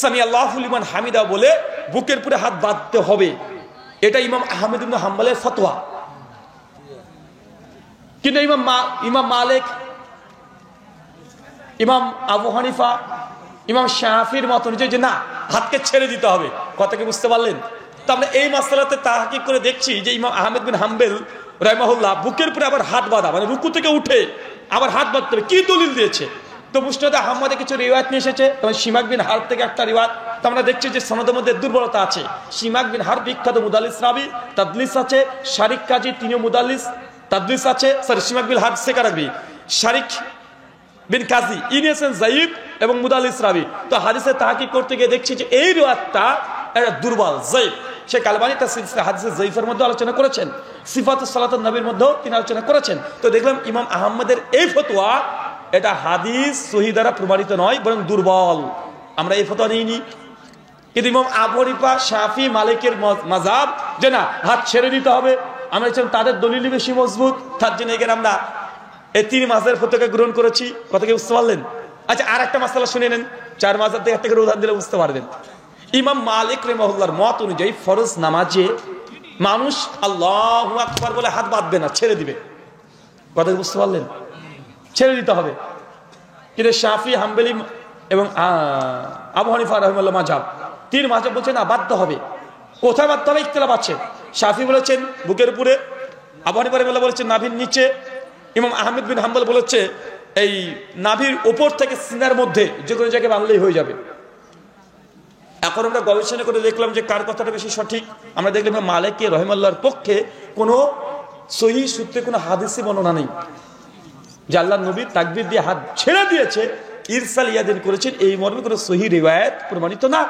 সামি আল্লাহু লিমান হামিদা বলে বুকের পুরে হাত বাঁধতে হবে, এটা ইমাম আহমদ ইবনে হাম্বলের ফতোয়া। কিন্তু ইমাম মালিক, ইমাম আবু হানিফা, ইমাম শাফির মত অনুযায়ী যে না, হাতকে ছেড়ে দিতে হবে। কথা কি বুঝতে পারলেন? তো আমরা এই মাসআলাতে তাহকিক করে দেখছি যে ইমাম আহমদ বিন হাম্বল রাহিমাহুল্লাহ বুকের উপরে আবার হাত বাঁধা মানে রুকু থেকে উঠে আবার হাত বাঁধতে হবে, কি দলিল দিয়েছে? তো মুসনাদে আহমদে কিছু রিওয়ায়াত নিয়ে এসেছে, তবে সিমাক বিন হারব থেকে একটা রিওয়ায়াত। তো আমরা দেখছি যে সনদের মধ্যে দুর্বলতা আছে। সিমাক বিন হারব বিখ্যাত মুদাল্লিস রাবি, তাদলিস আছে। শারিক কাজী তিনিও মুদাল্লিস, তাদলিস আছে। সরি, সিমাক বিন হারব সেকা রাখবি, শারিক বিন কাজী ইনিয়েছেন যায়ীফ এবং মুদাল্লিস রাবি। তো হাদিসে তাহকিক করতে গিয়ে দেখছি যে এই রিওয়ায়াতটা এটা দুর্বল, যায়ীফ। শেখ আলবানী তার সিলসিলা হাদিসে যায়ীফের মধ্যে আলোচনা করেছেন, সিফাতুস সালাতুন নবীর মধ্যেও তিনি আলোচনা করেছেন। তো দেখলাম ইমাম আহমদের এই ফতোয়া এটা হাদিস সহিহ দ্বারা প্রমাণিত নয়, বরং দুর্বল। আমরা এই ফতোয়া নিইনি। কিন্তু ইমাম আবু হানিফা, শাফি, মালিকের মাযহাব যে না, হাত ছেড়ে দিতে হবে, আমরা চাই তাদের দলিলই বেশি মজবুত, তার জন্য এখানে আমরা এই তিন মাযহাবের ফতোয়াকে গ্রহণ করেছি। কথা কি বুঝতে পারলেন? আচ্ছা, আর একটা মাসআলা শুনে নেন, চার মাযহাব থেকে একটা করে উদাহরণ দিলে বুঝতে পারবেন। ইমাম মালিক রাহিমাহুল্লাহর মত অনুযায়ী ফরজ নামাজে মানুষ আল্লাহু আকবার বলে হাত বাঁধবে না, ছেড়ে দিবে। কথা কি বুঝতে পারলেন? ছেড়ে দিতে হবে। কিন্তু শাফি, হাম্বলি এবং আবু হানিফা রাহিমাহুল্লাহ মাযহাব, তিন মাযহাব বলছে না, বাধ্য হবে। কোথায় বাধ্য হবে? ইখতিলাফ আছে। শাফি বলেছেন বুকের উপরে, আবু হানিফা রাহিমাহুল্লাহ বলেছেন নাভির নিচে, ইমাম আহমদ বিন হাম্বল বলেছে এই নাভির উপর থেকে সিনার মধ্যে যে কোনো জায়গায় বাঁধলেই হয়ে যাবে। এখন আমরা গবেষণা করে দেখলাম যে কার কথাটা বেশি সঠিক। আমরা দেখলাম মালিক রাহিমাহুল্লাহর পক্ষে কোনো সহিহ সূত্রে কোনো হাদিসে বর্ণনা নেই যে আল্লাহর নবী তাকবীর দিয়ে হাত ছেড়ে দিয়েছে, ইরসাল ইয়াদিন করেছেন, এই মর্মে কোনো সহিহ রিওয়ায়াত প্রমাণিত না।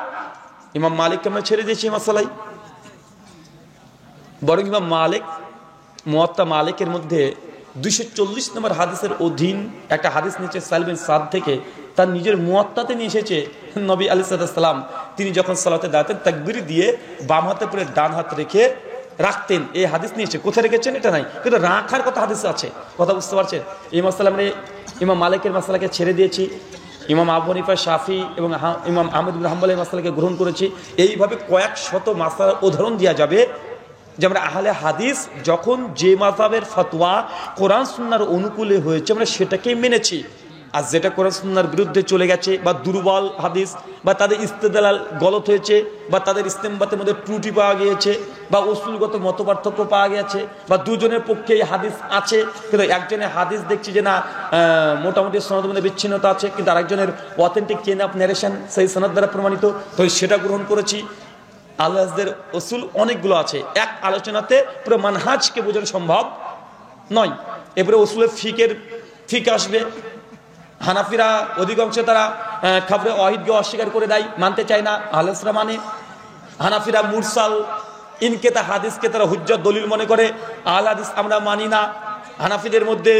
ইমাম মালিককে আমরা ছেড়ে দিয়েছি মাসালাই। বরং ইমাম মালিক মুয়াত্তা মালিকের মধ্যে 240 নম্বর হাদিসের অধীন একটা হাদিস নিচে সাহেল বিন সাদ থেকে, তার নিজের মুয়াত্তাতে নিয়ে এসেছে নবী আলাইহিস সালাম তিনি যখন সালাতে দাঁড়াতেন তাকবীর দিয়ে বাম হাতে পরে ডান হাত রেখে রাখতেন। এই হাদিস নিয়ে এসে কোথায় রেখেছেন এটা নাই, কিন্তু রাখার কথা হাদিস আছে। কথা বুঝতে পারছেন? এই মাসআলা মানে ইমাম মালিকের মাসআলাকে ছেড়ে দিয়েছি, ইমাম আবু হানিফা, শাফি এবং ইমাম আহমদ বিন হাম্বলের মাসআলাকে গ্রহণ করেছি। এইভাবে কয়েক শত মাসআলার উদাহরণ দেওয়া যাবে যে আমরা আহলে হাদিস যখন যে মাযহাবের ফতোয়া কোরআন সুন্নাহর অনুকূলে হয়েছে আমরা সেটাকেই মেনেছি, আর যেটা কোরআন সুন্নাহর বিরুদ্ধে চলে গেছে বা দুর্বল হাদিস বা তাদের ইস্তেদলাল গলত হয়েছে বা তাদের ইস্তেমবাতের মধ্যে ত্রুটি পাওয়া গিয়েছে বা উসুলগত মতপার্থক্য পাওয়া গেছে বা দুজনের পক্ষে এই হাদিস আছে কিন্তু একজনের হাদিস দেখছি যে না মোটামুটি সনদের মধ্যে বিচ্ছিন্নতা আছে, কিন্তু আরেকজনের অথেন্টিক চেইন অফ ন্যারেশন সেই সনদ দ্বারা প্রমাণিত, তো সেটা গ্রহণ করেছি। আল্লাহদের উসুল অনেকগুলো আছে, এক আলোচনাতে পুরো মানহাজকে বোঝানো সম্ভব নয়। এরপরে উসুলের ফিক আসবে। হানাফিরা অধিকাংশ তারা খবরে ওয়াহিদকে অস্বীকার করে দেয়, মানতে চায় না, আহলেসরা মানে। হানাফিরা মুরসাল ইনকেতা হাদিসকে তারা হুজ্জত দলিল মনে করে, আহলে হাদিস আমরা মানি না। হানাফিদের মধ্যে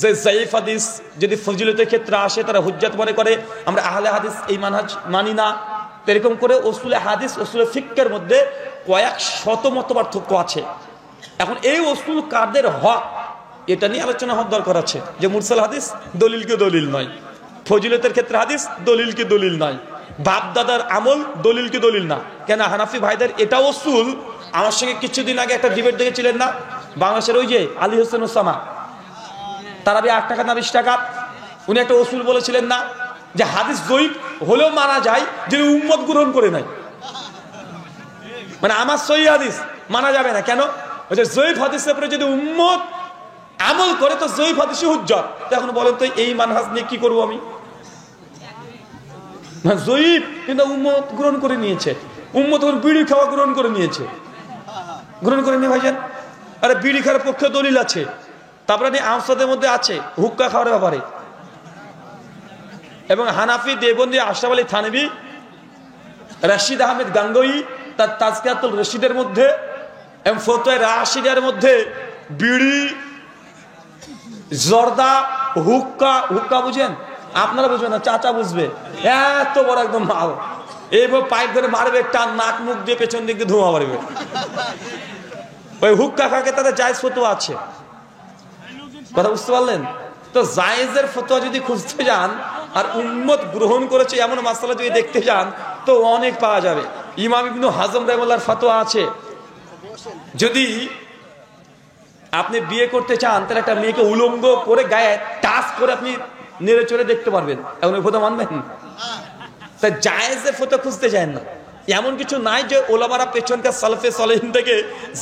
যে যায়েফ হাদিস যদি ফজিলতের ক্ষেত্রে আসে তারা হুজ্জত মনে করে, আমরা আহলে হাদিস এই মানহাজ মানি না। এরকম করে উসুলে হাদিস উসুলে ফিকহের মধ্যে কয়েক শত মতপার্থক্য আছে। এখন এই উসুল কাদের হক এটা নিয়ে আলোচনা হওয়ার দরকার আছে, যে মুরসাল হাদিস দলিলকে দলিল নয়, ফজিলতের ক্ষেত্রে হাদিস দলিলকে দলিল নয়, বাপ দাদার আমল দলিলকে দলিল না। কেন হানাফি ভাইদের এটা উসুল। আমার সঙ্গে কিছুদিন আগে একটা ডিবেট দেখেছিলেন না বাংলাদেশের ওই যে আলী হোসেন ওসামা, তারাবি 8 টাকা না 20 টাকা, উনি একটা উসুল বলেছিলেন না যে হাদিস জয়ীফ হলেও মানা যায় যদি উম্মত গ্রহণ করে নাই, মানে আমার সহিহ হাদিস মানা যাবে না। কেন? ওই যে জয়ীফ হাদিসের উপরে যদি উম্মত আমল করে তো জয়ীফ হাদিসই হুজ্জত। এখন বলেন তো এই মানহাজ নিয়ে কি করবো আমি? জয়ীফ কিন্তু উম্মত গ্রহণ করে নিয়েছে, উম্মত ওর বিড়ি খাওয়া গ্রহণ করে নিয়েছে, গ্রহণ করে নিয়ে ভাইজান। আরে বিড়ি খাওয়ার পক্ষে দলিল আছে, তারপরে আমসাদের মধ্যে আছে হুক্কা খাওয়ার ব্যাপারে। এবং হানাফি দেবন্দি আশরাফ আলী থানভী, রশিদ আহমেদ গাঙ্গুই তার তাজকিয়াতুল রশিদের মধ্যে এবং ফতোয়া রাশিদের মধ্যে বিড়ি, জর্দা, হুক্কা বুঝেন? আপনারা বুঝবেন না, চাচা বুঝবে। এত বড় একদম মাল, এইভাবে পাইপ ধরে মারবে, টান নাক মুখ দিয়ে পেছন দিক দিয়ে ধোঁয়া মারবে। ওই হুক্কা খাকে তাদের জায়েজ ফতোয়া আছে। কথা বুঝতে পারলেন? তো জায়েজের ফতোয়া যদি খুঁজতে যান আর উম্মত গ্রহণ করেছে এমন মাসালা যদি দেখতে যান তো অনেক পাওয়া যাবে। ইমাম ইবনে হাজম রাহিমাহুল্লাহর ফতোয়া আছে, যদি আপনি বিয়ে করতে চান তাহলে একটা মেয়েকে উলঙ্গ করে গায়ে টাচ করে আপনি নেড়ে চড়ে দেখতে পারবেন, এখন ওই ফতোয়া মানবেন? তাই জায়েজের ফতোয়া খুঁজতে যায় না। এমন কিছু নাই যে ওলামারা পেছনকার সালফে সালেহিন থেকে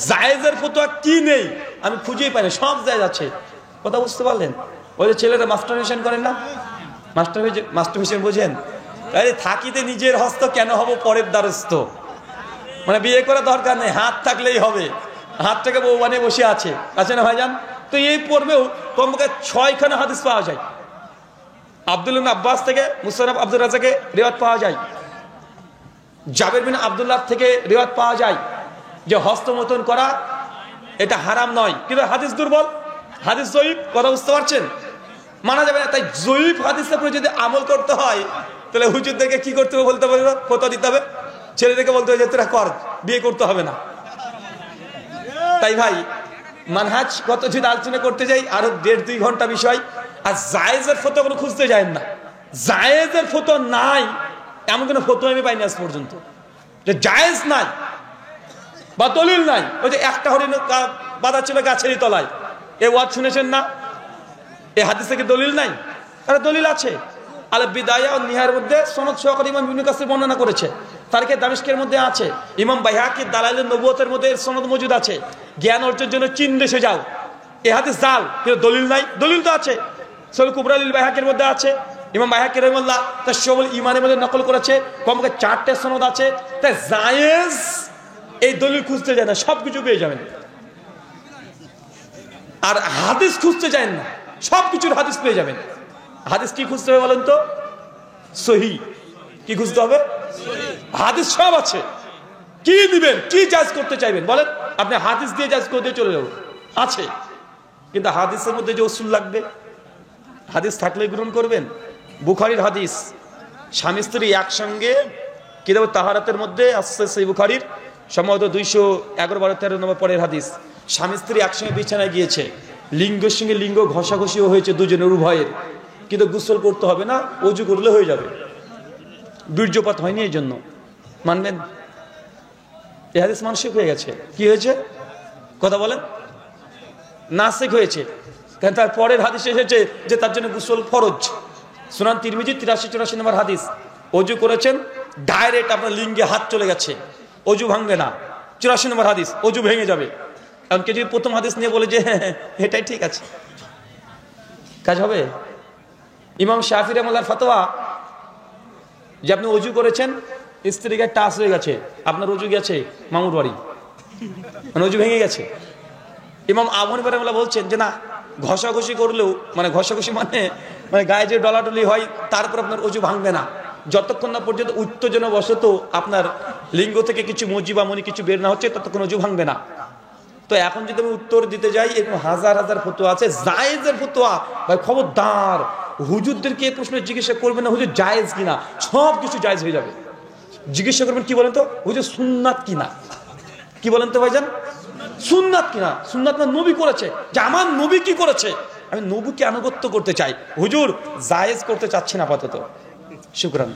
জায়েজের ফতোয়া কি নেই আমি খুঁজেই পাই না, সব জায়েজ আছে। কথা বুঝতে পারলেন? ওই যে ছেলেরা মাস্টারবেশন করেন না, মাস্টারবেশন বোঝেন? আরে থাকিতে নিজের হস্ত কেন হব পরের দ্বারস্থ, মানে বিয়ে করা দরকার নেই, হাত থাকলেই হবে, হাতটাকে বউ বানিয়ে বসে আছে না ভাইজান? তো এই পর্বেও কমপক্ষে 6খানা হাদিস পাওয়া যায়। আব্দুল্লাহ বিন আব্বাস থেকে মুসান্নাফ আব্দুর রাজ্জাকে রিওয়ায়াত পাওয়া যায়, জাবের বিন আব্দুল্লাহ থেকে রিওয়ায়াত পাওয়া যায় যে হস্তমৈথুন করা এটা হারাম নয়, কিন্তু হাদিস দুর্বল, হাদিস জয়ীফ। কথা বুঝতে পারছেন? মানা যাবে না। তাই জয়ীফ হাদিসের উপরে যদি আমল করতে হয় তাহলে হুজুরদেরকে কি করতে হবে বলতে পারবে, ফতোয়া দিতে হবে, ছেলেদেরকে বলতে হবে যে তোরা কর, বিয়ে করতে হবে না। তাই ভাই মানহাজ কত যদি আলোচনা করতে যাই আরো 1.5-2 ঘন্টা বিষয়। আর জায়েজের ফতোয়া কোনো খুঁজতে যায় না, জায়েজের ফতোয়া নাই এমন কোনো ফতোয়া আমি পাইনি আজ পর্যন্ত যে জায়েজ নাই বা দলিল নাই। ওই যে একটা হরিণ বাঁধা ছিল গাছেরই তলায়, এ ওয়াজ শুনেছেন না? এই হাদিসে কি দলিল নাই? আরে দলিল আছে। আল বিদায়া ও নিহার মধ্যে সনদ সহকারে ইমাম ইবনে কাসির বর্ণনা করেছে, তারিখে দামেস্কের মধ্যে আছে, ইমাম বাইহাকি দালাইলুন নবুয়তের মধ্যে সনদ মজুদ আছে। জ্ঞান অর্জনের জন্য চীন দেশে যাও, এই হাদিস জাল, কিন্তু দলিল নাই। দলিল তো আছে, সহিহ কুবরা লিল বাইহাকির মধ্যে আছে, ইমাম বাইহাকি রাহিমাহুল্লাহ তার শুবুল ঈমানের মধ্যে নকল করেছে, কমপক্ষে 4টে সনদ আছে। তাই জায়েজ এই দলিল খুঁজতে যায় না, সবকিছু পেয়ে যাবেন। আর হাদিস খুঁজতে যায় না, সবকিছুর হাদিস পেয়ে যাবেন। হাদিস কি খুঁজতে হবে বলেন তো? সহিহ। কি খুঁজতে হবে? হাদিস সব আছে। কি দিবেন, কি জায়েজ করতে চাইবেন বলেন? আপনি হাদিস দিয়ে জায়েজ করে দিয়ে চলে যাব আছে, কিন্তু হাদিসের মধ্যে যে উসুল লাগবে, হাদিস থাকলে গ্রহণ করবেন, বুখারীর হাদিস, স্বামী স্ত্রী একসঙ্গে কিতাব তাহারাতের মধ্যে আসছে, সেই বুখারীর সম্ভবত 211-12-13 নম্বর পরের হাদিস। স্বামী স্ত্রী একসঙ্গে বিছানায় গিয়েছে, লিঙ্গের সঙ্গে লিঙ্গ ঘষাঘষিও হয়েছে দুজনের উভয়ের, কিন্তু গোসল করতে হবে না, অজু করলে হয়ে যাবে। বীর্যপাত হয়নি এই জন্য, মানবেন? এই হাদিস মানসিক হয়ে গেছে। কি হয়েছে কথা বলেন? নাসিক হয়েছে। কারণ তার পরের হাদিস এসেছে যে তার জন্য গোসল ফরজ। সুনান তিরমিজি 83-84 নম্বর হাদিস, অজু করেছেন, ডাইরেক্ট আপনার লিঙ্গে হাত চলে গেছে, অজু ভাঙবে না। 84 নম্বর হাদিস, অজু ভেঙে যাবে। কারণ কে যদি প্রথম হাদিস নিয়ে বলে যে এটাই ঠিক আছে, কাজ হবে? ইমাম শাফিঈ রাহমাতুল্লাহর ফতোয়া যে আপনি অজু করেছেন, স্ত্রীকে টাচ হয়ে গেছে, আপনার অজু গেছে মামুর বাড়ি, মানে অজু ভেঙে গেছে। ইমাম আবু হানিফা রাহমাতুল্লাহ বলছেন যে না, ঘষাঘষি করলেও, মানে ঘষাঘষি মানে গায়ে যে ডলাডলি হয়, তারপর আপনার অজু ভাঙবে না, যতক্ষণ না পর্যন্ত উত্তেজনা বশত আপনার লিঙ্গ থেকে কিছু মজি বা মনি কিছু বের না হচ্ছে, ততক্ষণ অজু ভাঙবে না। তো এখন যদি আমি উত্তর দিতে যাই, এরকম হাজার হাজার ফতোয়া আছে, জায়েজের ফতোয়া। ভাই খবরদার, হুজুরদেরকে এই প্রশ্ন জিজ্ঞাসা করবেন না হুজুর জায়েজ কিনা, সব কিছু জায়েজ হয়ে যাবে। জিজ্ঞাসা করবেন কি বলেন তো হুজুর সুন্নাত কিনা, কি বলেন তো ভাইজান, সুন্নাত কিনা? সুন্নাত না নবী করেছে, যে আমার নবী কি করেছে, আমি নবীকে আনুগত্য করতে চাই, হুজুর জায়েজ করতে চাচ্ছি না আপাতত। শুকরান।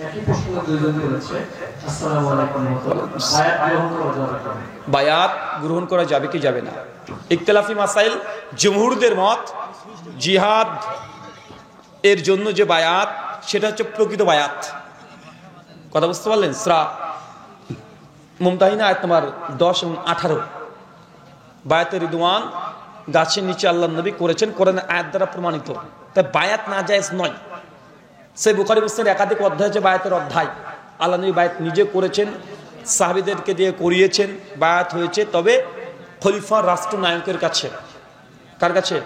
একই প্রশ্ন দুইজন করেছে। আসসালামু আলাইকুম ওয়া রাহমাতুল্লাহ। বায়াত গ্রহণ করা যাবে কি যাবে না? ইখতিলাফি মাসাইল। জমহুরদের মত, জিহাদ এর জন্য যে বায়াত, সেটা হচ্ছে প্রকৃত বায়াত। কথা বুঝতে পারলেন? সূরা মুমতাহিনা আয়াত নম্বর 10 এবং 18, বায়াতে রিদওয়ান গাছের নিচে আল্লাহ নবী করেছেন, কোরআনের আয়াত দ্বারা প্রমাণিত। তাই বায়াত নাজায়েজ নয়। সেই বুখারী মুসলিমের একাধিক অধ্যায় আছে বায়াতের অধ্যায়। আল্লাহ নবী বায়াত নিজে করেছেন, সাহাবীদেরকে দিয়ে করিয়েছেন, বায়াত হয়েছে, তবে খলিফা রাষ্ট্রনায়কের কাছে। কার কাছে?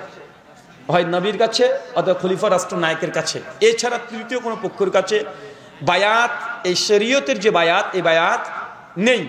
হয় নবীর কাছে অথবা খলিফা রাষ্ট্রনায়কের কাছে, এছাড়া তৃতীয় কোনো পক্ষের কাছে বায়াত, এই শরীয়তের যে বায়াত, এই বায়াত নেই।